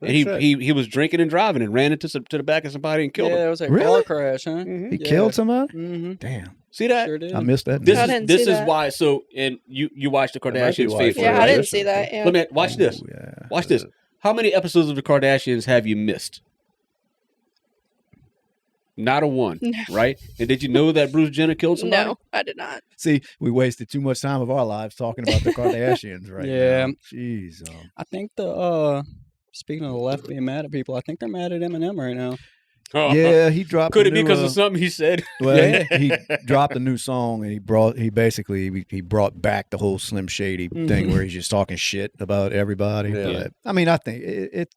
Speaker 1: And
Speaker 4: That's right.
Speaker 1: he was drinking and driving and ran into to the back of somebody and killed
Speaker 3: Yeah,
Speaker 1: him.
Speaker 3: it was a
Speaker 2: Really?
Speaker 3: car crash, huh?
Speaker 1: Mhm.
Speaker 2: He
Speaker 3: Yeah.
Speaker 2: killed somebody?
Speaker 3: Mm-hmm.
Speaker 2: Damn.
Speaker 1: See that?
Speaker 3: Sure did.
Speaker 2: I missed that.
Speaker 1: This
Speaker 5: I
Speaker 1: is
Speaker 5: didn't
Speaker 1: this
Speaker 5: see
Speaker 1: is
Speaker 5: that.
Speaker 1: why. So and you watch the
Speaker 4: might be
Speaker 1: Kardashians
Speaker 4: why
Speaker 1: faithfully,
Speaker 5: Yeah, I
Speaker 1: right?
Speaker 5: didn't see that. Yeah.
Speaker 1: Let me watch this.
Speaker 2: Oh, yeah.
Speaker 1: Watch this. How many episodes of the Kardashians have you missed? Not a one,
Speaker 5: No.
Speaker 1: right? And did you know that Bruce Jenner killed somebody?
Speaker 5: No, I did not.
Speaker 2: See, we wasted too much time of our lives talking about the Kardashians right
Speaker 3: Yeah.
Speaker 2: now. Jeez.
Speaker 3: I think the speaking of the left being mad at people, I think they're mad at Eminem right now.
Speaker 2: Yeah, he dropped.
Speaker 1: Could
Speaker 2: a
Speaker 1: it be
Speaker 2: new,
Speaker 1: because of something he said?
Speaker 2: Well, he dropped a new song and he brought back the whole Slim Shady thing where he's just talking shit about everybody.
Speaker 4: Yeah.
Speaker 2: But, I mean, I think it's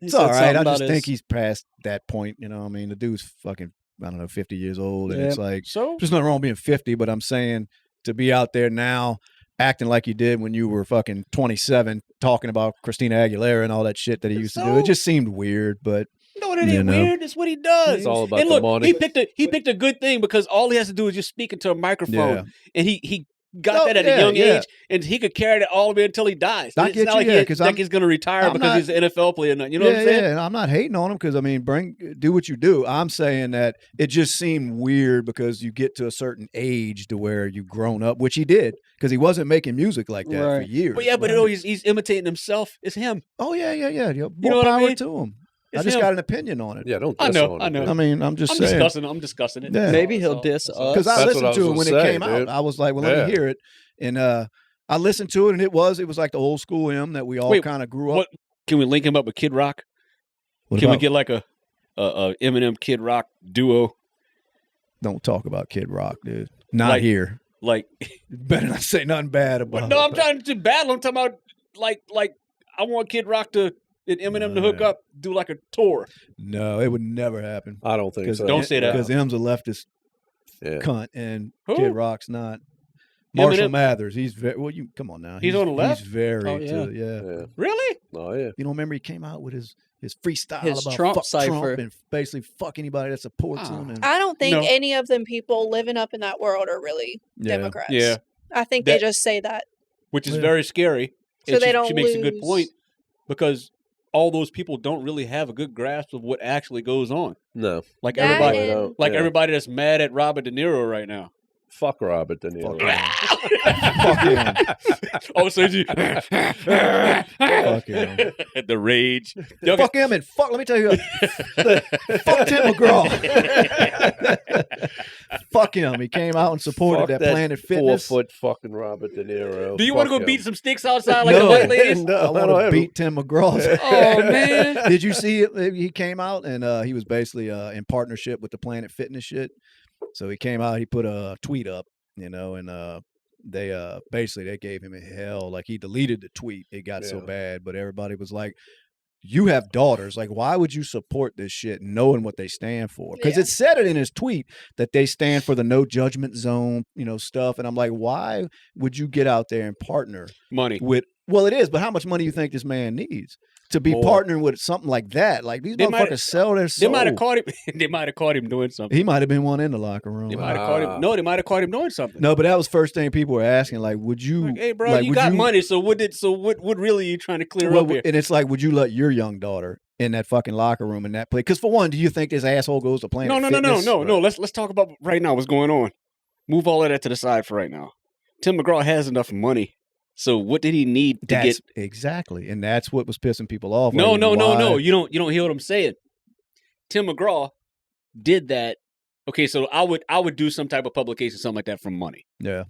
Speaker 3: said
Speaker 2: all right.
Speaker 3: something
Speaker 2: I
Speaker 3: about
Speaker 2: just think
Speaker 3: his-
Speaker 2: he's past that point. You know, I mean, the dude's fucking, I don't know, 50 years old, and
Speaker 3: Yeah.
Speaker 2: it's like
Speaker 1: So
Speaker 2: there's nothing wrong being 50, but I'm saying to be out there now acting like you did when you were fucking 27, talking about Christina Aguilera and all that shit that he used to do. It just seemed weird, but.
Speaker 1: no, that ain't weird. It's what he does.
Speaker 4: It's all about
Speaker 1: and
Speaker 4: the
Speaker 1: look,
Speaker 4: money.
Speaker 1: He picked a good thing because all he has to do is just speak into a microphone,
Speaker 2: Yeah.
Speaker 1: and he got
Speaker 2: Oh,
Speaker 1: that at
Speaker 2: yeah,
Speaker 1: a young
Speaker 2: yeah.
Speaker 1: age, and he could carry that all the way until he dies.
Speaker 2: I
Speaker 1: It's
Speaker 2: get
Speaker 1: not
Speaker 2: you,
Speaker 1: like,
Speaker 2: yeah,
Speaker 1: he,
Speaker 2: 'cause
Speaker 1: like
Speaker 2: I'm-
Speaker 1: he's going to retire
Speaker 2: I'm
Speaker 1: because
Speaker 2: not-
Speaker 1: he's an NFL player. You know what I'm saying?
Speaker 2: Yeah, and I'm not hating on him because I mean, do what you do. I'm saying that it just seemed weird because you get to a certain age to where you've grown up, which he did because he wasn't making music like that for
Speaker 3: Right.
Speaker 2: years.
Speaker 1: But yeah, but you know, he's imitating himself. It's him.
Speaker 2: Oh yeah. Yo, more
Speaker 1: know what I
Speaker 2: power
Speaker 1: mean?
Speaker 2: to him. I
Speaker 1: It's
Speaker 2: just
Speaker 1: him.
Speaker 2: got an opinion on it.
Speaker 4: Yeah, don't.
Speaker 1: I
Speaker 4: diss
Speaker 1: know,
Speaker 4: on
Speaker 1: I
Speaker 4: it,
Speaker 1: know.
Speaker 4: man.
Speaker 2: I mean, I'm just
Speaker 1: I'm
Speaker 2: saying.
Speaker 1: discussing it.
Speaker 2: Yeah.
Speaker 3: Maybe he'll
Speaker 1: That's
Speaker 3: diss
Speaker 1: all.
Speaker 3: us.
Speaker 2: Because I
Speaker 4: That's what
Speaker 2: listened
Speaker 4: I was
Speaker 2: to it
Speaker 4: gonna
Speaker 2: when
Speaker 4: say,
Speaker 2: it came out.
Speaker 4: dude.
Speaker 2: I was like, well, let
Speaker 4: Yeah.
Speaker 2: me hear it. And I listened to it, and it was like the old school him that we all
Speaker 1: Wait,
Speaker 2: kind of grew up.
Speaker 1: What can we link him up with Kid Rock?
Speaker 2: What
Speaker 1: Can we
Speaker 2: about-
Speaker 1: get like a Eminem Kid Rock duo?
Speaker 2: Don't talk about Kid Rock, dude. Not
Speaker 1: Like-
Speaker 2: here.
Speaker 1: Like,
Speaker 2: Better not say nothing bad about.
Speaker 1: but no, I'm trying to battle. I'm talking about like I want Kid Rock and Eminem to hook
Speaker 2: Yeah.
Speaker 1: up, do like a tour.
Speaker 2: No, it would never happen.
Speaker 4: I don't think so.
Speaker 1: Don't say that.
Speaker 2: Because M's a leftist
Speaker 4: Yeah.
Speaker 2: cunt, and
Speaker 1: Who?
Speaker 2: Kid Rock's not. Marshall
Speaker 1: Eminem-
Speaker 2: Mathers, he's very well. You come on now.
Speaker 1: He's on the left?
Speaker 2: He's very
Speaker 3: Oh, yeah.
Speaker 4: Yeah.
Speaker 1: Really?
Speaker 4: Oh yeah.
Speaker 2: You don't remember he came out with his freestyle
Speaker 3: His
Speaker 2: about
Speaker 3: Trump
Speaker 2: fuck
Speaker 3: cipher.
Speaker 2: Trump and basically fuck anybody that supports
Speaker 1: Ah.
Speaker 2: him. And,
Speaker 5: I don't think
Speaker 1: No.
Speaker 5: any of them people living up in that world are really
Speaker 2: yeah.
Speaker 5: Democrats.
Speaker 1: Yeah.
Speaker 5: I think
Speaker 1: That-
Speaker 5: they just say that.
Speaker 1: Which is
Speaker 2: Yeah.
Speaker 1: very scary.
Speaker 5: So
Speaker 1: And
Speaker 5: they
Speaker 1: she
Speaker 5: don't
Speaker 1: makes a good
Speaker 5: lose.
Speaker 1: point because all those people don't really have a good grasp of what actually goes on.
Speaker 4: No.
Speaker 1: Like
Speaker 5: That
Speaker 1: everybody,
Speaker 5: and-
Speaker 4: don't.
Speaker 1: like
Speaker 4: Yeah.
Speaker 1: everybody that's mad at Robert De Niro right now.
Speaker 4: Fuck Robert De Niro.
Speaker 2: Fuck him.
Speaker 1: Oh, so you
Speaker 2: Fuck him.
Speaker 1: the rage. Y'all
Speaker 2: Fuck him and fuck. Let me tell you, fuck Tim McGraw. Fuck him. He came out and supported
Speaker 4: Fuck
Speaker 2: that Planet Fitness.
Speaker 4: 4 foot fucking Robert De Niro.
Speaker 1: Do you want to
Speaker 4: Fuck
Speaker 1: go
Speaker 4: him.
Speaker 1: beat some sticks outside like
Speaker 2: No.
Speaker 1: the white ladies?
Speaker 4: No,
Speaker 2: I
Speaker 4: I
Speaker 2: want
Speaker 4: don't
Speaker 2: to
Speaker 4: have-
Speaker 2: beat Tim McGraw.
Speaker 1: Oh man.
Speaker 2: Did you see it? He came out and he was basically in partnership with the Planet Fitness shit. So he came out, he put a tweet up, and they basically they gave him hell. Like he deleted the tweet. It got so
Speaker 4: Yeah.
Speaker 2: bad, but everybody was like, "You have daughters. Like, why would you support this shit, knowing what they stand for?" Because
Speaker 5: Yeah.
Speaker 2: it said it in his tweet that they stand for the no judgment zone, stuff. And I'm like, why would you get out there and partner
Speaker 1: Money.
Speaker 2: with? Well, it is, but how much money do you think this man needs to be
Speaker 4: More.
Speaker 2: partnering with something like that? Like these
Speaker 1: They might-
Speaker 2: motherfuckers sell their
Speaker 1: They
Speaker 2: soul.
Speaker 1: might have caught him. They might have caught him doing something.
Speaker 2: He might have been one in the locker room.
Speaker 1: They might have caught him. No, they might have caught him doing something.
Speaker 2: No, but that was first thing people were asking. Like, would you?
Speaker 1: Like, hey, bro,
Speaker 2: like,
Speaker 1: you
Speaker 2: would
Speaker 1: got money. So what really are you trying to clear
Speaker 2: Well,
Speaker 1: up here?
Speaker 2: and it's like, would you let your young daughter in that fucking locker room in that place? Because for one, do you think this asshole goes to Planet
Speaker 1: No.
Speaker 2: Fitness?
Speaker 1: Let's talk about right now what's going on. Move all of that to the side for right now. Tim McGraw has enough money. So what did he need to
Speaker 2: That's
Speaker 1: get?
Speaker 2: exactly, and that's what was pissing people off.
Speaker 1: No.
Speaker 2: Like, why-
Speaker 1: You don't hear what I'm saying. Tim McGraw did that. Okay, so I would do some type of publication, something like that, for money.
Speaker 2: Yeah,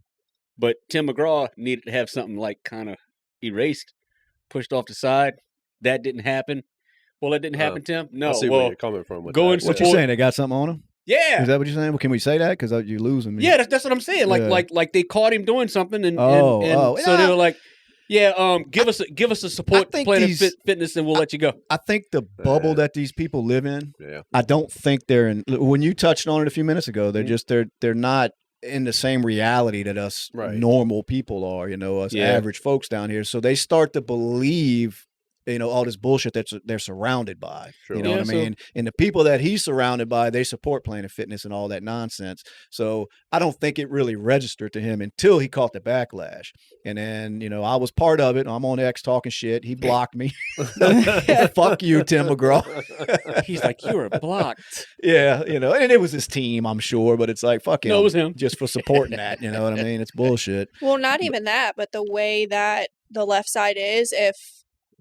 Speaker 1: But Tim McGraw needed to have something like kind of erased, pushed off the side. That didn't happen. Well, that didn't happen, Tim. No.
Speaker 4: I see where
Speaker 1: Well,
Speaker 4: you're coming from with
Speaker 1: go
Speaker 4: that.
Speaker 1: and
Speaker 2: what
Speaker 1: support-
Speaker 2: you saying? They got something on him?
Speaker 1: yeah.
Speaker 2: Is that what you're saying? Well, can we say that? Because you're losing me.
Speaker 1: Yeah, that's what I'm saying. Like
Speaker 2: Yeah.
Speaker 1: like they caught him doing something, and
Speaker 2: Oh,
Speaker 1: so they
Speaker 2: yeah.
Speaker 1: were like, "Yeah, give us a support
Speaker 2: think
Speaker 1: Planet
Speaker 2: these-
Speaker 1: Fitness, and we'll let you go."
Speaker 2: I think the bubble that these people live in.
Speaker 4: Yeah.
Speaker 2: I don't think they're in. When you touched on it a few minutes ago, they're just they're not in the same reality that us
Speaker 4: Right.
Speaker 2: normal people are. Us
Speaker 1: Yeah.
Speaker 2: average folks down here. So they start to believe. All this bullshit that they're surrounded by.
Speaker 4: Sure.
Speaker 2: You know
Speaker 1: Yeah,
Speaker 2: what I
Speaker 1: so-
Speaker 2: mean? And the people that he's surrounded by, they support Planet Fitness and all that nonsense. So I don't think it really registered to him until he caught the backlash. And then, I was part of it. I'm on X talking shit. He blocked me. Fuck you, Tim McGraw.
Speaker 1: He's like, "You're blocked."
Speaker 2: Yeah, and it was his team, I'm sure, but it's like, fuck him.
Speaker 1: No, it was him.
Speaker 2: Just for supporting that, you know what I mean? It's bullshit.
Speaker 5: Well, not even that, but the way that the left side is, if,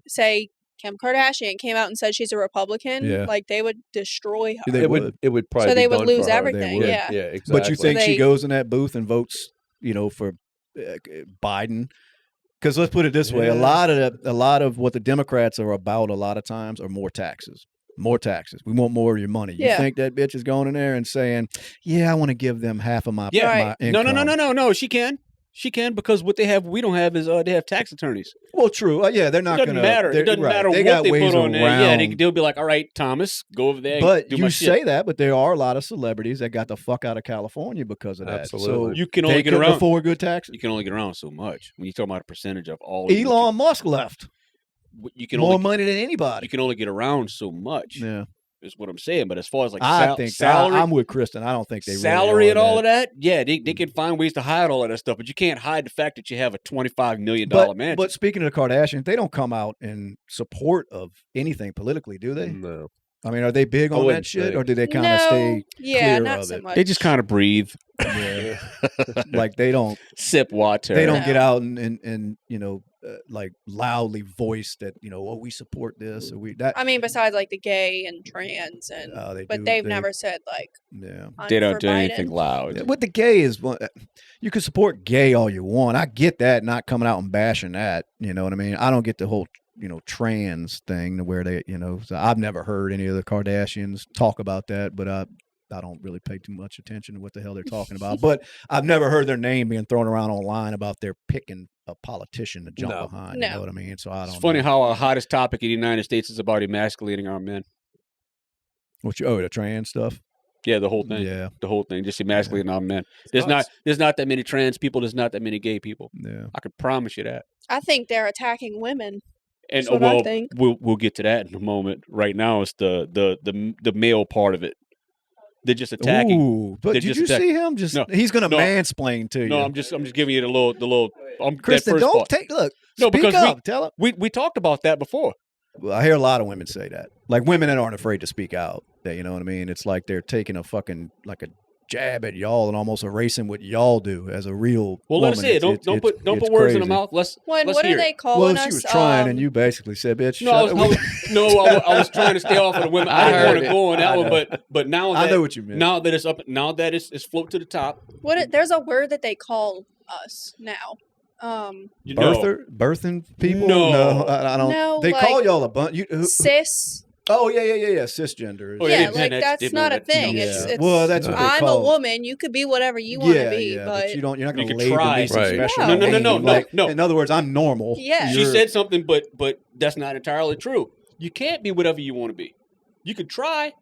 Speaker 5: say, Kim Kardashian came out and said she's a Republican,
Speaker 2: Yeah.
Speaker 5: like they would destroy her.
Speaker 2: They
Speaker 4: It
Speaker 2: would.
Speaker 4: would. It would probably.
Speaker 5: So they
Speaker 4: be
Speaker 5: would
Speaker 4: done
Speaker 5: lose
Speaker 4: for her.
Speaker 5: everything.
Speaker 2: would.
Speaker 5: Yeah.
Speaker 4: Yeah. Exactly.
Speaker 2: But you think she
Speaker 5: They-
Speaker 2: goes in that booth and votes, for Biden? Because let's put it this way: a
Speaker 4: Yeah.
Speaker 2: lot of what the Democrats are about, a lot of times, are more taxes. More taxes. We want more of your money. You
Speaker 5: Yeah.
Speaker 2: think that bitch is going in there and saying, "Yeah, I want to give them half of my,
Speaker 1: Yeah.
Speaker 2: my income."
Speaker 1: No. She can. She can, because what they have, we don't have, is they have tax attorneys.
Speaker 2: Well, true. Yeah, they're not
Speaker 1: It
Speaker 2: going
Speaker 1: doesn't
Speaker 2: to
Speaker 1: matter. It doesn't matter
Speaker 2: They
Speaker 1: what
Speaker 2: got
Speaker 1: they
Speaker 2: ways
Speaker 1: put on there. Yeah,
Speaker 2: around-
Speaker 1: they'll be like, all right, Thomas, go over there.
Speaker 2: But
Speaker 1: and do
Speaker 2: you
Speaker 1: my
Speaker 2: say
Speaker 1: shit.
Speaker 2: that, but there are a lot of celebrities that got the fuck out of California because of that.
Speaker 4: Absolutely.
Speaker 2: So
Speaker 1: You can
Speaker 2: they
Speaker 1: only get
Speaker 2: couldn't
Speaker 1: around.
Speaker 2: afford good taxes.
Speaker 1: You can only get around so much when you talk about a percentage of all. Of
Speaker 2: Elon Musk left.
Speaker 1: You can
Speaker 2: More
Speaker 1: only,
Speaker 2: money than anybody.
Speaker 1: You can only get around so much.
Speaker 2: Yeah,
Speaker 1: Is what I'm saying. But as far as like
Speaker 2: I think
Speaker 1: salary,
Speaker 2: I'm with Kristen. I don't think they
Speaker 1: salary
Speaker 2: really
Speaker 1: and all of that. Yeah, they can find ways to hide all of that stuff, but you can't hide the fact that you have a $25 million mansion.
Speaker 2: But speaking of the Kardashians, they don't come out in support of anything politically, do they?
Speaker 4: No.
Speaker 2: I mean, are they big
Speaker 4: I
Speaker 2: on that
Speaker 4: wouldn't
Speaker 2: shit,
Speaker 4: say.
Speaker 2: or do they kind of stay
Speaker 5: yeah,
Speaker 2: clear
Speaker 5: not
Speaker 2: of
Speaker 5: so
Speaker 2: it?
Speaker 5: much.
Speaker 1: They just kind of breathe,
Speaker 2: Yeah. Like they don't
Speaker 1: sip water.
Speaker 2: they don't
Speaker 5: No.
Speaker 2: get out and like loudly voice that we support this or we that.
Speaker 5: I mean, besides like the gay and trans and, they've never said like.
Speaker 2: Yeah.
Speaker 5: I'm
Speaker 1: They don't
Speaker 5: for
Speaker 1: do
Speaker 5: Biden.
Speaker 1: anything loud.
Speaker 2: With the gay is you can support gay all you want. I get that, not coming out and bashing that. You know what I mean? I don't get the whole trans thing where they So I've never heard any of the Kardashians talk about that, but I don't really pay too much attention to what the hell they're talking about. But I've never heard their name being thrown around online about they're picking a politician to jump
Speaker 4: No.
Speaker 2: behind.
Speaker 5: No.
Speaker 2: You know what I mean? So I don't.
Speaker 1: It's funny
Speaker 2: know.
Speaker 1: how our hottest topic in the United States is about emasculating our men.
Speaker 2: The trans stuff.
Speaker 1: Yeah, the whole thing.
Speaker 2: Yeah,
Speaker 1: The whole thing, just emasculating our men. There's not that many trans people. There's not that many gay people.
Speaker 2: yeah.
Speaker 1: I could promise you that.
Speaker 5: I think they're attacking women.
Speaker 1: And
Speaker 5: That's what I think.
Speaker 1: we'll get to that in a moment. Right now, it's the male part of it. They're just attacking.
Speaker 2: Ooh, but
Speaker 1: They're
Speaker 2: did
Speaker 1: just
Speaker 2: you
Speaker 1: attack-
Speaker 2: see him? Just
Speaker 1: No.
Speaker 2: he's gonna
Speaker 1: No.
Speaker 2: mansplain to you.
Speaker 1: No, I'm just giving you the little.
Speaker 2: Kristen,
Speaker 1: that first
Speaker 2: don't
Speaker 1: part.
Speaker 2: take look.
Speaker 1: No,
Speaker 2: speak
Speaker 1: because
Speaker 2: up. Tell him.
Speaker 1: we talked about that before.
Speaker 2: Well, I hear a lot of women say that. Like women that aren't afraid to speak out. That you know what I mean? It's like they're taking a fucking like a jab at y'all and almost erasing what y'all do as a real.
Speaker 1: Well,
Speaker 2: woman.
Speaker 1: let us say it. Don't
Speaker 2: It's
Speaker 1: put words in the
Speaker 2: crazy.
Speaker 1: mouth. Let's
Speaker 5: What
Speaker 1: hear
Speaker 5: are
Speaker 1: it.
Speaker 5: they calling
Speaker 2: Well,
Speaker 5: us?
Speaker 2: she was trying, and you basically said, "Bitch."
Speaker 1: No, I was trying to stay off of the women. I didn't want to go on that one, but now that
Speaker 2: I know what you meant.
Speaker 1: Now that it's up, now that it's float to the top.
Speaker 5: There's a word that they call us now.
Speaker 1: You know,
Speaker 2: Birthing people?
Speaker 1: No.
Speaker 2: I don't.
Speaker 5: No,
Speaker 2: they
Speaker 5: like,
Speaker 2: call y'all a bunch.
Speaker 5: Cis.
Speaker 2: Oh yeah. Cisgender.
Speaker 1: Oh,
Speaker 5: Yeah,
Speaker 1: they-
Speaker 5: like
Speaker 1: they
Speaker 5: that's not a
Speaker 1: that,
Speaker 5: thing.
Speaker 1: no.
Speaker 5: It's
Speaker 2: Well, that's what they
Speaker 5: I'm
Speaker 2: call
Speaker 5: a
Speaker 2: it.
Speaker 5: woman. You could be whatever you want to be,
Speaker 2: but you're not
Speaker 1: You
Speaker 2: going to
Speaker 1: could
Speaker 2: label
Speaker 1: try.
Speaker 2: me some
Speaker 4: Right.
Speaker 2: special
Speaker 5: No.
Speaker 2: name.
Speaker 1: No.
Speaker 2: Like, in other words, I'm normal.
Speaker 5: Yeah.
Speaker 1: She
Speaker 2: You're-
Speaker 1: said something, but that's not entirely true. You can't be whatever you want to be. You could try.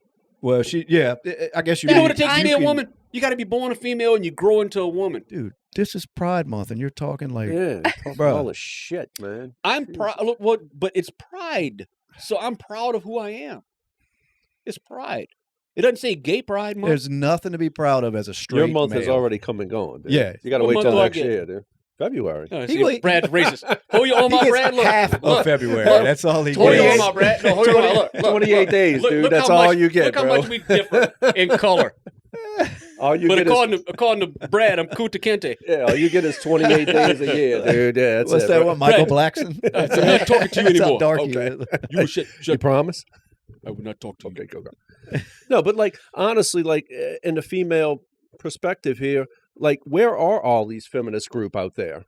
Speaker 2: Well, I guess you.
Speaker 1: You know what it takes to
Speaker 2: you
Speaker 1: be a
Speaker 2: can-
Speaker 1: woman? You got to be born a female and you grow into a woman.
Speaker 2: Dude, this is Pride Month, and you're talking like,
Speaker 4: Yeah, talking
Speaker 2: Bro.
Speaker 4: all the shit, man.
Speaker 1: I'm proud. Look, but it's pride. So I'm proud of who I am. It's pride. It doesn't say gay pride month.
Speaker 2: there's nothing to be proud of as a straight
Speaker 4: Your month
Speaker 2: male.
Speaker 4: has already come and gone. Dude.
Speaker 2: Yeah.
Speaker 4: You got to
Speaker 1: What
Speaker 4: wait
Speaker 1: month
Speaker 4: till
Speaker 1: do I
Speaker 4: next
Speaker 1: get?
Speaker 4: year, dude. February.
Speaker 1: No,
Speaker 2: He
Speaker 1: see,
Speaker 2: wait-
Speaker 1: Brad's racist. Hold your on
Speaker 2: He
Speaker 1: my
Speaker 2: gets
Speaker 1: Brad. Look,
Speaker 2: half of
Speaker 1: look.
Speaker 2: February.
Speaker 1: Look.
Speaker 2: That's all he
Speaker 1: Hold your
Speaker 2: gets.
Speaker 1: on my Brad. No, hold your on. Look,
Speaker 4: 28 days, dude.
Speaker 1: Look
Speaker 4: That's
Speaker 1: how
Speaker 4: all
Speaker 1: much-
Speaker 4: you get,
Speaker 1: Look how
Speaker 4: bro.
Speaker 1: much we differ in color.
Speaker 4: All you
Speaker 1: But
Speaker 4: get is
Speaker 1: according to Brad, I'm Kunta Kinte.
Speaker 4: all you get is 28 days a year, dude. Yeah, that's
Speaker 2: What's
Speaker 4: it,
Speaker 2: that
Speaker 4: bro.
Speaker 2: one? Michael
Speaker 1: Brad.
Speaker 2: Blackson?
Speaker 1: I'm not talking to you
Speaker 2: That's how
Speaker 1: anymore.
Speaker 2: dark he
Speaker 1: Okay.
Speaker 2: is.
Speaker 1: You shut.
Speaker 4: You promise?
Speaker 1: I would not talk to you.
Speaker 4: Okay, go. No, but like honestly, like in the female perspective here, like where are all these feminist group out there?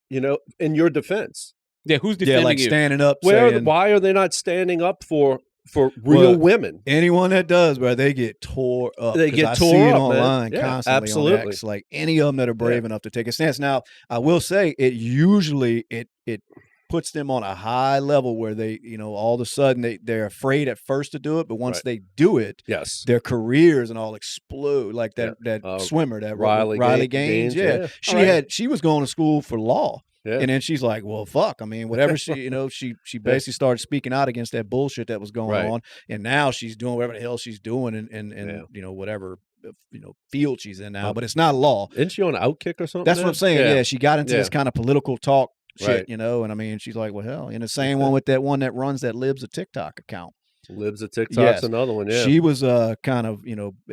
Speaker 4: You know, in your defense,
Speaker 1: Yeah, who's defending
Speaker 2: Yeah, like
Speaker 1: you?
Speaker 2: standing up,
Speaker 4: where?
Speaker 2: saying,
Speaker 4: Why are they not standing up for real
Speaker 2: Well,
Speaker 4: women?
Speaker 2: anyone that does, bro, they get tore up.
Speaker 4: They
Speaker 2: 'cause
Speaker 4: get
Speaker 2: I
Speaker 4: tore
Speaker 2: see it
Speaker 4: up, man.
Speaker 2: online
Speaker 4: Yeah,
Speaker 2: constantly
Speaker 4: absolutely.
Speaker 2: on X. Like any of them that are brave enough to take a stance. Now, I will say it usually it puts them on a high level where they, all of a sudden they're afraid at first to do it, but once they do it,
Speaker 4: Yes.
Speaker 2: their careers and all explode. Like that
Speaker 4: Yeah.
Speaker 2: swimmer, that
Speaker 4: Riley
Speaker 2: Gaines.
Speaker 4: Gaines,
Speaker 2: Yeah,
Speaker 4: yeah.
Speaker 2: she was going to school for law.
Speaker 4: Yeah.
Speaker 2: And then she's like, well, fuck. I mean, whatever she basically started speaking out against that bullshit that was going
Speaker 4: Right.
Speaker 2: on. And now she's doing whatever the hell she's doing and whatever, field she's in now, but it's not law.
Speaker 4: Isn't she on Outkick or something?
Speaker 2: That's what
Speaker 4: now?
Speaker 2: I'm saying. Yeah. She got into this kind of political talk shit,
Speaker 4: Right.
Speaker 2: and I mean, she's like, well, hell, and the same one with that one that runs that Libs a TikTok account.
Speaker 4: Libs of TikTok's
Speaker 2: Yes.
Speaker 4: another one. Yeah.
Speaker 2: She was kind of,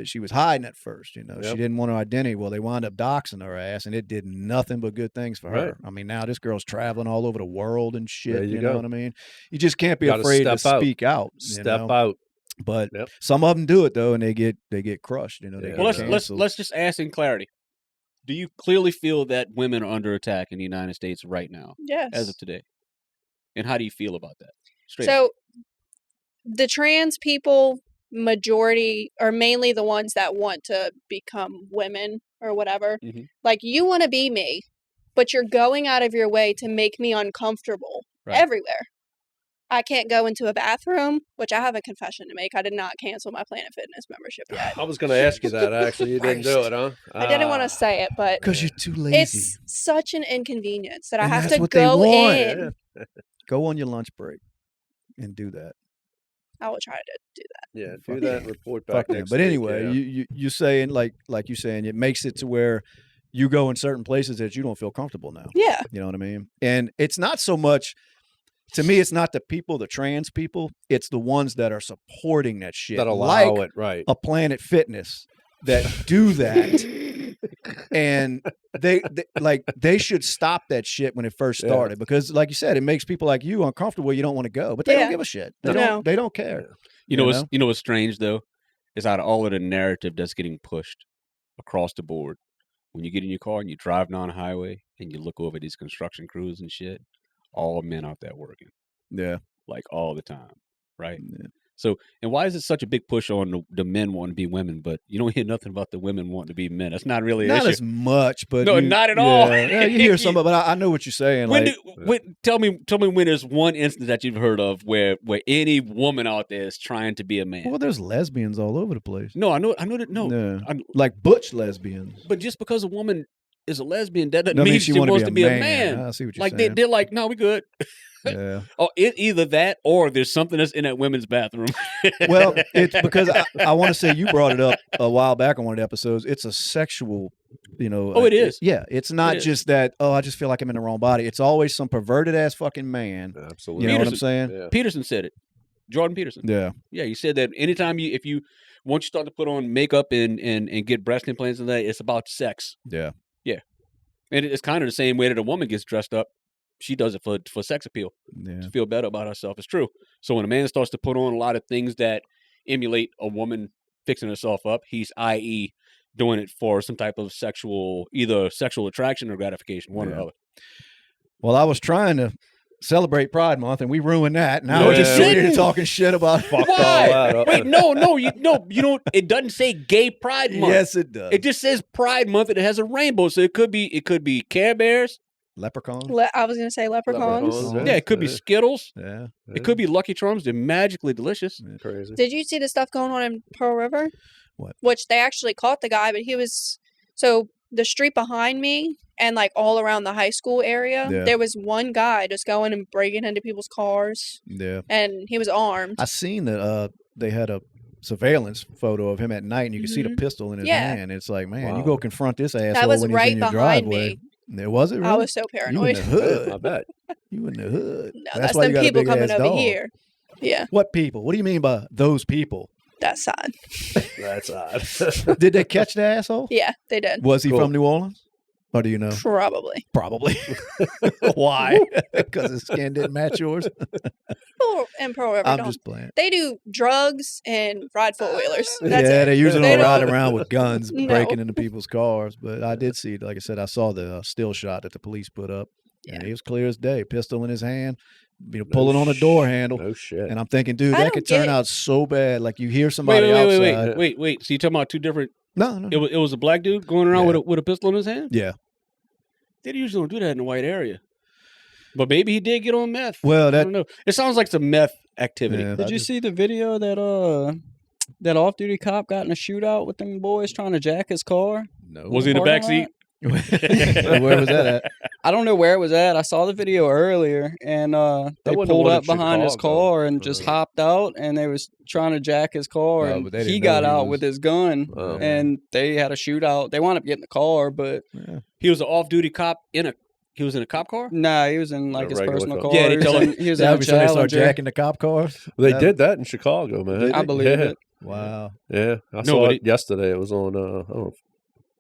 Speaker 2: she was hiding at first, she
Speaker 4: Yep.
Speaker 2: didn't want her identity. Well, they wound up doxing her ass, and it did nothing but good things for her.
Speaker 4: Right.
Speaker 2: I mean, now this girl's traveling all over the world and shit.
Speaker 4: There you
Speaker 2: know
Speaker 4: go.
Speaker 2: what I mean? You just can't be
Speaker 4: Gotta
Speaker 2: afraid to
Speaker 4: step out.
Speaker 2: speak out.
Speaker 4: Step out.
Speaker 2: But
Speaker 4: Yep.
Speaker 2: some of them do it though, and they get crushed. They
Speaker 4: Yeah.
Speaker 2: get
Speaker 1: Well, let's
Speaker 2: canceled.
Speaker 1: let's just ask in clarity. Do you clearly feel that women are under attack in the United States right now,
Speaker 5: Yes.
Speaker 1: as of today? And how do you feel about that? Straight
Speaker 5: So the trans people majority are mainly the ones that want to become women or whatever.
Speaker 1: Mhm.
Speaker 5: Like, you want to be me, but you're going out of your way to make me uncomfortable
Speaker 1: Right.
Speaker 5: everywhere. I can't go into a bathroom, which I have a confession to make. I did not cancel my Planet Fitness membership yet.
Speaker 4: I was going to ask you that, actually. You didn't do it, huh?
Speaker 5: I didn't want to say it, but
Speaker 2: Because you're too lazy.
Speaker 5: it's such an inconvenience that I
Speaker 2: And
Speaker 5: have
Speaker 2: that's
Speaker 5: to
Speaker 2: what they
Speaker 5: go
Speaker 2: want.
Speaker 5: in.
Speaker 2: Go on your lunch break and do that.
Speaker 5: I will try to do that.
Speaker 4: Yeah,
Speaker 2: Fuck
Speaker 4: do that and report back
Speaker 2: Fuck them.
Speaker 4: next
Speaker 2: But
Speaker 4: week,
Speaker 2: anyway,
Speaker 4: yeah.
Speaker 2: you saying like you saying it makes it to where you go in certain places that you don't feel comfortable now.
Speaker 5: Yeah.
Speaker 2: You know what I mean? And it's not so much, to me, it's not the people, the trans people. It's the ones that are supporting that shit.
Speaker 4: that allow
Speaker 2: like
Speaker 4: it, right?
Speaker 2: a Planet Fitness that do that. And they should stop that shit when it first
Speaker 4: Yeah.
Speaker 2: started, because like you said, it makes people like you uncomfortable. You don't want to go, but they
Speaker 5: Yeah.
Speaker 2: don't give a shit. They
Speaker 5: No.
Speaker 2: don't. They don't care.
Speaker 1: You know what's strange though, is out of all of the narrative that's getting pushed across the board, when you get in your car and you drive down a highway and you look over these construction crews and shit, all men out there working,
Speaker 2: Yeah.
Speaker 1: like all the time, right?
Speaker 2: Yeah.
Speaker 1: So, and why is it such a big push on the men wanting to be women, but you don't hear nothing about the women wanting to be men? That's not really an
Speaker 2: Not
Speaker 1: issue.
Speaker 2: as much, but
Speaker 1: No, not at all.
Speaker 2: Yeah, you hear some, but I know what you're saying.
Speaker 1: Tell me when there's one instance that you've heard of where any woman out there is trying to be a man.
Speaker 2: well, there's lesbians all over the place.
Speaker 1: No, I know that. No,
Speaker 2: Yeah. Like butch lesbians.
Speaker 1: but just because a woman is a lesbian, that doesn't
Speaker 2: No, I mean,
Speaker 1: mean she
Speaker 2: wanna
Speaker 1: wants to be a man.
Speaker 2: I see what you're
Speaker 1: Like
Speaker 2: saying.
Speaker 1: they're like, no, we good.
Speaker 2: Yeah.
Speaker 1: Oh, either that or there's something that's in that women's bathroom.
Speaker 2: Well, it's because I want to say you brought it up a while back on one of the episodes. It's a sexual,
Speaker 1: Oh, it is.
Speaker 2: Yeah, it's not
Speaker 1: It is.
Speaker 2: just that. Oh, I just feel like I'm in the wrong body. It's always some perverted ass fucking man.
Speaker 4: Absolutely.
Speaker 2: You know what I'm
Speaker 1: Peterson.
Speaker 2: saying?
Speaker 4: Yeah.
Speaker 1: Peterson said it. Jordan Peterson.
Speaker 2: Yeah.
Speaker 1: Yeah, he said that anytime once you start to put on makeup and get breast implants and that, it's about sex.
Speaker 2: Yeah.
Speaker 1: And it's kind of the same way that a woman gets dressed up. She does it for sex appeal,
Speaker 2: Yeah.
Speaker 1: to feel better about herself. It's true. So when a man starts to put on a lot of things that emulate a woman fixing herself up, he's i.e. doing it for some type of either sexual attraction or gratification, one or the other.
Speaker 2: Well, I was trying to celebrate Pride Month, and we ruined that. Now we're just
Speaker 1: Yeah.
Speaker 2: sitting here talking shit about
Speaker 4: Fucked all that
Speaker 1: Why?
Speaker 4: up.
Speaker 1: Wait, no, you don't. It doesn't say Gay Pride Month.
Speaker 2: Yes, it does.
Speaker 1: It just says Pride Month and it has a rainbow. So it could be Care Bears.
Speaker 2: Leprechaun.
Speaker 5: I was going to say leprechauns.
Speaker 4: Leprechauns,
Speaker 1: Yeah, it could be Skittles.
Speaker 2: Yeah.
Speaker 1: It could be Lucky Charms. They're magically delicious.
Speaker 4: Crazy.
Speaker 5: Did you see the stuff going on in Pearl River?
Speaker 2: What?
Speaker 5: Which they actually caught the guy, but he was so the street behind me and like all around the high school area,
Speaker 2: Yeah.
Speaker 5: there was one guy just going and breaking into people's cars,
Speaker 2: Yeah.
Speaker 5: and he was armed.
Speaker 2: I seen that they had a surveillance photo of him at night, and you can see the
Speaker 5: Mhm.
Speaker 2: pistol in his
Speaker 5: Yeah.
Speaker 2: hand. It's like, man, you
Speaker 4: Wow.
Speaker 2: go confront this asshole
Speaker 5: was
Speaker 2: when he's
Speaker 5: right
Speaker 2: in your
Speaker 5: behind
Speaker 2: driveway.
Speaker 5: me.
Speaker 2: There was it. Really?
Speaker 5: I was so
Speaker 2: You in
Speaker 5: paranoid.
Speaker 2: the hood.
Speaker 4: I bet.
Speaker 2: You in the hood.
Speaker 5: No,
Speaker 2: That's
Speaker 5: that's
Speaker 2: why you
Speaker 5: them
Speaker 2: got a
Speaker 5: people coming
Speaker 2: big-ass
Speaker 5: over
Speaker 2: dog.
Speaker 5: here. Yeah,
Speaker 2: What people? What do you mean by those people?
Speaker 5: that side.
Speaker 4: That's odd.
Speaker 2: Did they catch the asshole?
Speaker 5: Yeah, they did.
Speaker 2: Was he
Speaker 4: Cool.
Speaker 2: from New Orleans? Or do you know?
Speaker 5: Probably.
Speaker 2: Probably. Why? Because his skin didn't match yours?
Speaker 5: And Pearl River
Speaker 2: I'm
Speaker 5: don't.
Speaker 2: just playing.
Speaker 5: They do drugs and ride four wheelers.
Speaker 2: Yeah,
Speaker 5: That's it.
Speaker 2: they usually
Speaker 5: They
Speaker 2: don't ride
Speaker 5: don't-
Speaker 2: around with guns
Speaker 5: No.
Speaker 2: breaking into people's cars. But I did see, like I said, I saw the still shot that the police put up. And
Speaker 5: Yeah.
Speaker 2: he was clear as day, pistol in his hand, pulling on a door handle.
Speaker 4: No shit.
Speaker 2: And I'm thinking, dude,
Speaker 5: I
Speaker 2: that
Speaker 5: don't
Speaker 2: could turn
Speaker 5: get-
Speaker 2: out so bad. Like you hear somebody outside.
Speaker 1: Wait. So you talking about two different?
Speaker 2: No.
Speaker 1: It was a black dude going around
Speaker 2: Yeah.
Speaker 1: with a pistol in his hand.
Speaker 2: Yeah.
Speaker 1: They usually don't do that in the white area. But maybe he did get on meth.
Speaker 2: Well,
Speaker 1: I
Speaker 2: that
Speaker 1: don't know. It sounds like some meth activity.
Speaker 2: Yeah.
Speaker 3: Did
Speaker 2: I
Speaker 3: you
Speaker 2: just-
Speaker 3: see the video that that off-duty cop got in a shootout with them boys trying to jack his car?
Speaker 2: no.
Speaker 1: Was he in the back
Speaker 3: Parking
Speaker 1: seat?
Speaker 3: lot?
Speaker 2: Where was that at?
Speaker 3: I don't know where it was at. I saw the video earlier, and they
Speaker 4: wasn't the
Speaker 3: pulled
Speaker 4: one
Speaker 3: up
Speaker 4: in
Speaker 3: behind his
Speaker 4: Chicago.
Speaker 3: car and just hopped out, and they was trying to jack his car,
Speaker 2: Oh,
Speaker 3: and
Speaker 2: but they
Speaker 3: he
Speaker 2: didn't know
Speaker 3: got
Speaker 2: he
Speaker 3: out
Speaker 2: was-
Speaker 3: with his gun,
Speaker 4: Oh.
Speaker 3: and they had a shootout. They wound up getting the car, but
Speaker 1: He was an off-duty cop he was in a cop car.
Speaker 3: nah, he was in like
Speaker 4: A
Speaker 3: his
Speaker 4: regular
Speaker 3: personal
Speaker 4: car.
Speaker 3: car.
Speaker 1: Yeah, they
Speaker 3: he was
Speaker 1: tell
Speaker 3: in, he was in
Speaker 2: That
Speaker 3: a
Speaker 2: was when they start
Speaker 3: Challenger.
Speaker 2: jacking the cop cars?
Speaker 4: They
Speaker 2: That-
Speaker 4: did that in Chicago, man.
Speaker 3: I believe
Speaker 4: yeah.
Speaker 3: it.
Speaker 2: Wow.
Speaker 4: Yeah, I
Speaker 1: No,
Speaker 4: saw
Speaker 1: but
Speaker 4: it yesterday. It was on I don't know,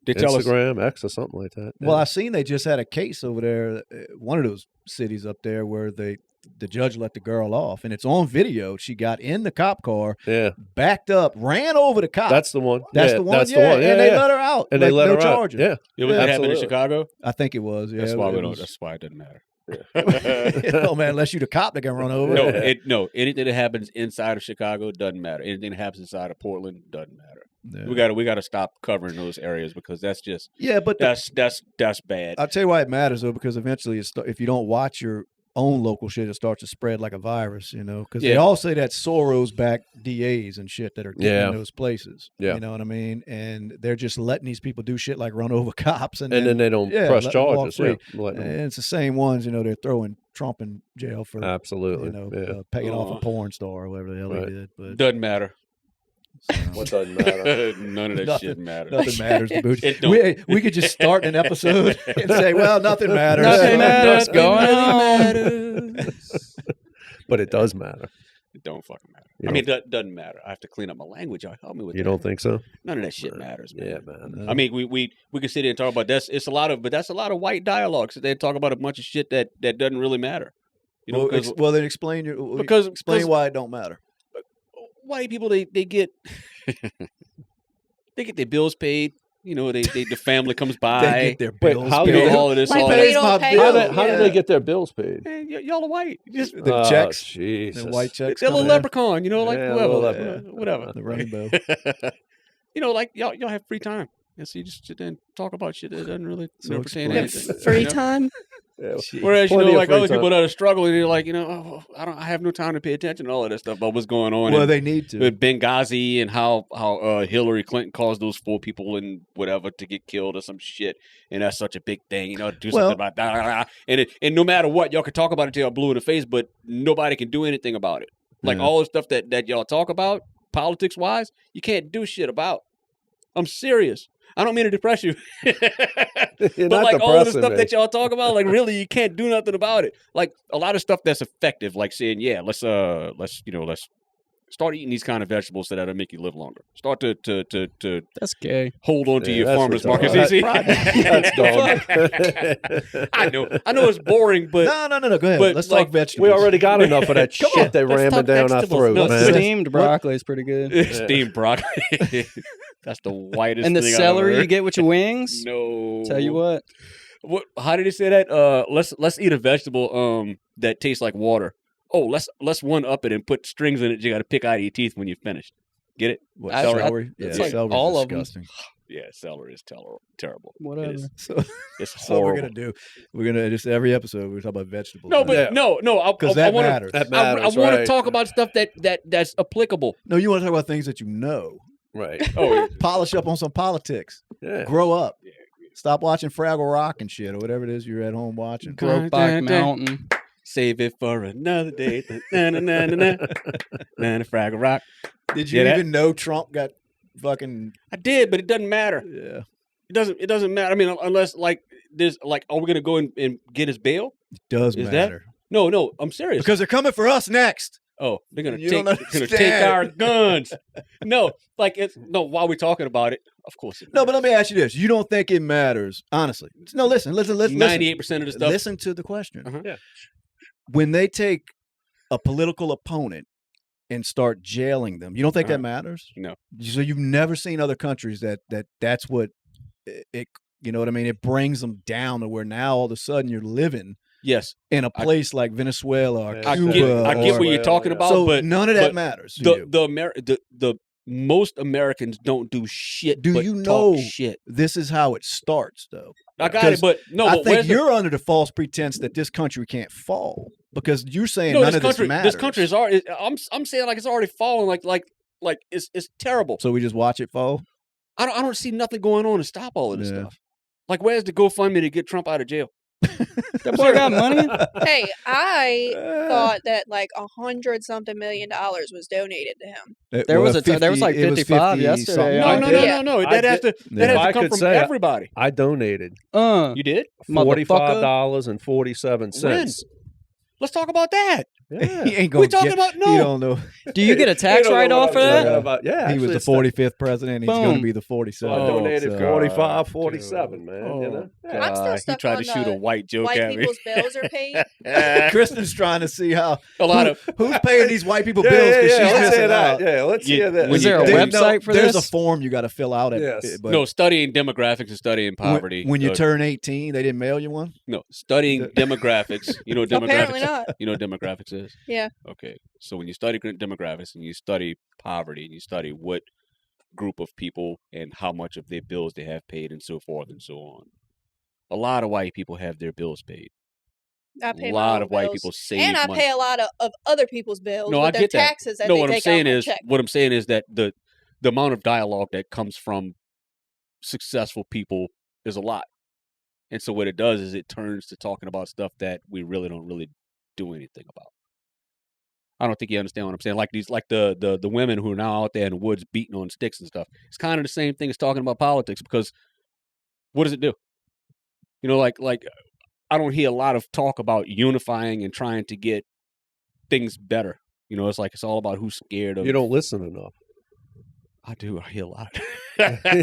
Speaker 1: They tell us.
Speaker 4: Instagram, X, or something like that.
Speaker 2: Well,
Speaker 4: Yeah.
Speaker 2: I seen they just had a case over there, one of those cities up there, where the judge let the girl off, and it's on video. She got in the cop car,
Speaker 4: yeah,
Speaker 2: backed up, ran over the cop.
Speaker 4: that's the one.
Speaker 2: That's
Speaker 4: Yeah,
Speaker 2: the one.
Speaker 4: That's
Speaker 2: yeah,
Speaker 4: the one. Yeah,
Speaker 2: and they
Speaker 4: yeah.
Speaker 2: let her out.
Speaker 4: And
Speaker 2: like,
Speaker 4: they let
Speaker 2: no
Speaker 4: her out.
Speaker 2: charges.
Speaker 4: Yeah,
Speaker 1: It happened in
Speaker 4: absolutely.
Speaker 1: Chicago.
Speaker 2: I think it was. Yeah,
Speaker 1: That's
Speaker 2: it
Speaker 1: why we
Speaker 2: was-
Speaker 1: don't. That's why it doesn't matter.
Speaker 2: Oh man, unless you the cop that can run over.
Speaker 1: No, anything that happens inside of Chicago doesn't matter. Anything that happens inside of Portland doesn't matter.
Speaker 2: Yeah.
Speaker 1: We got to stop covering those areas because that's just
Speaker 2: but
Speaker 1: that's bad.
Speaker 2: I'll tell you why it matters though, because eventually if you don't watch your own local shit, it starts to spread like a virus, because they all say that Soros backed DAs and shit that are getting in those places. You know what I mean? And they're just letting these people do shit like run over cops and
Speaker 4: then they don't press charges. And
Speaker 2: it's the same ones, they're throwing Trump in jail for paying off a porn star or whatever the hell he did. But
Speaker 1: doesn't matter.
Speaker 4: What doesn't matter?
Speaker 1: None of that shit matters.
Speaker 2: Nothing matters. We could just start an episode and say, well, nothing matters.
Speaker 3: Nothing matters. Going on.
Speaker 4: But it does matter.
Speaker 1: It don't fucking matter. It doesn't matter. I have to clean up my language. Help me with that.
Speaker 4: You don't think so?
Speaker 1: None of that shit matters, man.
Speaker 4: Yeah, man.
Speaker 1: I mean, we can sit here and talk about that. That's a lot of white dialogues. They talk about a bunch of shit that doesn't really matter.
Speaker 2: Then explain why it don't matter.
Speaker 1: White people they get they get their bills paid. The family comes by.
Speaker 2: They get their bills
Speaker 4: paid.
Speaker 1: All of this.
Speaker 5: How
Speaker 4: do they get their bills paid?
Speaker 1: Man, y'all are white. Just
Speaker 2: the checks,
Speaker 4: Jesus.
Speaker 2: the white checks.
Speaker 1: They're a little leprechaun, whatever.
Speaker 2: The rainbow.
Speaker 1: Like y'all have free time. And so you just sit there and talk about shit that doesn't really pertain to anything.
Speaker 5: Free time.
Speaker 4: Yeah.
Speaker 1: Whereas like other people that are struggling, you're like, I have no time to pay attention to all of that stuff about what's going on.
Speaker 2: Well, they need to.
Speaker 1: With Benghazi and how Hillary Clinton caused those 4 people and whatever to get killed or some shit, and that's such a big thing, to do something about that. And no matter what, y'all can talk about it till y'all blue in the face, but nobody can do anything about it. Like all the stuff that y'all talk about, politics wise, you can't do shit about. I'm serious. I don't mean to depress you. But like all the stuff that y'all talk about, like really you can't do nothing about it. Like a lot of stuff that's effective, like saying, let's start eating these kind of vegetables so that'll make you live longer. Start to
Speaker 3: that's gay.
Speaker 1: Hold on to your farmers markets.
Speaker 4: That's dog.
Speaker 1: I know it's boring, but
Speaker 2: no. Go ahead. Let's talk vegetables.
Speaker 4: We already got enough of that shit they ramming down our throat.
Speaker 3: No, steamed broccoli is pretty good.
Speaker 1: Steamed broccoli. That's the whitest
Speaker 3: and the
Speaker 1: thing
Speaker 3: celery you get with your wings.
Speaker 1: No.
Speaker 3: Tell you what.
Speaker 1: How did he say that? Let's eat a vegetable that tastes like water. Oh, let's one up it and put strings in it. You got to pick out of your teeth when you're finished. Get it?
Speaker 2: Celery?
Speaker 3: It's like all of them.
Speaker 1: Yeah, celery is terrible.
Speaker 3: Whatever.
Speaker 1: It's
Speaker 2: horrible.
Speaker 1: So
Speaker 2: what we're gonna do? We're gonna just every episode we're talk about vegetables.
Speaker 1: No, but no,
Speaker 2: because that matters.
Speaker 4: That matters.
Speaker 1: I want to talk about stuff that's applicable.
Speaker 2: No, you want to talk about things that you know.
Speaker 4: Right.
Speaker 1: Oh,
Speaker 2: polish up on some politics.
Speaker 4: Yeah.
Speaker 2: Grow up. Yeah, stop watching Fraggle Rock and shit or whatever it is you're at home watching.
Speaker 3: Brokeback Mountain.
Speaker 1: Save it for another day. Fraggle Rock.
Speaker 2: Did you even know Trump got fucking?
Speaker 1: I did, but it doesn't matter.
Speaker 2: Yeah.
Speaker 1: It doesn't matter. I mean, unless there's are we gonna go and get his bail?
Speaker 2: It does matter.
Speaker 1: No, I'm serious.
Speaker 2: Because they're coming for us next.
Speaker 1: Oh, they're gonna take our guns. While we're talking about it, of course.
Speaker 2: No, but let me ask you this: you don't think it matters, honestly? No, listen.
Speaker 1: 98% of the stuff.
Speaker 2: Listen to the question.
Speaker 1: Uh-huh.
Speaker 4: Yeah.
Speaker 2: When they take a political opponent and start jailing them, you don't think that matters?
Speaker 1: No.
Speaker 2: So you've never seen other countries that's what it. You know what I mean? It brings them down to where now all of a sudden you're living.
Speaker 1: Yes,
Speaker 2: in a place like Venezuela or Cuba.
Speaker 1: I get what you're talking about,
Speaker 2: so
Speaker 1: but
Speaker 2: none of that matters.
Speaker 1: The most Americans don't do shit.
Speaker 2: Do
Speaker 1: but
Speaker 2: you know
Speaker 1: shit?
Speaker 2: This is how it starts, though.
Speaker 1: I got it, but no.
Speaker 2: I think you're under the false pretense that this country can't fall because you're saying none of this matters.
Speaker 1: This country is already. I'm saying like it's already fallen. Like it's terrible.
Speaker 2: So we just watch it fall.
Speaker 1: I don't see nothing going on to stop all of this stuff. Like where's the GoFundMe to get Trump out of jail?
Speaker 3: That boy got money.
Speaker 5: Hey, I thought that like $100-something million was donated to him.
Speaker 3: There was like 55 yesterday.
Speaker 1: No. That has to come from everybody.
Speaker 4: I donated.
Speaker 1: You did?
Speaker 4: $45.47.
Speaker 1: Let's talk about that.
Speaker 4: Yeah.
Speaker 2: He ain't
Speaker 1: We
Speaker 2: going
Speaker 1: talking about
Speaker 2: He
Speaker 1: no.
Speaker 2: don't know.
Speaker 3: Do you get a tax
Speaker 4: don't know
Speaker 3: write-off
Speaker 4: what
Speaker 3: for
Speaker 4: I'm
Speaker 3: that?
Speaker 4: talking about. Yeah,
Speaker 2: He was
Speaker 4: actually,
Speaker 2: the
Speaker 4: it's not-
Speaker 2: 45th president. He's going to
Speaker 3: Boom.
Speaker 2: be the
Speaker 4: So
Speaker 2: 47th.
Speaker 4: I donated
Speaker 1: God.
Speaker 4: 45, 47, man.
Speaker 1: Oh,
Speaker 4: You know?
Speaker 5: I'm still
Speaker 1: God. He
Speaker 5: stuck
Speaker 1: tried
Speaker 5: on
Speaker 1: to shoot a
Speaker 5: the
Speaker 1: white joke
Speaker 5: white
Speaker 1: at me.
Speaker 5: people's bills are paid.
Speaker 2: Kristen's trying to see how
Speaker 1: A lot of
Speaker 2: who's paying these white people
Speaker 4: Yeah,
Speaker 2: bills because she's
Speaker 4: let's
Speaker 2: missing
Speaker 4: hear that.
Speaker 2: out.
Speaker 4: Yeah, let's
Speaker 1: You-
Speaker 4: hear this.
Speaker 1: when
Speaker 3: Is there a
Speaker 1: you-
Speaker 3: website for
Speaker 2: there's
Speaker 3: this?
Speaker 2: a form you got to fill out.
Speaker 4: Yes.
Speaker 2: But
Speaker 1: no, studying demographics and studying poverty.
Speaker 2: when you turn 18, they didn't mail you one.
Speaker 1: No, studying demographics. You know what
Speaker 5: Apparently
Speaker 1: demographics.
Speaker 5: not.
Speaker 1: You know what demographics is?
Speaker 5: Yeah.
Speaker 1: Okay. So when you study demographics and you study poverty and you study what group of people and how much of their bills they have paid and so forth and so on. A lot of white people have their bills paid.
Speaker 5: I pay
Speaker 1: A
Speaker 5: my
Speaker 1: lot
Speaker 5: own
Speaker 1: of white
Speaker 5: bills.
Speaker 1: people save
Speaker 5: and I
Speaker 1: money.
Speaker 5: pay a lot of other people's bills
Speaker 1: No,
Speaker 5: with
Speaker 1: I
Speaker 5: their
Speaker 1: get that.
Speaker 5: taxes that
Speaker 1: No,
Speaker 5: they
Speaker 1: what I'm
Speaker 5: take
Speaker 1: saying
Speaker 5: out my
Speaker 1: is
Speaker 5: check.
Speaker 1: what I'm saying is that the amount of dialogue that comes from successful people is a lot. And so what it does is it turns to talking about stuff that we really don't really do anything about. I don't think you understand what I'm saying. Like the women who are now out there in the woods beating on sticks and stuff. It's kind of the same thing as talking about politics because what does it do? You know, like I don't hear a lot of talk about unifying and trying to get things better. You know, it's like it's all about who's scared of.
Speaker 4: You don't listen enough.
Speaker 1: I do. I hear a lot.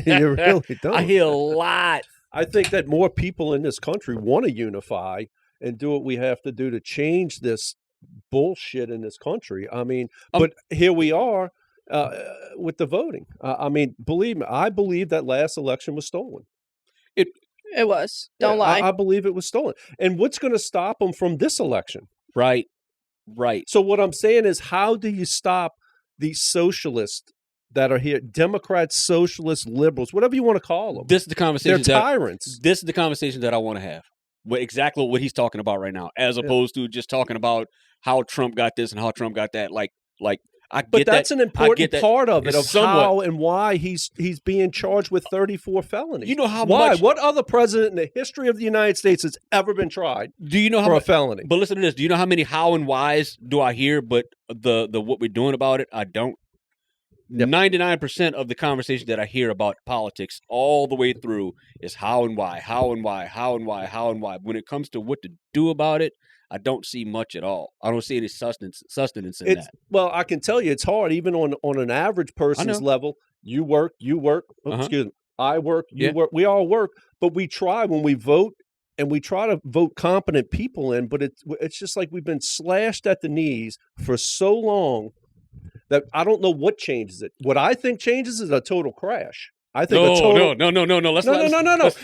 Speaker 4: You really don't.
Speaker 1: I hear a lot.
Speaker 4: I think that more people in this country want to unify and do what we have to do to change this bullshit in this country. I mean, but here we are with the voting. I mean, believe me, I believe that last election was stolen.
Speaker 5: It was. Don't
Speaker 4: Yeah,
Speaker 5: lie.
Speaker 4: I believe it was stolen. And what's going to stop them from this election?
Speaker 1: Right.
Speaker 4: So what I'm saying is, how do you stop these socialists that are here, Democrats, socialists, liberals, whatever you want to call them?
Speaker 1: This is the
Speaker 4: They're
Speaker 1: conversation.
Speaker 4: tyrants.
Speaker 1: This is the conversation that I want to have. Exactly what he's talking about right now, as opposed to just talking about how Trump got this and how Trump got that. Like I get
Speaker 4: But that's
Speaker 1: that.
Speaker 4: an important
Speaker 1: I get that.
Speaker 4: part of it,
Speaker 1: It's
Speaker 4: of
Speaker 1: somewhat.
Speaker 4: how and why he's being charged with 34 felonies.
Speaker 1: You know how
Speaker 4: why?
Speaker 1: much?
Speaker 4: What other president in the history of the United States has ever been tried
Speaker 1: Do you know how
Speaker 4: for a
Speaker 1: much?
Speaker 4: felony?
Speaker 1: But listen to this. Do you know how many how and whys do I hear? But the what we're doing about it, I don't.
Speaker 4: Yep.
Speaker 1: 99% of the conversation that I hear about politics all the way through is how and why, how and why, how and why, how and why. When it comes to what to do about it, I don't see much at all. I don't see any sustenance in
Speaker 4: It's
Speaker 1: that.
Speaker 4: well, I can tell you, it's hard even on an average person's
Speaker 1: know.
Speaker 4: level. You work. Oh,
Speaker 1: Uh-huh.
Speaker 4: excuse me. I work. You
Speaker 1: Yeah.
Speaker 4: work. We all work, but we try when we vote, and we try to vote competent people in. But it's just like we've been slashed at the knees for so long that I don't know what changes it. What I think changes is a total crash. I think a total.
Speaker 1: No. Let's
Speaker 4: No.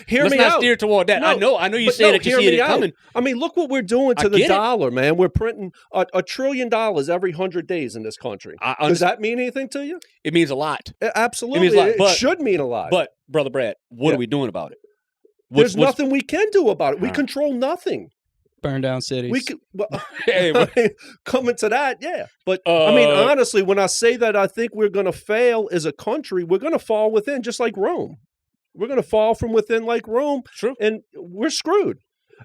Speaker 4: Hear
Speaker 1: let's
Speaker 4: me
Speaker 1: not
Speaker 4: out.
Speaker 1: steer toward that.
Speaker 4: No,
Speaker 1: I know you
Speaker 4: but
Speaker 1: say
Speaker 4: no,
Speaker 1: that you
Speaker 4: hear
Speaker 1: see
Speaker 4: me
Speaker 1: it
Speaker 4: out.
Speaker 1: coming.
Speaker 4: I mean, look what we're doing
Speaker 1: I
Speaker 4: to the
Speaker 1: get it.
Speaker 4: dollar, man. We're printing $1 trillion every 100 days in this country. Does that mean anything to you?
Speaker 1: It means a lot.
Speaker 4: Absolutely.
Speaker 1: a lot,
Speaker 4: It
Speaker 1: but-
Speaker 4: should mean a lot.
Speaker 1: But brother Brad, what
Speaker 4: Yeah.
Speaker 1: are we doing about it?
Speaker 4: There's nothing we can do about it. We
Speaker 1: All right.
Speaker 4: control nothing.
Speaker 3: Burn down cities.
Speaker 4: We can, well,
Speaker 1: Hey,
Speaker 4: coming to that, yeah. But I mean, honestly, when I say that I think we're going to fail as a country, we're going to fall within, just like Rome. We're going to fall from within like Rome,
Speaker 1: True.
Speaker 4: and we're screwed.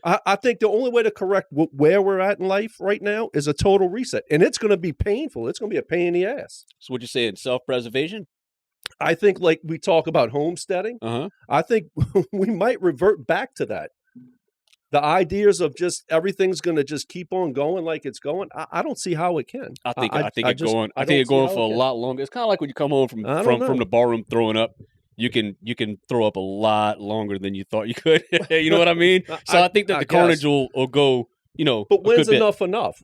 Speaker 4: I think the only way to correct where we're at in life right now is a total reset, and it's going to be painful. It's going to be a pain in the ass.
Speaker 1: So what you saying? Self-preservation?
Speaker 4: I think, like we talk about homesteading,
Speaker 1: Uh-huh.
Speaker 4: I think we might revert back to that. The ideas of just everything's going to just keep on going like it's going. I don't see how it can.
Speaker 1: I think it's
Speaker 4: don't
Speaker 1: going
Speaker 4: see
Speaker 1: for
Speaker 4: how
Speaker 1: a
Speaker 4: it can.
Speaker 1: lot longer. It's kind of like when you come home from
Speaker 4: I don't know.
Speaker 1: the barroom throwing up. You can throw up a lot longer than you thought you could. You know what I mean? So I think that the carnage will go. You know,
Speaker 4: But
Speaker 1: a
Speaker 4: when's
Speaker 1: good bit.
Speaker 4: enough?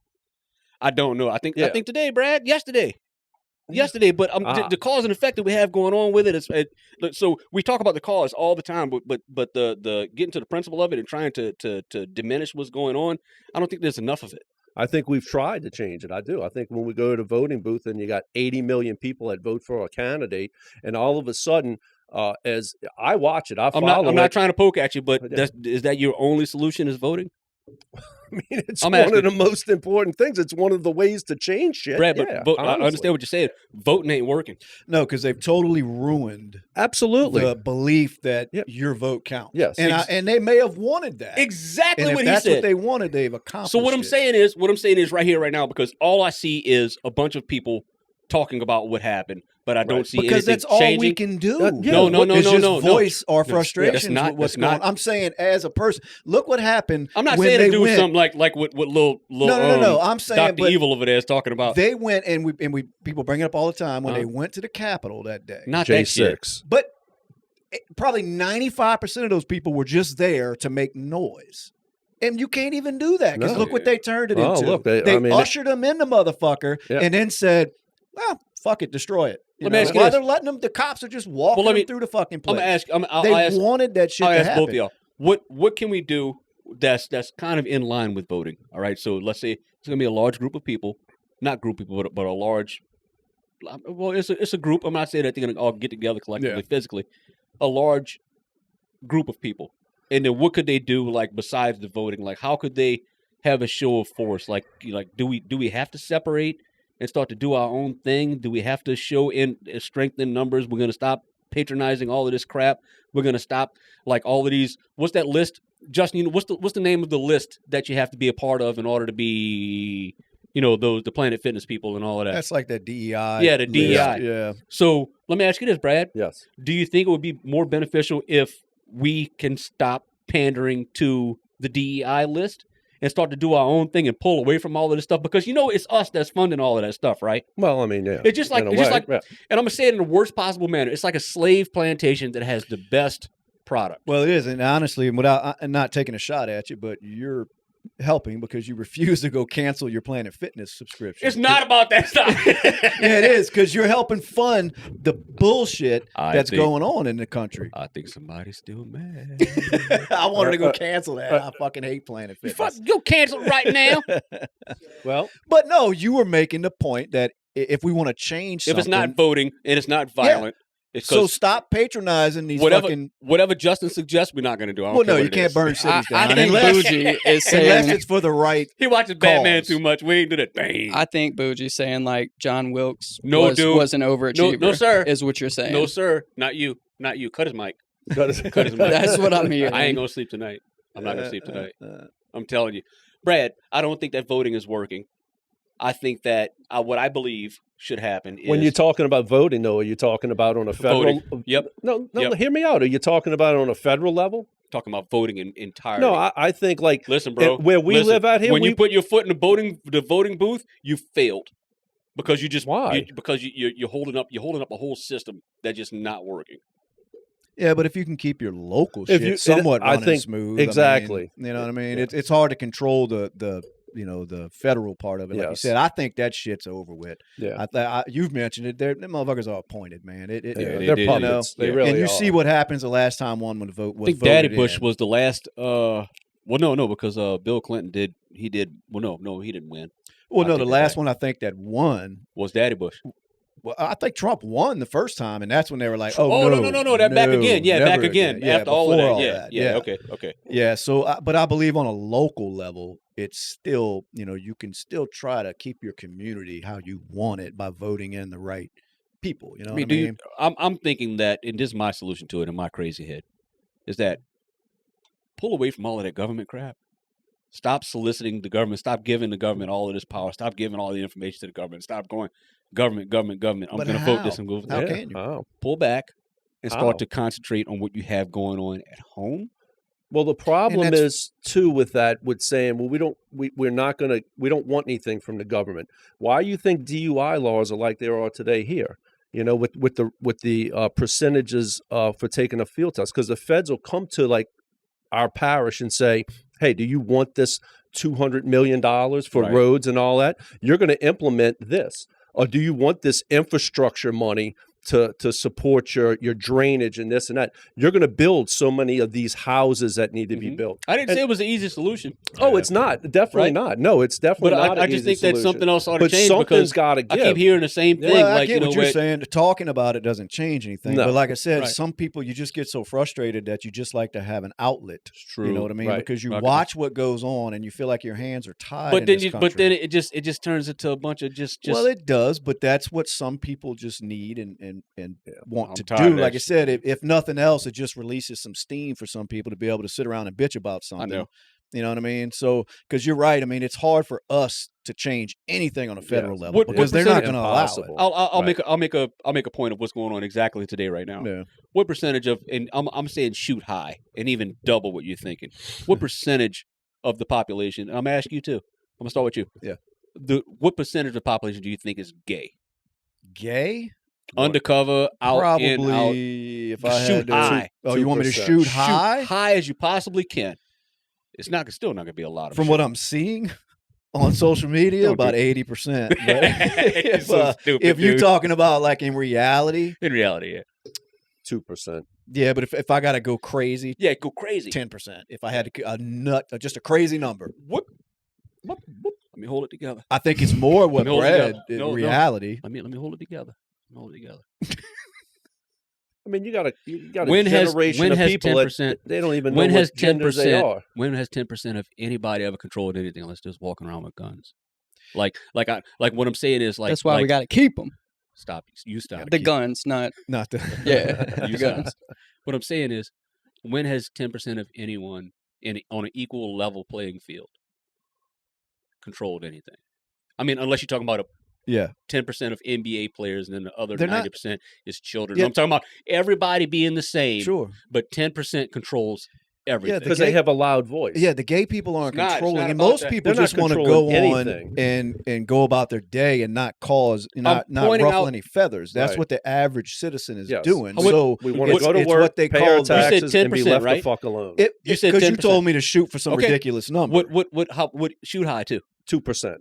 Speaker 1: I don't know. I think
Speaker 4: Yeah.
Speaker 1: today, Brad. Yesterday. But the cause and effect that we have going on with it is so we talk about the cause all the time, but the getting to the principle of it and trying to diminish what's going on, I don't think there's enough of it.
Speaker 4: I think we've tried to change it. I do. I think when we go to the voting booth and you got 80 million people that vote for a candidate, and all of a sudden, as I watch it,
Speaker 1: I'm not trying to poke at you, but is that your only solution is voting?
Speaker 4: I mean, it's
Speaker 1: I'm
Speaker 4: one
Speaker 1: asking-
Speaker 4: of the most important things. It's one of the ways to change shit.
Speaker 1: Brad,
Speaker 4: yeah,
Speaker 1: but I
Speaker 4: honestly.
Speaker 1: understand what you're saying. Voting ain't working.
Speaker 2: No, because they've totally ruined
Speaker 4: Absolutely.
Speaker 2: the belief that
Speaker 4: Yep.
Speaker 2: your vote counts.
Speaker 4: Yes.
Speaker 2: And they may have wanted that.
Speaker 1: Exactly
Speaker 2: And if
Speaker 1: what he
Speaker 2: that's
Speaker 1: said.
Speaker 2: what they wanted, they've accomplished.
Speaker 1: So what I'm saying is right here, right now, because all I see is a bunch of people talking about what happened, but I don't see
Speaker 2: because
Speaker 1: anything
Speaker 2: that's all
Speaker 1: changing.
Speaker 2: we can do.
Speaker 1: No,
Speaker 2: Is just
Speaker 1: no.
Speaker 2: voice our
Speaker 1: That's
Speaker 2: frustrations
Speaker 1: not-
Speaker 2: with what's
Speaker 1: that's not-
Speaker 2: going on. I'm saying as a person, look what happened.
Speaker 1: I'm not
Speaker 2: when
Speaker 1: saying
Speaker 2: they
Speaker 1: to do
Speaker 2: went,
Speaker 1: something like what little
Speaker 2: No. I'm saying,
Speaker 1: Dr.
Speaker 2: but
Speaker 1: Evil over there is talking about.
Speaker 2: they went and we people bring it up all the time when they went to the Capitol that day.
Speaker 1: Not that shit.
Speaker 4: J6.
Speaker 2: But probably 95% of those people were just there to make noise. And you can't even do that because
Speaker 4: No.
Speaker 2: look what they turned it
Speaker 4: Oh,
Speaker 2: into.
Speaker 4: look,
Speaker 2: they ushered them in the motherfucker
Speaker 4: Yeah.
Speaker 2: and then said, well, fuck it, destroy it.
Speaker 1: Let me ask you
Speaker 2: Why
Speaker 1: this.
Speaker 2: they're letting them, the cops are just walking them through the fucking place.
Speaker 1: I'm gonna ask. I'll
Speaker 2: They
Speaker 1: ask,
Speaker 2: wanted that shit
Speaker 1: I'll
Speaker 2: to
Speaker 1: ask
Speaker 2: happen.
Speaker 1: both of y'all. What can we do that's kind of in line with voting? All right. So let's say it's gonna be a large group of people, not group of people, but a large. Well, it's a group. I'm not saying that they're gonna all get together collectively, physically. A large group of people, and then what could they do? Like besides the voting, like how could they have a show of force? Like do we have to separate and start to do our own thing? Do we have to show in strength in numbers? We're gonna stop patronizing all of this crap. We're gonna stop like all of these. What's that list, Justin? What's the name of the list that you have to be a part of in order to be, the Planet Fitness people and all of that?
Speaker 2: That's like that DEI.
Speaker 1: Yeah, the DEI.
Speaker 2: Yeah.
Speaker 1: So let me ask you this, Brad.
Speaker 4: Yes.
Speaker 1: Do you think it would be more beneficial if we can stop pandering to the DEI list and start to do our own thing and pull away from all of this stuff? Because it's us that's funding all of that stuff, right?
Speaker 4: Well, I mean, yeah.
Speaker 1: It's just like,
Speaker 4: in a way, yeah.
Speaker 1: and I'm gonna say it in the worst possible manner. It's like a slave plantation that has the best product.
Speaker 2: Well, it is, and honestly, without not taking a shot at you, but you're helping because you refuse to go cancel your Planet Fitness subscription.
Speaker 1: It's not about that stuff.
Speaker 2: Yeah, it is, because you're helping fund the bullshit that's going on in the country.
Speaker 1: I think somebody's still mad.
Speaker 2: I wanted to go cancel that. I fucking hate Planet Fitness.
Speaker 1: Go cancel it right now.
Speaker 4: Well,
Speaker 2: but no, you were making the point that if we want to change something,
Speaker 1: if it's not voting and it's not violent, it's
Speaker 2: so stop patronizing these
Speaker 1: whatever Justin suggests, we're not going to do.
Speaker 2: Well, no, you can't burn cities down.
Speaker 3: I think Bougie is saying
Speaker 2: unless it's for the right.
Speaker 1: He watches Batman too much. We ain't do that. Bang.
Speaker 3: I think Bougie's saying like John Wilkes
Speaker 1: was
Speaker 3: an overachiever.
Speaker 1: No, sir.
Speaker 3: Is what you're saying.
Speaker 1: No, sir. Not you. Not you. Cut his mic.
Speaker 4: Cut his
Speaker 1: mic.
Speaker 3: That's what I'm hearing.
Speaker 1: I ain't going to sleep tonight. I'm not going to sleep tonight. I'm telling you. Brad, I don't think that voting is working. I think that what I believe should happen is...
Speaker 4: When you're talking about voting, though, are you talking about on a federal...
Speaker 1: Voting. Yep.
Speaker 4: No,
Speaker 1: Yep.
Speaker 4: Hear me out. Are you talking about it on a federal level?
Speaker 1: Talking about voting entirely.
Speaker 4: No, I think like...
Speaker 1: Listen, bro.
Speaker 4: Where we live out here...
Speaker 1: When you put your foot in the voting booth, you failed. Because you just...
Speaker 4: Why?
Speaker 1: Because you're holding up a whole system that's just not working.
Speaker 2: Yeah, but if you can keep your local shit somewhat running smooth,
Speaker 4: exactly.
Speaker 2: You know what I mean? It's hard to control the federal part of it. Like you said, I think that shit's over with.
Speaker 4: Yeah,
Speaker 2: you've mentioned it. Them motherfuckers are appointed, man.
Speaker 4: They're puppets. They really
Speaker 2: and you
Speaker 4: are.
Speaker 2: see what happens the last time one when the vote was.
Speaker 1: I think Daddy Bush was the last. Well, no, because Bill Clinton did. He did. Well, no, he didn't win.
Speaker 2: Well, no, the last one I think that won
Speaker 1: was Daddy Bush.
Speaker 2: Well, I think Trump won the first time, and that's when they were like, "Oh,
Speaker 1: no, that back again, back again,
Speaker 2: Yeah,
Speaker 1: after all of
Speaker 2: that,
Speaker 1: yeah, okay,
Speaker 2: yeah." So, but I believe on a local level, it's still, you can still try to keep your community how you want it by voting in the right people. You know what I mean?
Speaker 1: I'm thinking that, and this is my solution to it in my crazy head, is that pull away from all of that government crap. Stop soliciting the government. Stop giving the government all of this power. Stop giving all the information to the government. Stop going government. I'm going to vote this and go.
Speaker 2: How can you?
Speaker 1: Pull back and start to concentrate on what you have going on at home.
Speaker 4: Well, the problem is too with that, with saying, well, we don't want anything from the government. Why do you think DUI laws are like they are today here? With the percentages for taking a field test, because the feds will come to like our parish and say, hey, do you want this $200 million for roads and all that? You're going to implement this. Or do you want this infrastructure money to support your drainage and this and that? You're going to build so many of these houses that need to be built.
Speaker 1: I didn't say it was the easy solution.
Speaker 4: Oh, it's not. Definitely not. No, it's definitely not.
Speaker 1: But I just think that something else ought to change.
Speaker 4: Something's got to give.
Speaker 1: I keep hearing the same thing.
Speaker 2: Well, I get what you're saying. Talking about it doesn't change anything.
Speaker 4: No.
Speaker 2: But like I said, some people, you just get so frustrated that you just like to have an outlet.
Speaker 1: It's true.
Speaker 2: You know what I mean?
Speaker 4: Right.
Speaker 2: Because you watch what goes on and you feel like your hands are tied.
Speaker 1: But then it just turns into a bunch of just.
Speaker 2: Well, it does. But that's what some people just need and want to
Speaker 1: tired
Speaker 2: do. Like I said, if nothing else, it just releases some steam for some people to be able to sit around and bitch about something. You know what I mean? So, because you're right. I mean, it's hard for us to change anything on a federal level
Speaker 1: What
Speaker 2: because they're not
Speaker 1: percentage-
Speaker 2: going to allow it.
Speaker 4: Impossible.
Speaker 1: I'll make a point of what's going on exactly today right now.
Speaker 2: Yeah.
Speaker 1: What percentage of, and I'm saying shoot high and even double what you're thinking. What percentage of the population? And I'm gonna ask you too. I'm gonna start with you.
Speaker 2: Yeah.
Speaker 1: What percentage of the population do you think is gay?
Speaker 2: Gay?
Speaker 1: Undercover, out,
Speaker 2: Probably,
Speaker 1: in, out.
Speaker 2: if I
Speaker 1: Shoot
Speaker 2: had to.
Speaker 1: high.
Speaker 2: Oh, you want me to
Speaker 4: 2%.
Speaker 2: shoot high?
Speaker 1: Shoot high as you possibly can. It's still not gonna be a lot of.
Speaker 2: From what I'm seeing on social media,
Speaker 1: Don't
Speaker 2: about
Speaker 1: do
Speaker 2: 80%. But
Speaker 1: You're so stupid,
Speaker 2: if you're
Speaker 1: dude.
Speaker 2: talking about like in reality,
Speaker 1: in reality, yeah,
Speaker 4: 2%.
Speaker 2: yeah. But if I got to go crazy,
Speaker 1: yeah, go crazy.
Speaker 2: 10%. If I had just a crazy number.
Speaker 1: Whoop. Let me hold it together.
Speaker 2: I think it's more what
Speaker 1: Let me hold it
Speaker 2: Brad
Speaker 1: together.
Speaker 2: in
Speaker 1: No.
Speaker 2: reality.
Speaker 1: Let me hold it together. Hold it together.
Speaker 4: I mean, you got a
Speaker 1: When has-
Speaker 4: generation
Speaker 1: when
Speaker 4: of
Speaker 1: has
Speaker 4: people
Speaker 1: 10%
Speaker 4: that they don't even know
Speaker 1: When has
Speaker 4: what genders they
Speaker 1: 10%?
Speaker 4: are.
Speaker 1: When has 10% of anybody ever controlled anything unless just walking around with guns? Like what I'm saying is like
Speaker 3: That's why we
Speaker 1: like-
Speaker 3: got to keep them.
Speaker 1: stop. You stop.
Speaker 3: The guns, not
Speaker 2: Not the
Speaker 3: yeah,
Speaker 1: You
Speaker 3: the
Speaker 1: stop.
Speaker 3: guns.
Speaker 1: What I'm saying is, when has 10% of anyone on an equal level playing field controlled anything? I mean, unless you're talking about 10% of NBA players, and then the other
Speaker 2: They're not-
Speaker 1: 90% is children.
Speaker 2: Yeah.
Speaker 1: I'm talking about everybody being the same,
Speaker 2: Sure.
Speaker 1: but 10% controls everything.
Speaker 4: Because
Speaker 2: gay-
Speaker 4: they have a loud voice.
Speaker 2: Yeah, the gay people aren't
Speaker 1: It's
Speaker 2: controlling,
Speaker 1: not
Speaker 2: and
Speaker 1: about
Speaker 2: most
Speaker 1: that.
Speaker 2: people
Speaker 4: They're not
Speaker 2: just want to
Speaker 4: controlling
Speaker 2: go on
Speaker 4: anything.
Speaker 2: and go about their day and not not
Speaker 1: pointing
Speaker 2: ruffle
Speaker 1: out-
Speaker 2: any feathers. That's
Speaker 4: Right.
Speaker 2: what the average citizen is
Speaker 4: Yes.
Speaker 2: doing.
Speaker 1: How would-
Speaker 2: So
Speaker 4: We want to
Speaker 2: it's,
Speaker 4: go to
Speaker 2: it's
Speaker 4: work,
Speaker 2: what they
Speaker 4: pay
Speaker 2: call
Speaker 4: our
Speaker 2: the-
Speaker 1: You said
Speaker 4: taxes, and be
Speaker 1: 10%,
Speaker 4: left
Speaker 1: right?
Speaker 4: the fuck alone.
Speaker 1: You said
Speaker 2: because you
Speaker 1: 10%.
Speaker 2: told me to shoot for some
Speaker 1: Okay.
Speaker 2: ridiculous number.
Speaker 1: What shoot high to?
Speaker 4: 2%.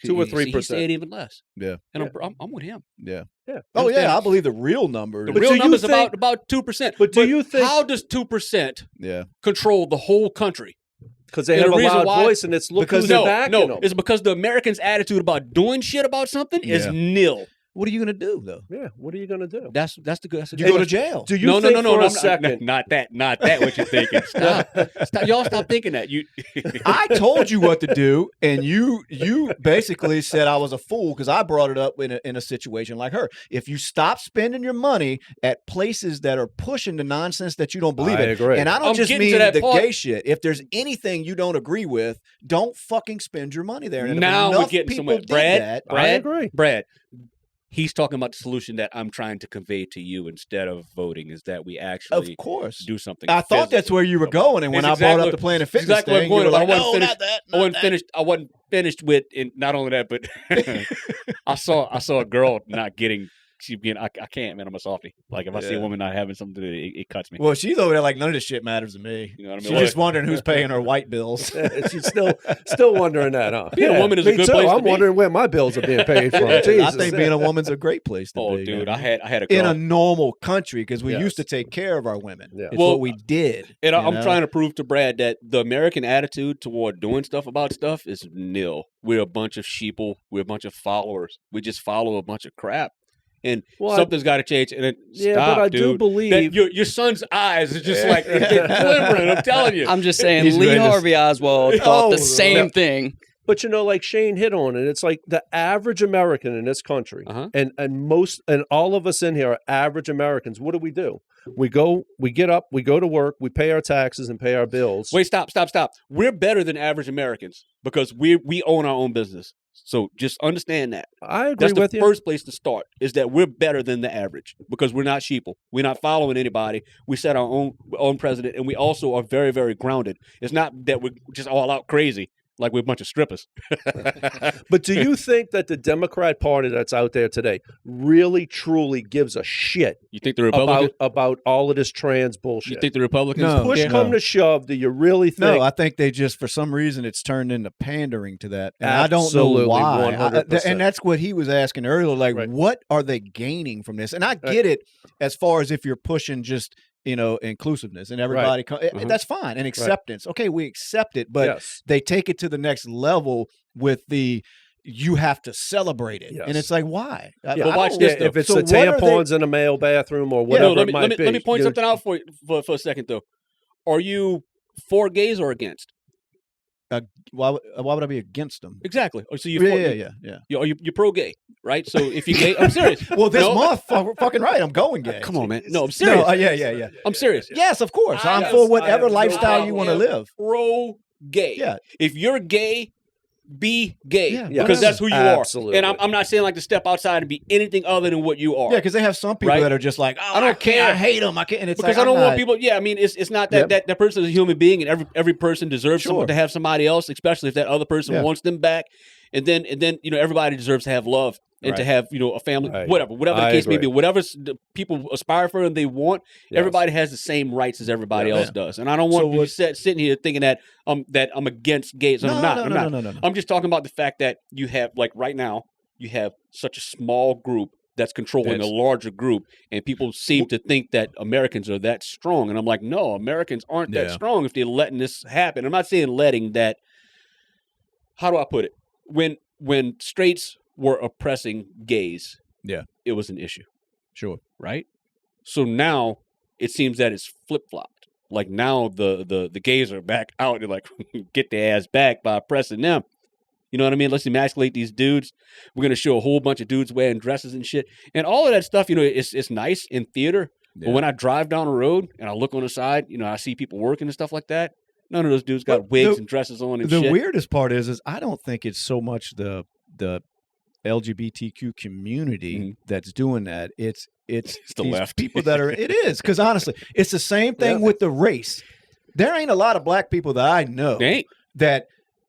Speaker 4: 2 or
Speaker 1: He
Speaker 4: 3%.
Speaker 1: said even less.
Speaker 2: Yeah.
Speaker 1: And I'm with him.
Speaker 2: Yeah.
Speaker 4: Yeah.
Speaker 2: Oh
Speaker 1: Understand?
Speaker 2: yeah, I believe the real number.
Speaker 1: The
Speaker 2: is-
Speaker 1: real
Speaker 4: do you
Speaker 1: number's
Speaker 4: think-
Speaker 1: about 2%.
Speaker 4: But do you think-
Speaker 1: how does 2%
Speaker 2: Yeah.
Speaker 1: control the whole country?
Speaker 4: Because they
Speaker 1: And
Speaker 4: have
Speaker 1: the
Speaker 4: a
Speaker 1: reason
Speaker 4: loud
Speaker 1: why-
Speaker 4: voice, and it's look
Speaker 2: because
Speaker 4: who's
Speaker 1: No,
Speaker 4: backing
Speaker 1: no,
Speaker 4: them.
Speaker 1: it's because the Americans' attitude about doing shit about something is
Speaker 2: Yeah.
Speaker 1: nil.
Speaker 2: What are you gonna do though?
Speaker 4: Yeah, what are you going to do?
Speaker 1: That's the good. That's the
Speaker 2: You
Speaker 1: good
Speaker 2: go to
Speaker 1: question.
Speaker 2: jail.
Speaker 4: Do you
Speaker 1: No,
Speaker 4: think for a
Speaker 1: not,
Speaker 4: second?
Speaker 1: not that. What you're thinking? Stop. Y'all stop thinking that. You.
Speaker 2: I told you what to do, and you basically said I was a fool because I brought it up in a situation like her. If you stop spending your money at places that are pushing the nonsense that you don't believe
Speaker 4: I
Speaker 2: in,
Speaker 4: agree.
Speaker 2: and I don't
Speaker 1: I'm
Speaker 2: just
Speaker 1: getting to
Speaker 2: mean
Speaker 1: that
Speaker 2: the
Speaker 1: part.
Speaker 2: gay shit. If there's anything you don't agree with, don't fucking spend your money there. And if
Speaker 1: Now we're
Speaker 2: enough
Speaker 1: getting
Speaker 2: people
Speaker 1: somewhere.
Speaker 2: did
Speaker 1: Brad,
Speaker 2: that,
Speaker 4: I agree.
Speaker 1: Brad. He's talking about the solution that I'm trying to convey to you instead of voting is that we
Speaker 2: of
Speaker 1: actually
Speaker 2: course.
Speaker 1: do something.
Speaker 2: I thought that's where you were going, and when
Speaker 1: It's
Speaker 2: I brought up
Speaker 1: exactly-
Speaker 2: the Planet
Speaker 1: it's
Speaker 2: Fitness
Speaker 1: exactly what
Speaker 2: thing,
Speaker 1: I'm
Speaker 2: you were
Speaker 1: going
Speaker 2: like,
Speaker 1: with. I wasn't
Speaker 2: "No,
Speaker 1: finished.
Speaker 2: not that."
Speaker 1: I wasn't finished with, and not only that, but I saw a girl not getting. She being, I can't, man. I'm a softie. Like if I see a
Speaker 2: Yeah.
Speaker 1: woman not having something to do, it cuts me.
Speaker 2: Well, she's over there like none of this shit matters to me.
Speaker 1: You know what I mean?
Speaker 2: She's
Speaker 1: Well,
Speaker 2: just wondering who's paying her white bills.
Speaker 4: She's still wondering that, huh?
Speaker 1: Being a woman is a
Speaker 4: me
Speaker 1: good
Speaker 4: too.
Speaker 1: place to
Speaker 4: I'm
Speaker 1: be.
Speaker 4: wondering where my bills are being paid from.
Speaker 2: I
Speaker 4: Jesus.
Speaker 2: think being a woman's a great place to
Speaker 1: oh,
Speaker 2: be.
Speaker 1: dude,
Speaker 2: man.
Speaker 1: I had a girl.
Speaker 2: in a normal country because we
Speaker 4: Yes.
Speaker 2: used to take care of our women.
Speaker 4: Yeah.
Speaker 2: It's
Speaker 1: Well,
Speaker 2: what we did.
Speaker 1: And
Speaker 2: you
Speaker 1: I'm
Speaker 2: know?
Speaker 1: trying to prove to Brad that the American attitude toward doing stuff about stuff is nil. We're a bunch of sheeple. We're a bunch of followers. We just follow a bunch of crap. And
Speaker 4: Well,
Speaker 1: something's got to change. And it,
Speaker 4: Yeah,
Speaker 1: stop,
Speaker 4: but I do
Speaker 1: dude.
Speaker 4: believe-
Speaker 1: that your son's eyes is just like they're glimmering. I'm telling you.
Speaker 3: I'm just saying,
Speaker 2: He's
Speaker 3: Lee
Speaker 2: ready to-
Speaker 3: Harvey Oswald thought
Speaker 2: Oh,
Speaker 3: the same
Speaker 2: yeah.
Speaker 3: thing.
Speaker 4: But like Shane hit on it. It's like the average American in this country,
Speaker 1: Uh-huh.
Speaker 4: and all of us in here are average Americans. What do? We get up, we go to work, we pay our taxes and pay our bills.
Speaker 1: Wait, stop. We're better than average Americans because we own our own business. So just understand that.
Speaker 4: I agree
Speaker 1: That's the
Speaker 4: with you.
Speaker 1: first place to start is that we're better than the average because we're not sheeple. We're not following anybody. We set our own president, and we also are very, very grounded. It's not that we're just all out crazy like we're a bunch of strippers.
Speaker 4: But do you think that the Democrat Party that's out there today really, truly gives a shit
Speaker 1: You think the Republicans?
Speaker 4: about all of this trans bullshit?
Speaker 1: You think the Republicans?
Speaker 2: No.
Speaker 4: Push
Speaker 2: Yeah.
Speaker 4: come to shove, do you really think?
Speaker 2: No, I think they just, for some reason, it's turned into pandering to that. And I don't know
Speaker 4: Absolutely,
Speaker 2: why.
Speaker 4: 100%.
Speaker 2: And that's what he was asking earlier. Like,
Speaker 4: Right.
Speaker 2: what are they gaining from this? And I get it as far as if you're pushing just, inclusiveness and everybody, that's fine. And acceptance. Okay, we accept it, but
Speaker 4: Yes.
Speaker 2: they take it to the next level with you have to celebrate it.
Speaker 4: Yes.
Speaker 2: And it's like, why?
Speaker 1: But watch this, though.
Speaker 4: if it's
Speaker 2: So
Speaker 4: the
Speaker 2: what are they-
Speaker 4: tampons in a male bathroom or whatever
Speaker 1: let
Speaker 4: it might be.
Speaker 1: me point
Speaker 4: you're-
Speaker 1: something out for you for a second, though. Are you for gays or against?
Speaker 2: Why would I be against them?
Speaker 1: Exactly. Oh, so you're
Speaker 2: Yeah.
Speaker 1: you're pro gay, right? So if you're gay, I'm serious.
Speaker 2: Well, this
Speaker 1: No?
Speaker 2: month, fucking right, I'm going gay.
Speaker 1: Come on, man. No, I'm serious.
Speaker 2: No, yeah.
Speaker 1: I'm serious.
Speaker 2: Yes, of course. I'm
Speaker 1: I
Speaker 2: for
Speaker 1: have
Speaker 2: whatever
Speaker 4: no
Speaker 2: lifestyle you
Speaker 4: problem.
Speaker 2: want to live.
Speaker 1: Pro gay.
Speaker 2: Yeah.
Speaker 1: If you're gay, be gay
Speaker 2: Yeah,
Speaker 1: because that's who you
Speaker 4: Absolutely.
Speaker 1: are. And I'm not saying like to step outside and be anything other than what you are.
Speaker 2: Yeah, because they have some people
Speaker 1: Right?
Speaker 2: that are just like, oh,
Speaker 1: I don't care.
Speaker 2: I hate them. I can't. And it's
Speaker 1: Because
Speaker 2: like,
Speaker 1: I don't
Speaker 2: I'm
Speaker 1: want
Speaker 2: not-
Speaker 1: people. Yeah, I mean, it's not that that person is a human being, and every person deserves
Speaker 2: Sure.
Speaker 1: someone to have somebody else, especially if that other person
Speaker 2: Yeah.
Speaker 1: wants them back. And then everybody deserves to have love and to
Speaker 2: Right.
Speaker 1: have a family,
Speaker 4: Right.
Speaker 1: whatever the
Speaker 4: I
Speaker 1: case may
Speaker 4: agree.
Speaker 1: be, whatever the people aspire for and they want.
Speaker 4: Yes.
Speaker 1: Everybody has the same rights as everybody
Speaker 4: Yeah.
Speaker 1: else does, and I don't want
Speaker 2: So
Speaker 1: you
Speaker 2: what-
Speaker 1: sitting here thinking that I'm against gays. I'm not. I'm not.
Speaker 2: No.
Speaker 1: I'm just talking about the fact that you have, like right now, you have such a small group that's controlling a larger group, and people seem to think that Americans are that strong. And I'm like, no, Americans aren't that
Speaker 2: Yeah.
Speaker 1: strong if they're letting this happen. I'm not saying letting that. How do I put it? When straights were oppressing gays,
Speaker 2: Yeah.
Speaker 1: it was an issue,
Speaker 2: Sure.
Speaker 1: right? So now it seems that it's flip flopped. Like now the gays are back out. They're like, get their ass back by oppressing them. You know what I mean? Let's emasculate these dudes. We're gonna show a whole bunch of dudes wearing dresses and shit, and all of that stuff. It's nice in theater,
Speaker 2: Yeah.
Speaker 1: but when I drive down the road and I look on the side, I see people working and stuff like that. None of those dudes got
Speaker 2: Well,
Speaker 1: wigs
Speaker 2: the-
Speaker 1: and dresses on and
Speaker 2: The
Speaker 1: shit.
Speaker 2: weirdest part is I don't think it's so much the LGBTQ community that's doing that. It's
Speaker 1: the
Speaker 2: these
Speaker 1: left.
Speaker 2: people that are. It is because honestly, it's the same thing with the race. There ain't a lot of black people that I know
Speaker 1: They ain't.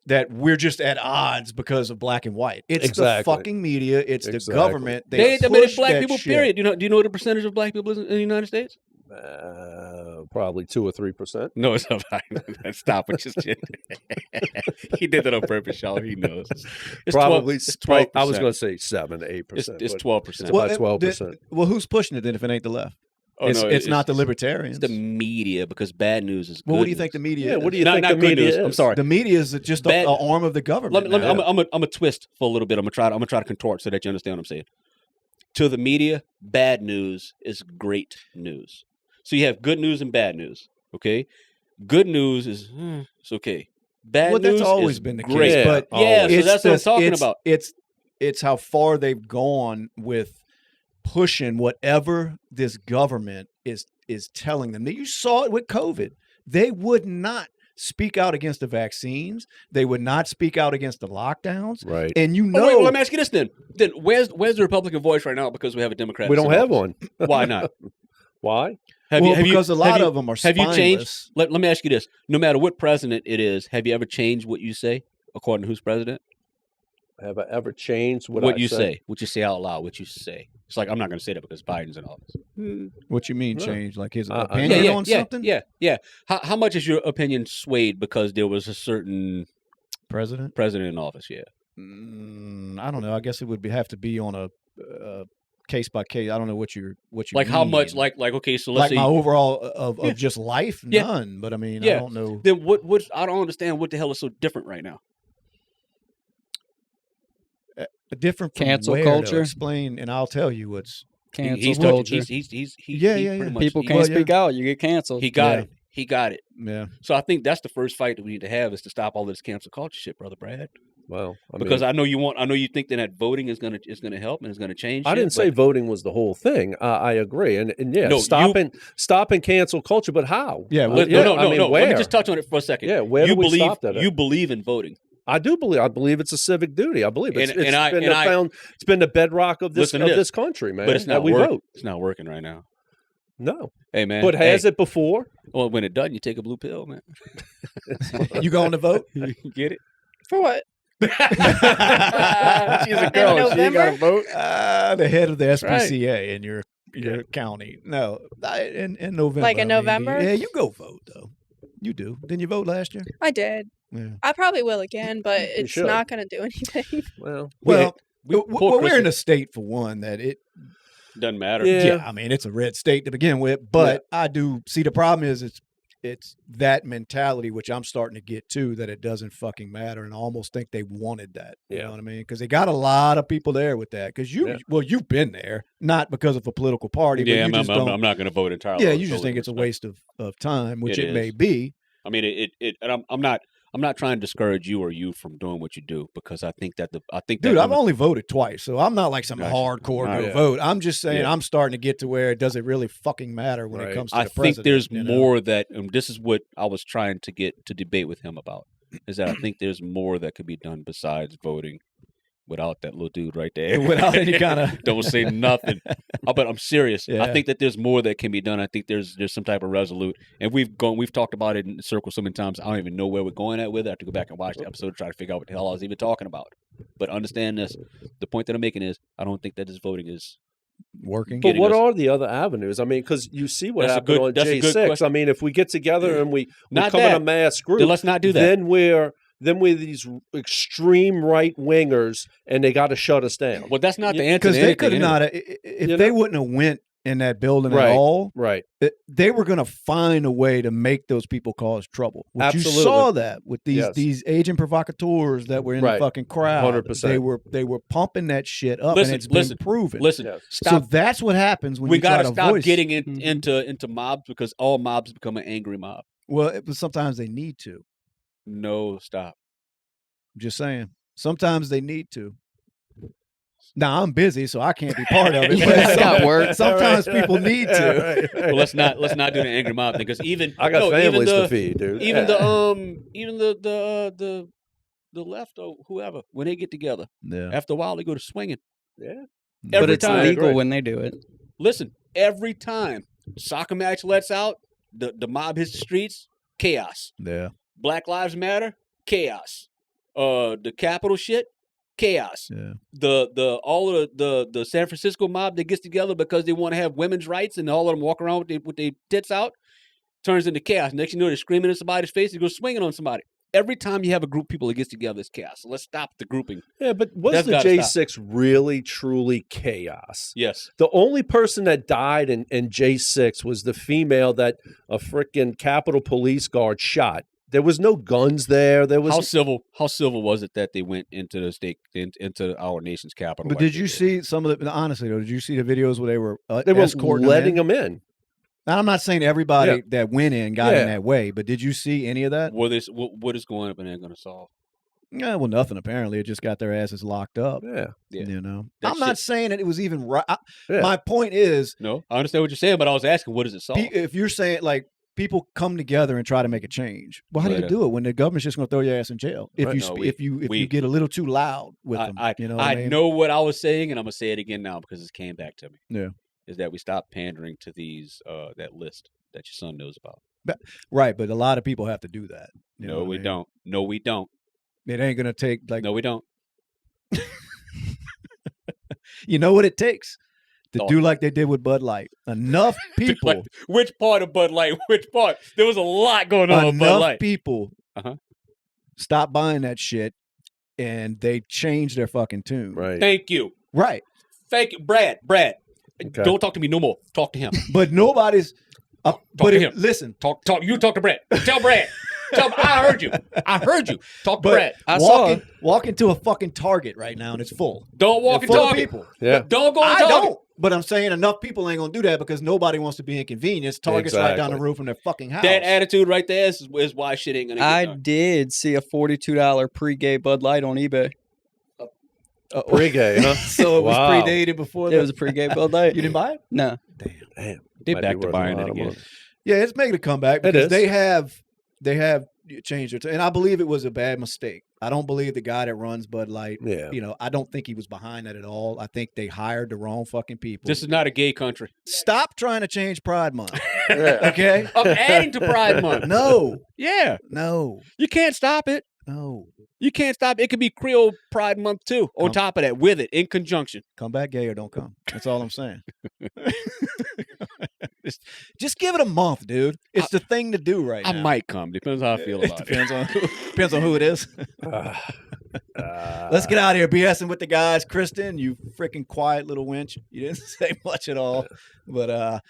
Speaker 2: that we're just at odds because of black and white. It's the
Speaker 4: Exactly.
Speaker 2: fucking media. It's the
Speaker 4: Exactly.
Speaker 2: government.
Speaker 1: They ain't that many
Speaker 2: push
Speaker 1: black
Speaker 2: that
Speaker 1: people.
Speaker 2: shit.
Speaker 1: Period. Do you know what the percentage of black people is in the United States?
Speaker 4: Probably 2 or 3%.
Speaker 1: No, it's not. Stop with your shit. He did that on purpose, y'all. He knows. It's
Speaker 4: Probably
Speaker 1: 12%.
Speaker 4: I was going to say 7 to 8%.
Speaker 1: It's
Speaker 4: but
Speaker 1: 12%.
Speaker 4: It's about 12%.
Speaker 2: Well, who's pushing it then if it ain't the left?
Speaker 1: Oh,
Speaker 2: it's
Speaker 1: no,
Speaker 2: it's not the libertarians.
Speaker 1: It's the media because bad news is good.
Speaker 2: Well, what do you
Speaker 1: news.
Speaker 2: think the media?
Speaker 4: Yeah,
Speaker 2: is?
Speaker 4: what do you
Speaker 1: Not-
Speaker 4: think
Speaker 1: not
Speaker 4: the
Speaker 1: good
Speaker 4: media
Speaker 1: news.
Speaker 4: is?
Speaker 1: I'm sorry.
Speaker 2: The media is just
Speaker 1: Bad-
Speaker 2: an arm of the government.
Speaker 1: Let me,
Speaker 2: now.
Speaker 1: I'm gonna twist for a little bit. I'm gonna try to contort so that you understand what I'm saying. To the media, bad news is great news. So you have good news and bad news. Okay, good news is it's okay. Bad
Speaker 2: Well,
Speaker 1: news
Speaker 2: that's always
Speaker 1: is
Speaker 2: been the
Speaker 1: great.
Speaker 2: case. But
Speaker 1: Yeah, so
Speaker 2: it's
Speaker 1: that's what I'm talking
Speaker 2: it's-
Speaker 1: about.
Speaker 2: It's how far they've gone with pushing whatever this government is telling them. You saw it with COVID. They would not speak out against the vaccines. They would not speak out against the lockdowns.
Speaker 4: Right.
Speaker 2: And you
Speaker 1: Oh,
Speaker 2: know,
Speaker 1: wait, well, let me ask you this then. Then where's the Republican voice right now because we have a Democrat?
Speaker 4: We don't
Speaker 1: in
Speaker 4: have
Speaker 1: office?
Speaker 4: one.
Speaker 1: Why not?
Speaker 4: Why?
Speaker 2: because a lot of them are
Speaker 1: Have you changed?
Speaker 2: spineless.
Speaker 1: Let me ask you this: no matter what president it is, have you ever changed what you say according to who's president?
Speaker 4: Have I ever changed what
Speaker 1: What
Speaker 4: I
Speaker 1: you
Speaker 4: said?
Speaker 1: say? What you say out loud? What you say? It's like I'm not going to say that because Biden's in office.
Speaker 2: What you mean
Speaker 4: No.
Speaker 2: change? Like his
Speaker 4: Yeah,
Speaker 2: opinion on something?
Speaker 1: Yeah. How much is your opinion swayed because there was a certain
Speaker 2: President?
Speaker 1: president in office? Yeah.
Speaker 2: I don't know. I guess it would have to be on a case by case. I don't know what you
Speaker 1: Like how much?
Speaker 2: mean.
Speaker 1: Like okay, so let's
Speaker 2: like my
Speaker 1: say
Speaker 2: overall of
Speaker 1: Yeah.
Speaker 2: just life,
Speaker 1: Yeah.
Speaker 2: none. But I mean,
Speaker 1: Yeah.
Speaker 2: I don't know.
Speaker 1: then what? I don't understand what the hell is so different right now.
Speaker 2: Different from
Speaker 3: Cancel
Speaker 2: where,
Speaker 3: culture?
Speaker 2: though? Explain, and I'll tell you what's.
Speaker 3: Cancel
Speaker 1: He's
Speaker 3: culture.
Speaker 2: Yeah, yeah,
Speaker 1: pretty
Speaker 2: yeah.
Speaker 1: much-
Speaker 3: People
Speaker 1: he-
Speaker 3: can't
Speaker 2: Well, yeah.
Speaker 3: speak out. You get canceled.
Speaker 1: He got
Speaker 2: Yeah.
Speaker 1: it. He got it.
Speaker 2: Yeah,
Speaker 1: So I think that's the first fight that we need to have is to stop all this cancel culture shit, brother Brad.
Speaker 4: Well,
Speaker 1: Because I know you think that voting is gonna help and is gonna change.
Speaker 4: I
Speaker 1: shit,
Speaker 4: didn't say
Speaker 1: but
Speaker 4: voting was the whole thing. I agree, and yeah,
Speaker 1: No,
Speaker 4: stop and cancel culture. But how?
Speaker 2: Yeah, well,
Speaker 1: no.
Speaker 4: I mean,
Speaker 1: Let
Speaker 4: where?
Speaker 1: me just touch on it for a second.
Speaker 4: Yeah, where
Speaker 1: you
Speaker 4: do we
Speaker 1: believe
Speaker 4: stop that at?
Speaker 1: you believe in voting.
Speaker 4: I do believe. I believe it's a civic duty. I believe it's,
Speaker 1: And-
Speaker 4: it's
Speaker 1: and I-
Speaker 4: been
Speaker 1: and
Speaker 4: the
Speaker 1: I-
Speaker 4: it's been the bedrock of this
Speaker 1: Listen to this.
Speaker 4: country, man.
Speaker 1: But it's
Speaker 4: that
Speaker 1: not
Speaker 4: we
Speaker 1: working.
Speaker 4: vote.
Speaker 1: It's not working right now.
Speaker 4: No,
Speaker 1: Hey man.
Speaker 4: but has it before?
Speaker 1: Well, when it doesn't, you take a blue pill, man.
Speaker 2: you going to vote?
Speaker 1: You get it?
Speaker 5: For what?
Speaker 1: She's a
Speaker 5: In
Speaker 1: girl. She ain't got to
Speaker 5: November?
Speaker 1: vote.
Speaker 2: The head of the
Speaker 1: right.
Speaker 2: SPCA in your county. No, in November.
Speaker 5: Like in
Speaker 2: I mean,
Speaker 5: November?
Speaker 2: Yeah, you go vote though. You do. Didn't you vote last year?
Speaker 5: I did.
Speaker 2: Yeah.
Speaker 5: I probably will again, but it's
Speaker 4: should.
Speaker 5: not going to do anything.
Speaker 4: Well,
Speaker 2: Well,
Speaker 1: Poor
Speaker 2: we're in
Speaker 1: Kristen.
Speaker 2: a state for one that it.
Speaker 1: Doesn't matter.
Speaker 4: Yeah.
Speaker 2: I mean, it's a red state to begin with, but I do see the problem is it's that mentality which I'm starting to get to that it doesn't fucking matter, and I almost think they wanted that. You know what I mean? Because they got a lot of people there with that. Because you've been there, not because of a political party, but
Speaker 1: Yeah,
Speaker 2: you just don't.
Speaker 1: I'm not going to vote entirely.
Speaker 2: Yeah, you just think it's a waste of time, which
Speaker 1: It
Speaker 2: it may
Speaker 1: is.
Speaker 2: be.
Speaker 1: I mean, and I'm not trying to discourage you or you from doing what you do because I think that
Speaker 2: Dude, I've only voted twice, so I'm not like some
Speaker 1: Gotcha.
Speaker 2: hardcore
Speaker 1: Right.
Speaker 2: go
Speaker 1: Yeah.
Speaker 2: vote. I'm just saying
Speaker 1: Yeah.
Speaker 2: I'm starting to get to where does it really fucking matter when it
Speaker 4: Right.
Speaker 2: comes to
Speaker 1: I
Speaker 2: the
Speaker 1: think
Speaker 2: president.
Speaker 1: there's
Speaker 2: you know?
Speaker 1: more that this is what I was trying to get to debate with him about. is that I think there's more that could be done besides voting without that little dude right there.
Speaker 2: Without any kind of
Speaker 1: Don't say nothing. But I'm serious.
Speaker 2: Yeah.
Speaker 1: I think that there's more that can be done. I think there's some type of resolute, and we've talked about it in circles so many times. I don't even know where we're going at with it. I have to go back and watch the episode to try to figure out what the hell I was even talking about. But understand this: the point that I'm making is I don't think that this voting is
Speaker 2: working.
Speaker 4: But
Speaker 1: getting
Speaker 4: what
Speaker 1: us-
Speaker 4: are the other avenues? I mean, because you see what
Speaker 1: That's a
Speaker 4: happened
Speaker 1: good-
Speaker 4: on
Speaker 1: that's a good
Speaker 4: J6.
Speaker 1: question.
Speaker 4: I mean, if we get together and we
Speaker 1: Not
Speaker 4: come in
Speaker 1: that.
Speaker 4: a mass group,
Speaker 1: Then let's not do that.
Speaker 4: then we're these extreme right wingers, and they got to shut us down.
Speaker 1: Well, that's not the answer.
Speaker 2: Because
Speaker 1: to
Speaker 2: they
Speaker 1: anything
Speaker 2: could have
Speaker 1: anyway.
Speaker 2: not. If
Speaker 4: You
Speaker 2: they
Speaker 4: know?
Speaker 2: wouldn't have went in that building
Speaker 4: Right.
Speaker 2: at all,
Speaker 4: Right.
Speaker 2: they were going to find a way to make those people cause trouble. Which
Speaker 4: Absolutely.
Speaker 2: you saw that with
Speaker 4: Yes.
Speaker 2: these agent provocateurs that were in
Speaker 4: Right.
Speaker 2: the fucking crowd.
Speaker 4: 100%.
Speaker 2: They were pumping that shit up,
Speaker 1: Listen,
Speaker 2: and it's been proven.
Speaker 1: Listen,
Speaker 4: Yes.
Speaker 1: stop.
Speaker 2: So that's what happens when
Speaker 1: We
Speaker 2: you try
Speaker 1: got to
Speaker 2: to
Speaker 1: stop
Speaker 2: voice.
Speaker 1: getting
Speaker 3: Mhm.
Speaker 1: into mobs because all mobs become an angry mob.
Speaker 2: Well, but sometimes they need to.
Speaker 1: No, stop.
Speaker 2: I'm just saying. Sometimes they need to. Now I'm busy, so I can't be part of it.
Speaker 3: Yeah,
Speaker 2: but
Speaker 3: I got work.
Speaker 2: Sometimes people need to.
Speaker 1: Well, let's not do the angry mob thing because even
Speaker 4: I got
Speaker 1: no,
Speaker 4: families
Speaker 1: even
Speaker 4: to feed, dude.
Speaker 1: even the left or whoever when they get together
Speaker 2: Yeah.
Speaker 1: after a while they go to swinging.
Speaker 4: Yeah.
Speaker 3: But
Speaker 1: Every
Speaker 3: it's
Speaker 1: time.
Speaker 3: legal
Speaker 4: Right.
Speaker 3: when they do it.
Speaker 1: Listen, every time soccer match lets out, the mob hits the streets, chaos.
Speaker 2: Yeah.
Speaker 1: Black Lives Matter, chaos. The Capitol shit, chaos.
Speaker 2: Yeah.
Speaker 1: All of the San Francisco mob that gets together because they want to have women's rights and all of them walk around with their tits out, turns into chaos. Next you know they're screaming in somebody's face, they go swinging on somebody. Every time you have a group of people that gets together, it's chaos. So let's stop the grouping.
Speaker 4: Yeah, but was
Speaker 1: That's
Speaker 4: the
Speaker 1: gotta
Speaker 4: J6 really, truly chaos?
Speaker 1: Yes.
Speaker 4: The only person that died in J6 was the female that a freaking Capitol Police guard shot. There was no guns there. There was
Speaker 1: How civil was it that they went into the state into our nation's capital?
Speaker 2: But
Speaker 1: like
Speaker 2: did
Speaker 1: they
Speaker 2: you see some of the? Honestly, though, did you see the videos where they were
Speaker 4: they were
Speaker 2: escorting
Speaker 4: letting
Speaker 2: them in?
Speaker 4: them in.
Speaker 2: Now, I'm not saying everybody
Speaker 4: Yeah.
Speaker 2: that went in got
Speaker 4: Yeah.
Speaker 2: in that way, but did you see any of that?
Speaker 1: What is going up and they're going to solve?
Speaker 2: Yeah, well, nothing. Apparently, it just got their asses locked up.
Speaker 4: Yeah.
Speaker 1: Yeah.
Speaker 2: You know,
Speaker 1: That
Speaker 2: I'm not
Speaker 1: shit-
Speaker 2: saying that it was even right.
Speaker 4: Yeah.
Speaker 2: My point is,
Speaker 1: No, I understand what you're saying, but I was asking, what does it solve?
Speaker 2: if you're saying like people come together and try to make a change, well, how do you
Speaker 1: Right.
Speaker 2: do it when the government's just going to throw your ass in jail if
Speaker 4: Right.
Speaker 2: you
Speaker 1: No,
Speaker 2: spe-
Speaker 1: we-
Speaker 2: if you
Speaker 1: we-
Speaker 2: get a little too loud with them? You know, what I mean?
Speaker 1: know what I was saying, and I'm gonna say it again now because it came back to me.
Speaker 2: Yeah.
Speaker 1: Is that we stop pandering to these that list that your son knows about?
Speaker 2: Right, but a lot of people have to do that. You know
Speaker 1: No,
Speaker 2: what I
Speaker 1: we
Speaker 2: mean?
Speaker 1: don't. No, we don't.
Speaker 2: It ain't going to take like
Speaker 1: No, we don't.
Speaker 2: you know what it takes to
Speaker 1: Thought.
Speaker 2: do like they did with Bud Light. Enough people.
Speaker 1: Like, which part of Bud Light? Which part? There was a lot going on with Bud
Speaker 2: Enough
Speaker 1: Light.
Speaker 2: people
Speaker 1: Uh-huh.
Speaker 2: stop buying that shit, and they change their fucking tune.
Speaker 4: Right.
Speaker 1: Thank you.
Speaker 2: Right.
Speaker 1: Thank you, Brad. Brad,
Speaker 4: Okay.
Speaker 1: don't talk to me no more. Talk to him.
Speaker 2: But nobody's. But
Speaker 1: to
Speaker 2: if-
Speaker 1: him.
Speaker 2: listen,
Speaker 1: Talk. You talk to Brad. Tell Brad. Tell him I heard you. I heard you. Talk to
Speaker 2: but
Speaker 1: Brad.
Speaker 3: I saw
Speaker 2: walk into a fucking Target right now, and it's full.
Speaker 1: Don't walk
Speaker 2: It's
Speaker 1: and
Speaker 2: full of
Speaker 1: talk.
Speaker 2: people.
Speaker 4: Yeah.
Speaker 1: Don't go and
Speaker 2: I
Speaker 1: talk.
Speaker 2: don't. But I'm saying enough people ain't gonna do that because nobody wants to be inconvenienced. Target's right down the
Speaker 4: Exactly.
Speaker 2: room from their fucking house.
Speaker 1: That attitude right there is why shit ain't gonna get
Speaker 3: I
Speaker 1: done.
Speaker 3: did see a $42 pre-gay Bud Light on eBay.
Speaker 4: Pre-gay, huh?
Speaker 2: So it was
Speaker 4: Wow.
Speaker 2: predated before
Speaker 3: It
Speaker 2: that.
Speaker 3: was a pre-gay Bud Light.
Speaker 2: You didn't buy it?
Speaker 3: No.
Speaker 4: Damn.
Speaker 1: They
Speaker 4: Might
Speaker 1: back
Speaker 4: be
Speaker 1: to
Speaker 4: worth a
Speaker 1: buying
Speaker 4: lot
Speaker 1: it
Speaker 4: of
Speaker 1: again.
Speaker 4: money.
Speaker 2: Yeah, it's making a comeback
Speaker 4: It
Speaker 2: because
Speaker 4: is.
Speaker 2: they have changed it, and I believe it was a bad mistake. I don't believe the guy that runs Bud Light.
Speaker 4: Yeah.
Speaker 2: You know, I don't think he was behind that at all. I think they hired the wrong fucking people.
Speaker 1: This is not a gay country.
Speaker 2: Stop trying to change Pride Month.
Speaker 4: Yeah.
Speaker 2: Okay?
Speaker 1: I'm adding to Pride Month.
Speaker 2: No,
Speaker 1: Yeah,
Speaker 2: no,
Speaker 1: you can't stop it.
Speaker 2: no.
Speaker 1: You can't stop it. It could be Creole Pride Month too. On top of that, with it in conjunction.
Speaker 2: Come back gay or don't come. That's all I'm saying. Just give it a month, dude. It's the thing to do right
Speaker 1: I
Speaker 2: now.
Speaker 1: might come. Depends how I feel
Speaker 2: It
Speaker 1: about it.
Speaker 2: depends on who it is. Let's get out of here BSing with the guys. Kristen, you freaking quiet little wench. You didn't say much at all. But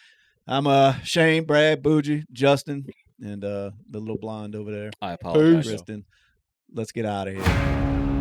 Speaker 2: I'm Shane, Brad, Bougie, Justin, and the little blonde over there.
Speaker 1: I apologize.
Speaker 2: Kristen. Let's get out of here.